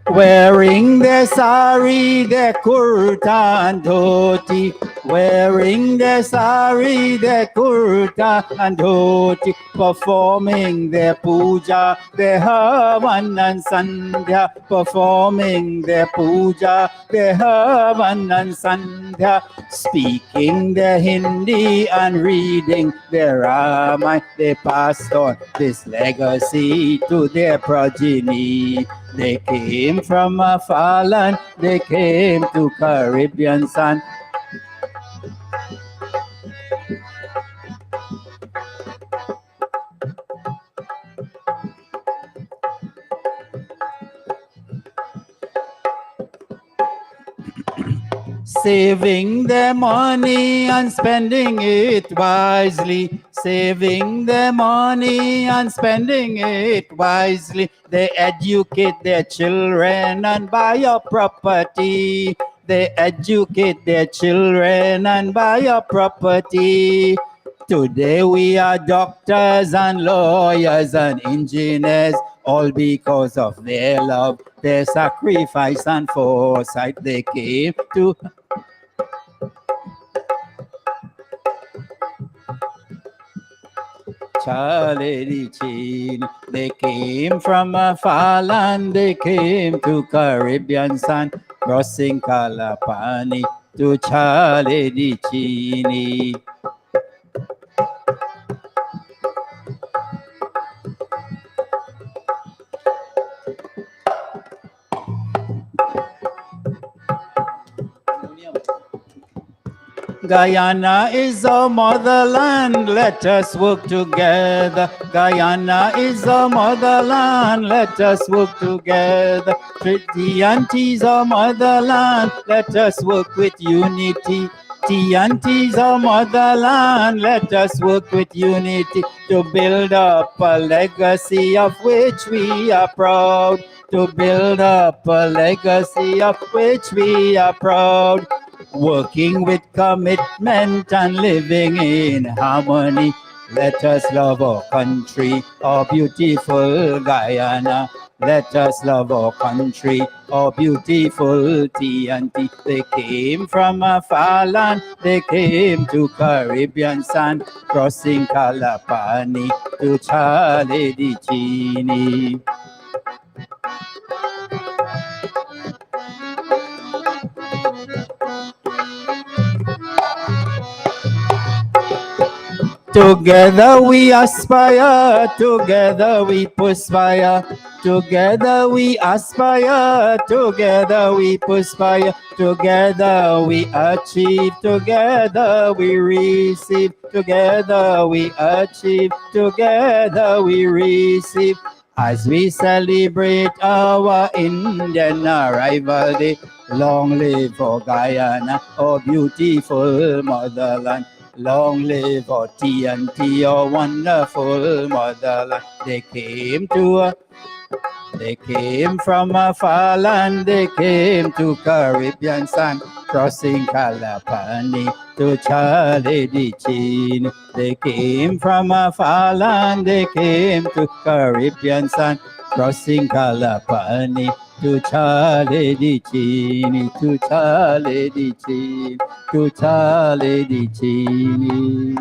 Wearing their sari, their kurta and dhoti. Wearing their sari, their kurta and dhoti. Performing their puja, their havan and sandhya. Performing their puja, their havan and sandhya. Speaking their Hindi and reading their Ramayana. They passed on this legacy to their progeny. They came from a far land, they came to Caribbean sand. Saving their money and spending it wisely. Saving their money and spending it wisely. They educate their children and buy a property. They educate their children and buy a property. Today we are doctors and lawyers and engineers, all because of their love, their sacrifice and foresight. They came to Charlie Chin. They came from a far land, they came to Caribbean sand, crossing Calapani to Charlie Chini. Guyana is our motherland, let us work together. Guyana is our motherland, let us work together. Trinity is our motherland, let us work with unity. TNT is our motherland, let us work with unity to build up a legacy of which we are proud. To build up a legacy of which we are proud. Working with commitment and living in harmony. Let us love our country, our beautiful Guyana. Let us love our country, our beautiful TNT. They came from a far land, they came to Caribbean sand, crossing Calapani to Charlie di Chini. Together we aspire, together we perspire. Together we aspire, together we perspire. Together we achieve, together we receive. Together we achieve, together we receive. As we celebrate our Indian arrival day, long live for Guyana, our beautiful motherland. Long live our TNT, our wonderful motherland. They came from a far land, they came to Caribbean sand, crossing Calapani to Charlie di Chini. They came from a far land, they came to Caribbean sand, crossing Calapani to Charlie di Chini, to Charlie di Chini, to Charlie di Chini.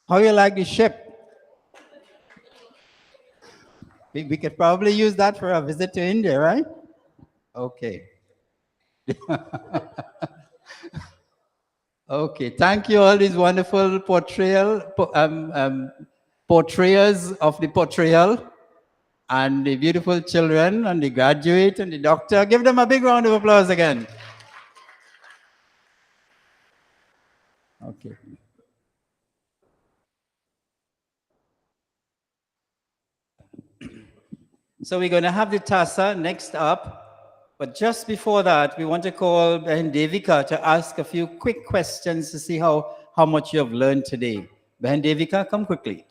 How you like the ship? We could probably use that for a visit to India, right? Okay. Okay, thank you all these wonderful portrayers of the portrayal, and the beautiful children, and the graduate, and the doctor. Give them a big round of applause again. Okay. So we're going to have the Tasa next up. But just before that, we want to call Behin Devika to ask a few quick questions to see how much you have learned today. Behin Devika, come quickly.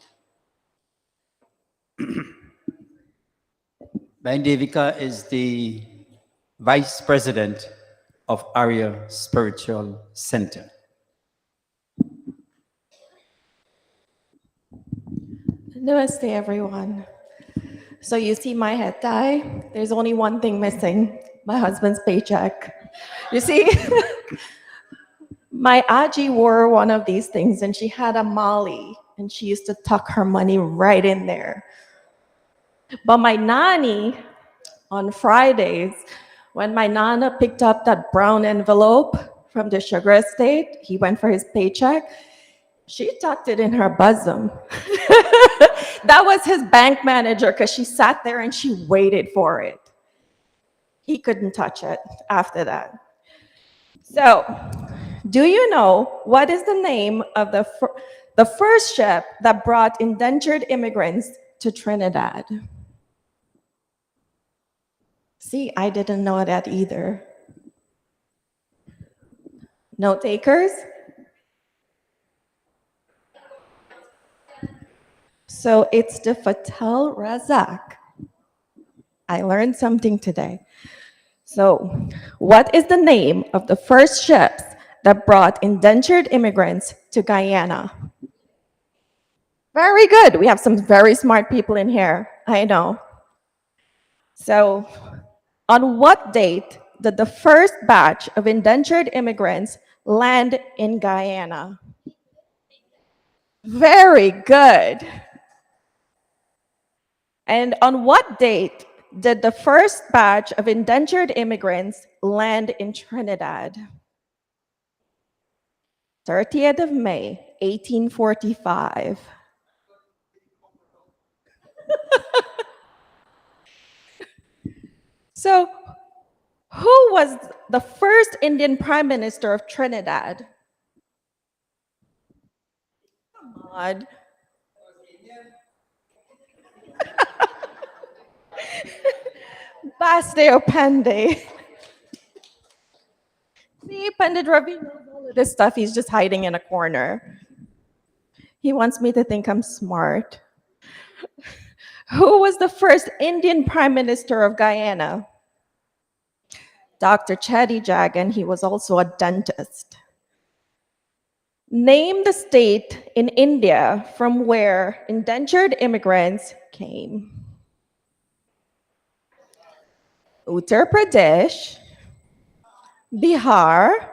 Behin Devika is the Vice President of Arya Spiritual Center. Namaste, everyone. So you see my head tie? There's only one thing missing, my husband's paycheck. You see, my Aji wore one of these things and she had a mali and she used to tuck her money right in there. But my nani, on Fridays, when my nana picked up that brown envelope from the sugar estate, he went for his paycheck, she tucked it in her bosom. That was his bank manager because she sat there and she waited for it. He couldn't touch it after that. So, do you know what is the name of the first ship that brought indentured immigrants to Trinidad? See, I didn't know that either. Note takers? So it's the Fatal Razak. I learned something today. So, what is the name of the first ships that brought indentured immigrants to Guyana? Very good. We have some very smart people in here. I know. So, on what date did the first batch of indentured immigrants land in Guyana? Very good. And on what date did the first batch of indentured immigrants land in Trinidad? 30th of May, 1845. So, who was the first Indian Prime Minister of Trinidad? Come on. Basdeo Pandey. See, Pandit Ravi knows all of this stuff. He's just hiding in a corner. He wants me to think I'm smart. Who was the first Indian Prime Minister of Guyana? Dr. Chadi Jagan. He was also a dentist. Name the state in India from where indentured immigrants came. Uttar Pradesh, Bihar,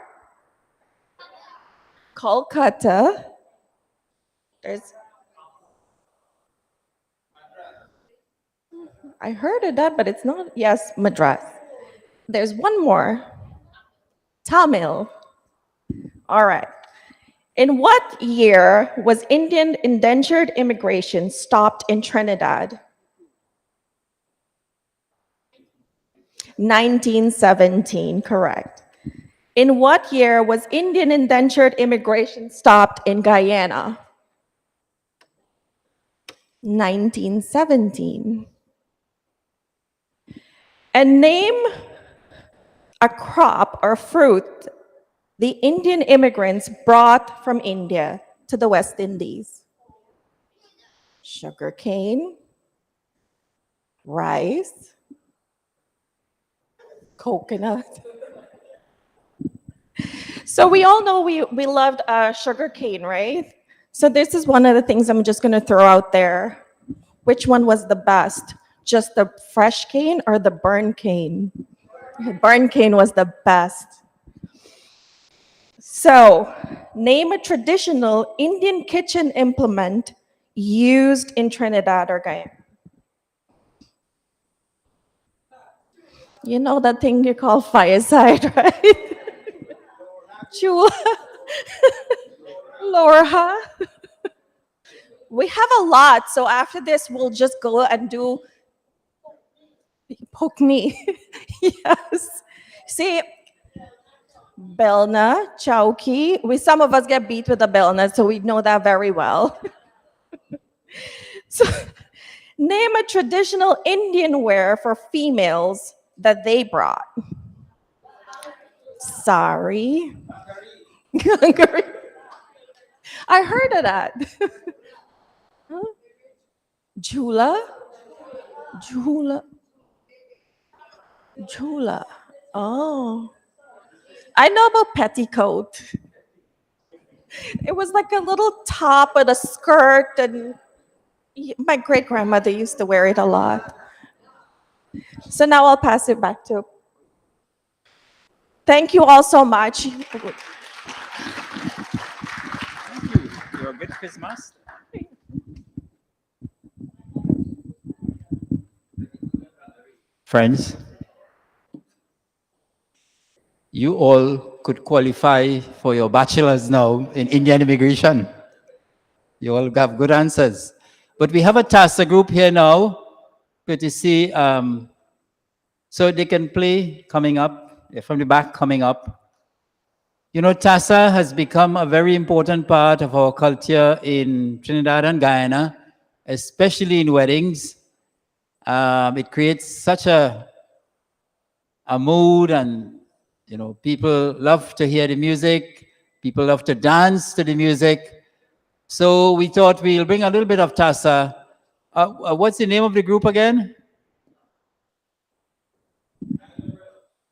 Kolkata. I heard of that, but it's not. Yes, Madras. There's one more. Tamil. All right. In what year was Indian indentured immigration stopped in Trinidad? 1917, correct. In what year was Indian indentured immigration stopped in Guyana? 1917. And name a crop or fruit the Indian immigrants brought from India to the West Indies. Sugarcane, rice, coconut. So we all know we loved sugarcane, right? So this is one of the things I'm just gonna throw out there. Which one was the best? Just the fresh cane or the burn cane? Burn cane was the best. So, name a traditional Indian kitchen implement used in Trinidad or Guyana. You know that thing you call fireside, right? Chula. Laura. We have a lot, so after this, we'll just go and do. Poke me. Yes. See, Belna, Chowki. Some of us get beat with the Belna, so we know that very well. So, name a traditional Indian wear for females that they brought. Sari. I heard of that. Huh? Jhula? Jhula. Jhula. Oh. I know about petticoat. It was like a little top with a skirt, and my great grandmother used to wear it a lot. So now I'll pass it back to. Thank you all so much. You're a good Christmas. Friends, you all could qualify for your bachelor's now in Indian immigration. You all have good answers. But we have a Tasa group here now. Good to see. So they can play coming up, from the back coming up. You know, Tasa has become a very important part of our culture in Trinidad and Guyana, especially in weddings. It creates such a mood, and you know, people love to hear the music, people love to dance to the music. So we thought we'll bring a little bit of Tasa. What's the name of the group again?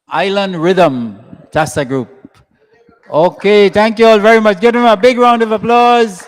Island Rhythm Tasa group. Okay, thank you all very much. Give them a big round of applause.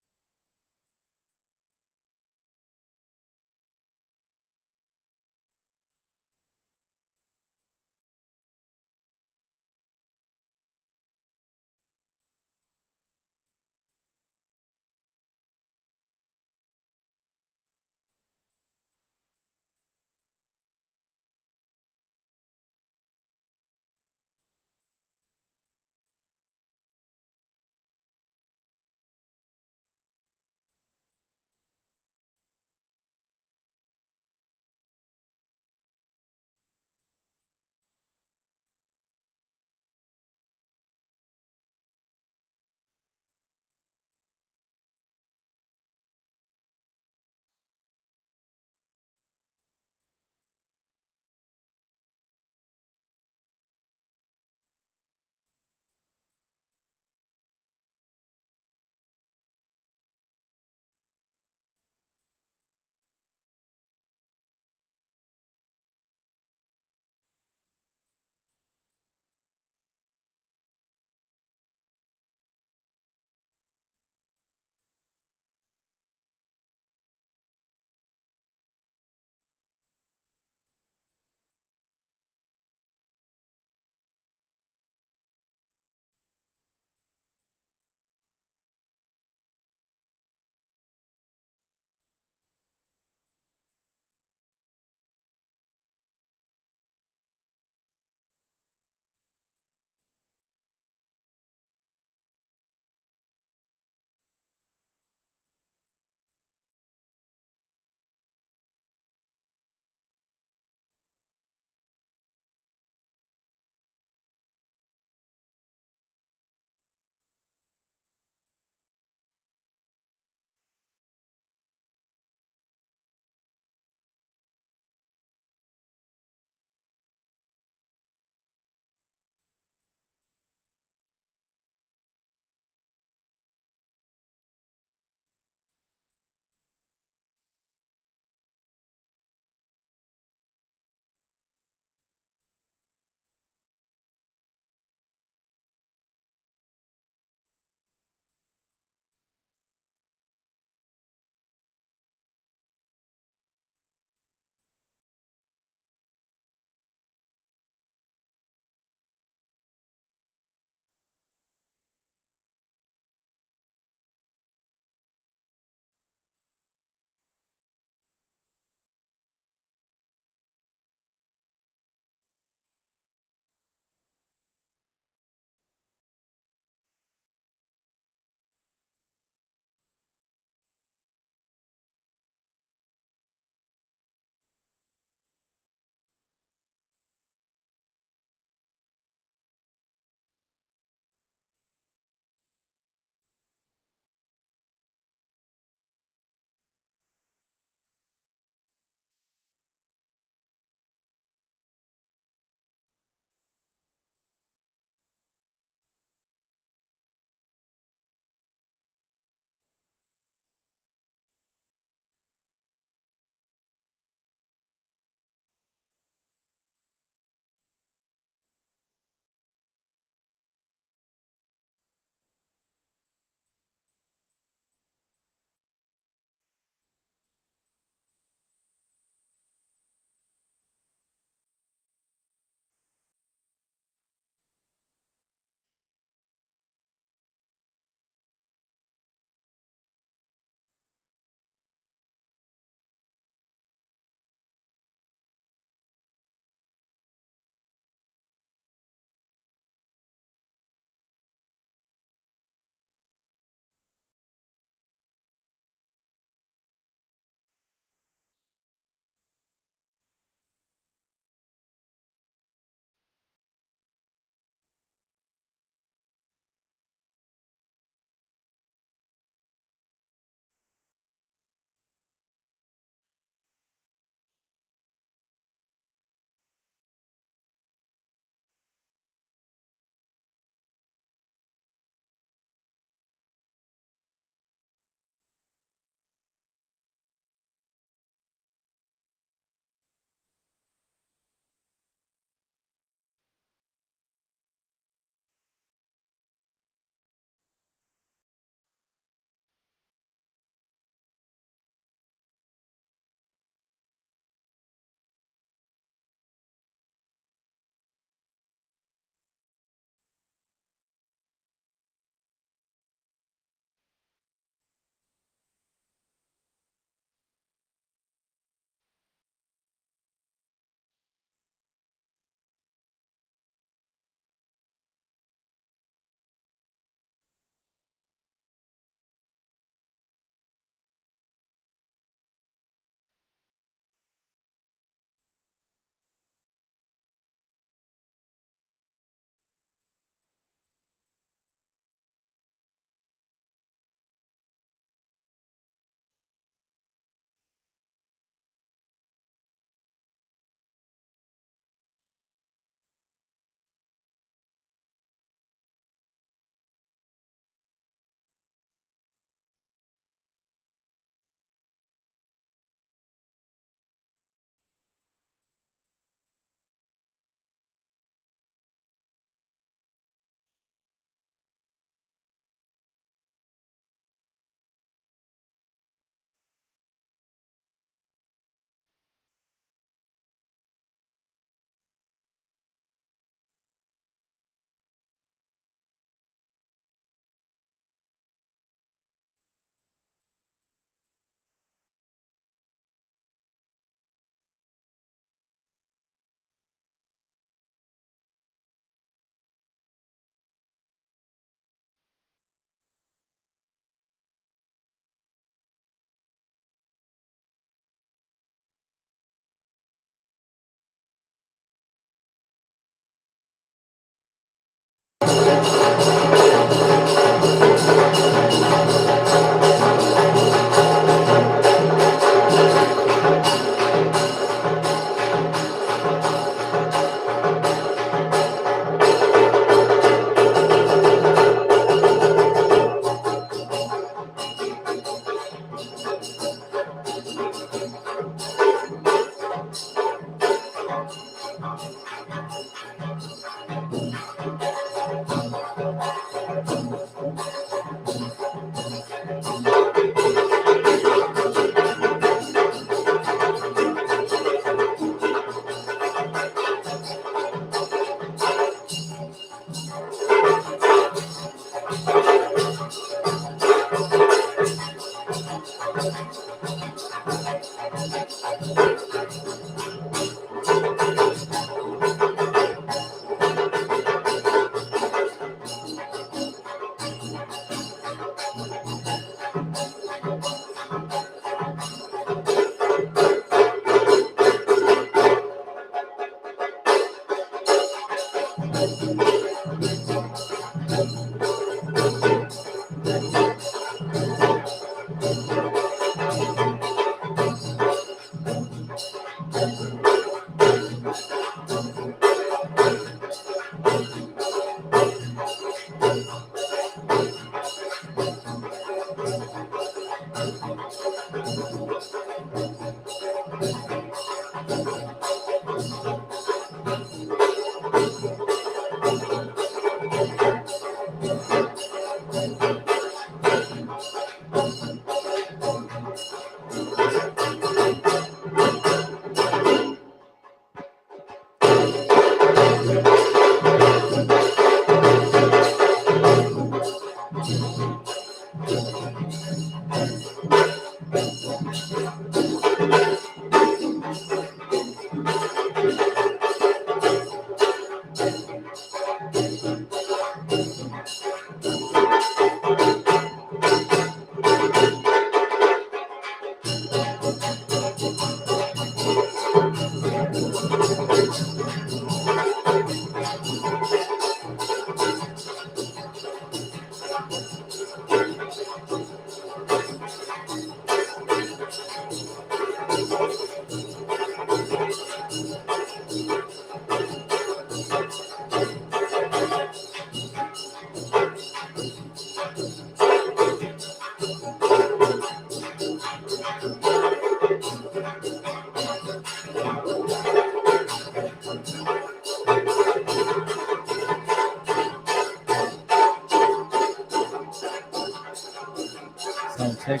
Sound check.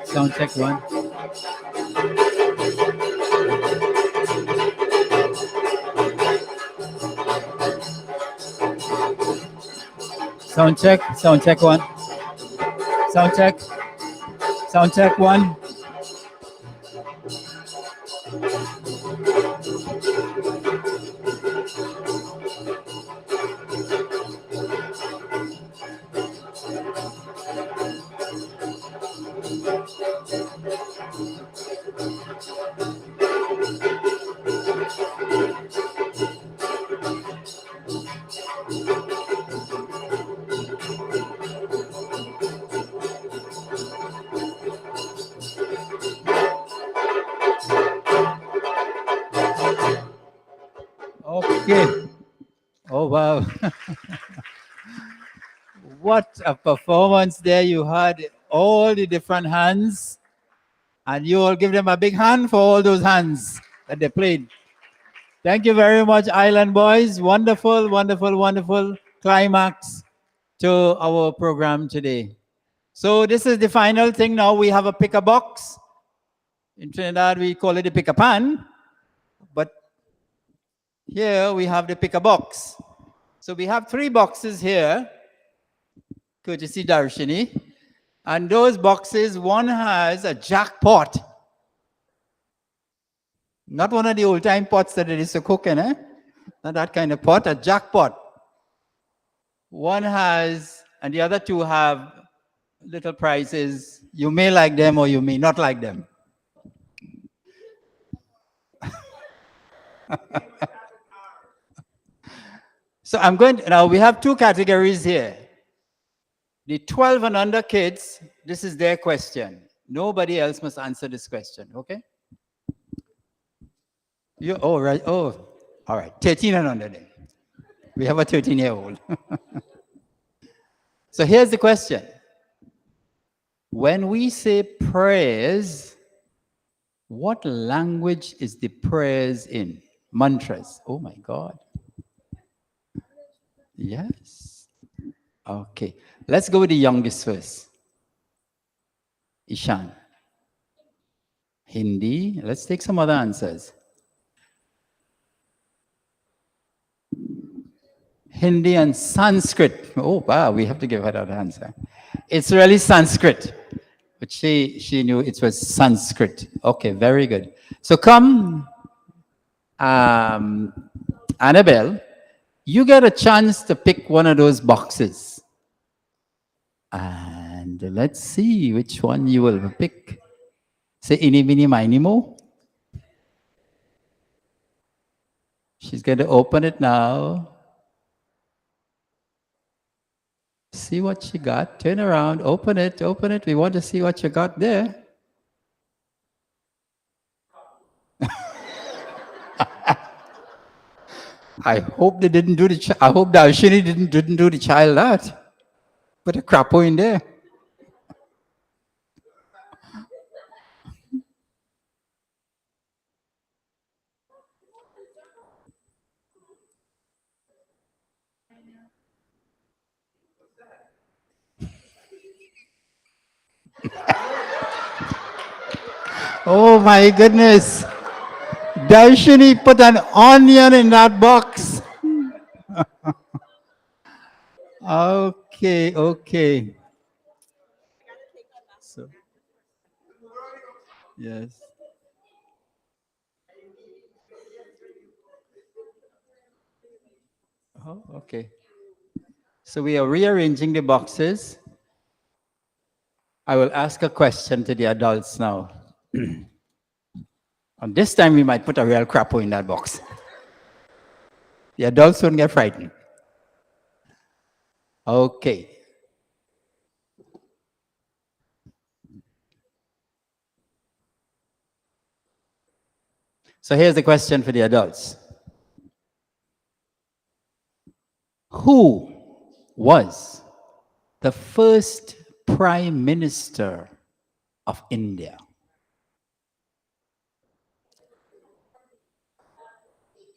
Sound check one. Sound check. Sound check one. Sound check. Sound check one. Okay. Oh, wow. What a performance there. You had all the different hands, and you all give them a big hand for all those hands that they played. Thank you very much, Island Boys. Wonderful, wonderful, wonderful climax to our program today. So this is the final thing now. We have a pick-a-box. In Trinidad, we call it a pick-a-pan. But here we have the pick-a-box. So we have 3 boxes here, courtesy Darshini. And those boxes, one has a jackpot. Not one of the old-time pots that it is to cook in, eh? Not that kind of pot, a jackpot. One has, and the other 2 have little prizes. You may like them or you may not like them. So I'm going to, now we have 2 categories here. The 12 and under kids, this is their question. Nobody else must answer this question, okay? You, oh, right, oh, all right, 13 and under then. We have a 13-year-old. So here's the question. When we say prayers, what language is the prayers in? Mantras. Oh my God. Yes. Okay. Let's go with the youngest first. Ishan. Hindi. Let's take some other answers. Hindi and Sanskrit. Oh, wow, we have to give her that answer. It's really Sanskrit. But she knew it was Sanskrit. Okay, very good. So come, Annabelle, you get a chance to pick one of those boxes. And let's see which one you will pick. Say, ini, mini, miny, mo. She's going to open it now. See what she got. Turn around. Open it. Open it. We want to see what you got there. I hope they didn't do the. I hope the Ashini didn't do the child that. Put a crapo in there. Oh my goodness. Darshini put an onion in that box. Okay, okay. So, yes. Oh, okay. So we are rearranging the boxes. I will ask a question to the adults now. And this time we might put a real crapo in that box. The adults won't get frightened. Okay. So here's the question for the adults. Who was the first Prime Minister of India?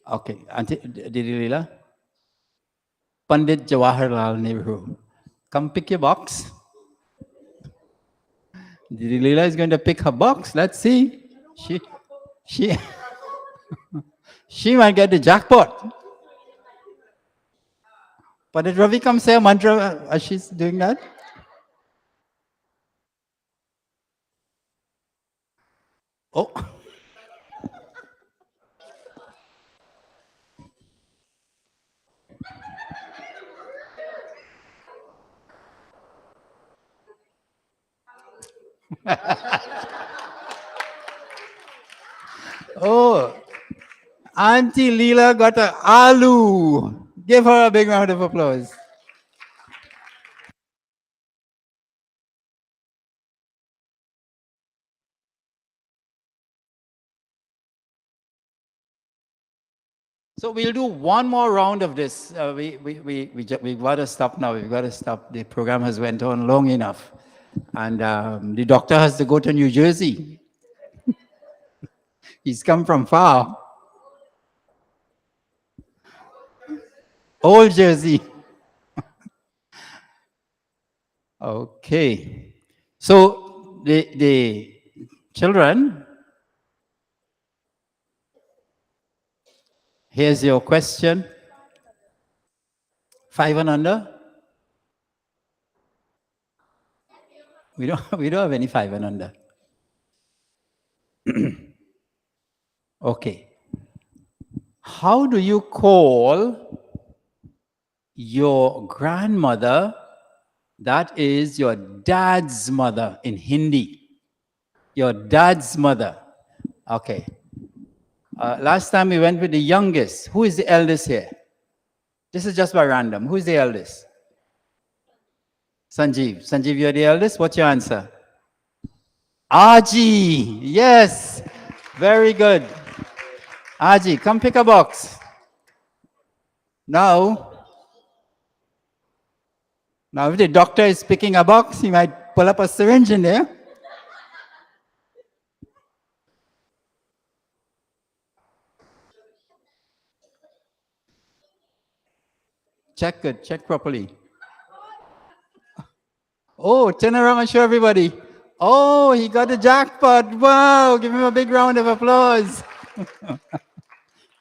Okay, Auntie Dilila? Pandit Jawaharlal Nehru. Come pick your box. Dilila is going to pick her box. Let's see. She might get the jackpot. Pandit Ravi, come say a mantra as she's doing that. Oh. Oh, Auntie Leela got an aloo. Give her a big round of applause. So we'll do one more round of this. We've got to stop now. We've got to stop. The program has went on long enough. And the doctor has to go to New Jersey. He's come from far. Old Jersey. Okay. So the children, here's your question. 5 and under? We don't have any 5 and under. Okay. How do you call your grandmother that is your dad's mother in Hindi? Your dad's mother. Okay. Last time we went with the youngest. Who is the eldest here? This is just by random. Who is the eldest? Sanjeev. Sanjeev, you're the eldest. What's your answer? Aji. Yes. Very good. Aji, come pick a box. Now, if the doctor is picking a box, he might pull up a syringe in there. Check it. Check properly. Oh, turn around and show everybody. Oh, he got the jackpot. Wow. Give him a big round of applause.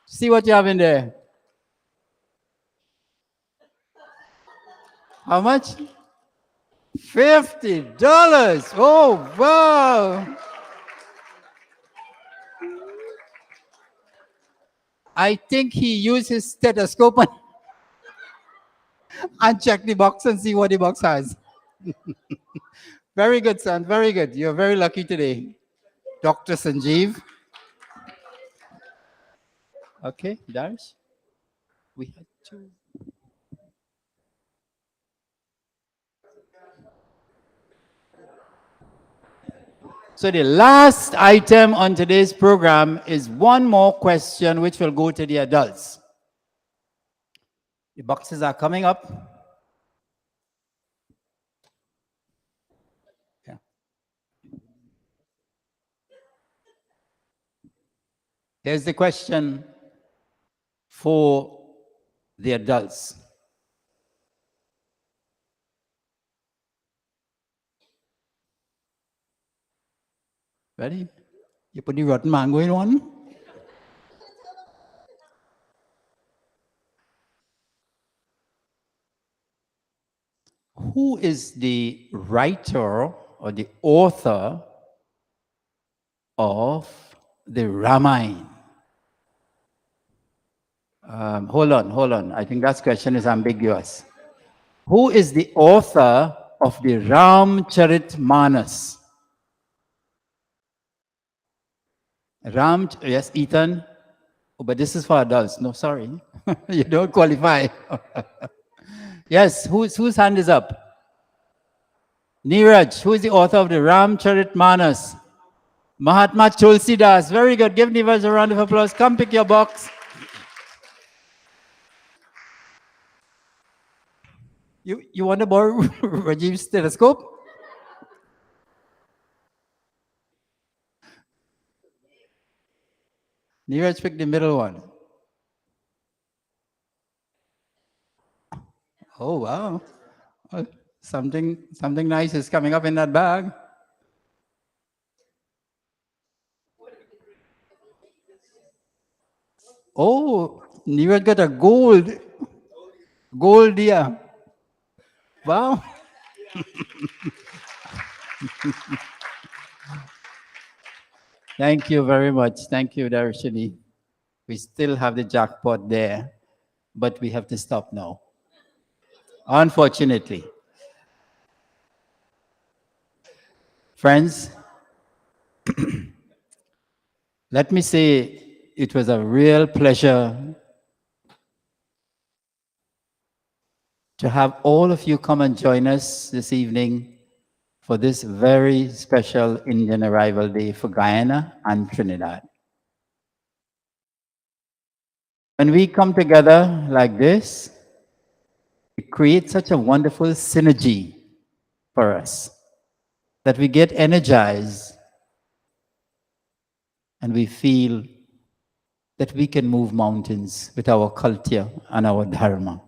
See what you have in there. How much? $50. Oh, wow. I think he used his stethoscope and check the box and see what the box has. Very good, son. Very good. You're very lucky today. Dr. Sanjeev. Okay, Darius. We had 2. So the last item on today's program is one more question which will go to the adults. The boxes are coming up. Yeah. Here's the question for the adults. Ready? You put the rotten mango in one? Who is the writer or the author of the Ramayana? Hold on. I think that question is ambiguous. Who is the author of the Ramcharitmanas? Yes, Ethan. Oh, but this is for adults. No, sorry. You don't qualify. Yes, whose hand is up? Neeraj, who is the author of the Ramcharitmanas? Mahatma Tulsidas. Very good. Give Neeraj a round of applause. Come pick your box. You want to borrow Rajiv's stethoscope? Neeraj picked the middle one. Oh, wow. Well, something nice is coming up in that bag. Oh, Neeraj got a gold deer. Wow. Thank you very much. Thank you, Darshini. We still have the jackpot there, but we have to stop now. Unfortunately. Friends, let me say it was a real pleasure to have all of you come and join us this evening for this very special Indian Arrival Day for Guyana and Trinidad. When we come together like this, it creates such a wonderful synergy for us that we get energized and we feel that we can move mountains with our culture and our dharma.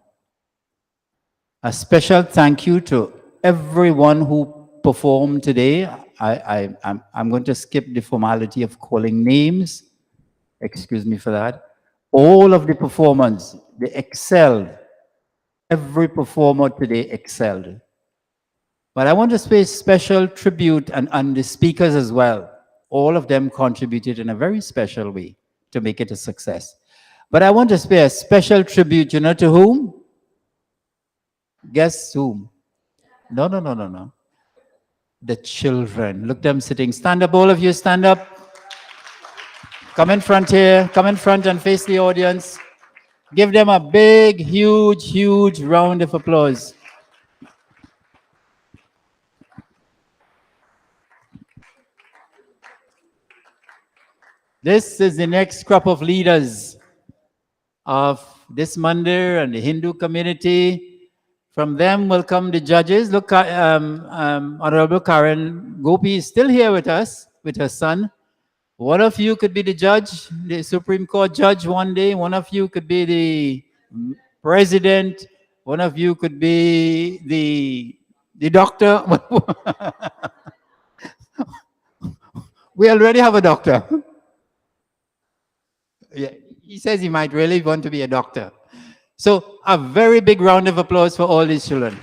A special thank you to everyone who performed today. I'm going to skip the formality of calling names. Excuse me for that. All of the performers, they excelled. Every performer today excelled. But I want to pay special tribute and the speakers as well. All of them contributed in a very special way to make it a success. But I want to pay a special tribute, you know, to whom? Guess whom? No. The children. Look them sitting. Stand up, all of you, stand up. Come in front here. Come in front and face the audience. Give them a big, huge round of applause. This is the next crop of leaders of this Mandir and the Hindu community. From them will come the judges. Look, Honorable Karen Gopi is still here with us, with her son. One of you could be the judge, the Supreme Court judge one day. One of you could be the president. One of you could be the doctor. We already have a doctor. Yeah, he says he might really want to be a doctor. So a very big round of applause for all these children.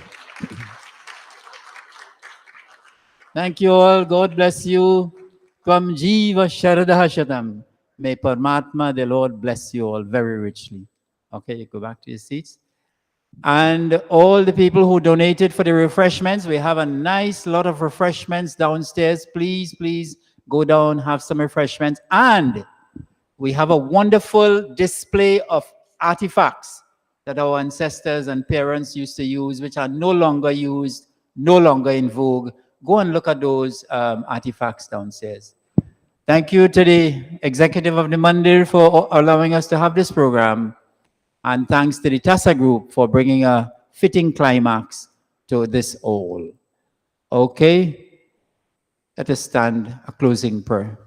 Thank you all. God bless you. Tvam Jiva Sharadaha Shatam. May Paramatma, the Lord, bless you all very richly. Okay, you go back to your seats. And all the people who donated for the refreshments, we have a nice lot of refreshments downstairs. Please go down, have some refreshments. And we have a wonderful display of artifacts that our ancestors and parents used to use, which are no longer used, no longer in vogue. Go and look at those artifacts downstairs. Thank you to the executive of the Mandir for allowing us to have this program. And thanks to the Tasa group for bringing a fitting climax to this all. Okay, let us stand a closing prayer.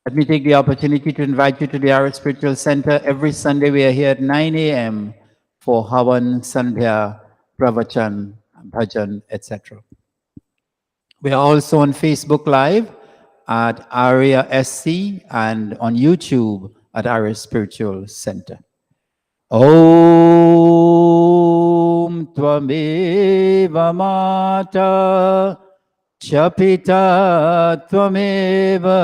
Let me take the opportunity to invite you to the Irish Spiritual Center. Every Sunday we are here at 9 a.m. for Havan, Sandhya, Pravachan, Bhajan, etc. We are also on Facebook Live at Aria SC and on YouTube at Irish Spiritual Center. Om Tvameva Mata Chapita Tvameva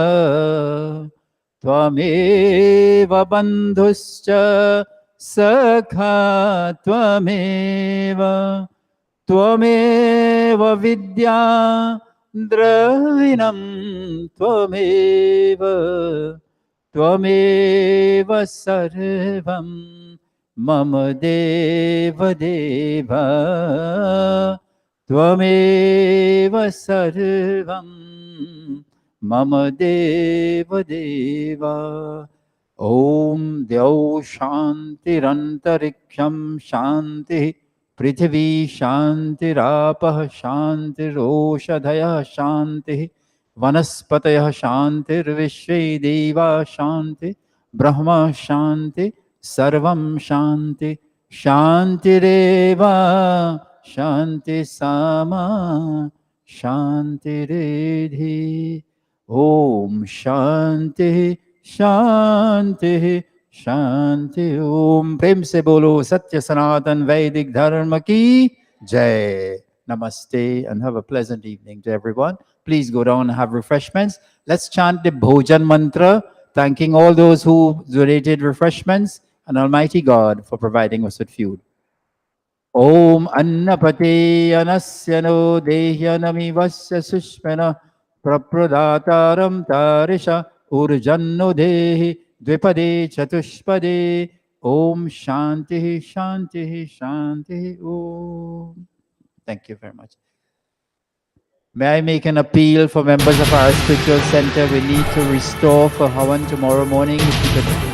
Tvameva Bandhuscha Sakha Tvameva Tvameva Vidya Dravinam Tvameva Tvameva Sarvam Mama Deva Deva Tvameva Sarvam Mama Deva Deva Om Deo Shantirantariksham Shanti Prithvi Shantirapah Shantiroshadhaya Shanti Vanaspataya Shantirvishve Deva Shanti Brahma Shanti Sarvam Shanti Shantireva Shanti Sama Shanti Redhi Om Shanti Shanti Shanti Om Prem se bolo Satya Sanatan Vedic Dharma ki Jai. Namaste and have a pleasant evening to everyone. Please go down and have refreshments. Let's chant the Bhojan mantra, thanking all those who donated refreshments and Almighty God for providing us with food. Om Annapate Anasya no Dehyanami Vasya Sushmana Prapradataram Tarisha Urjanno Dehi Dvipade Chatushpade Om Shanti Shanti Shanti Om. Thank you very much. May I make an appeal for members of our spiritual center? We need to restore for Havan tomorrow morning. If you could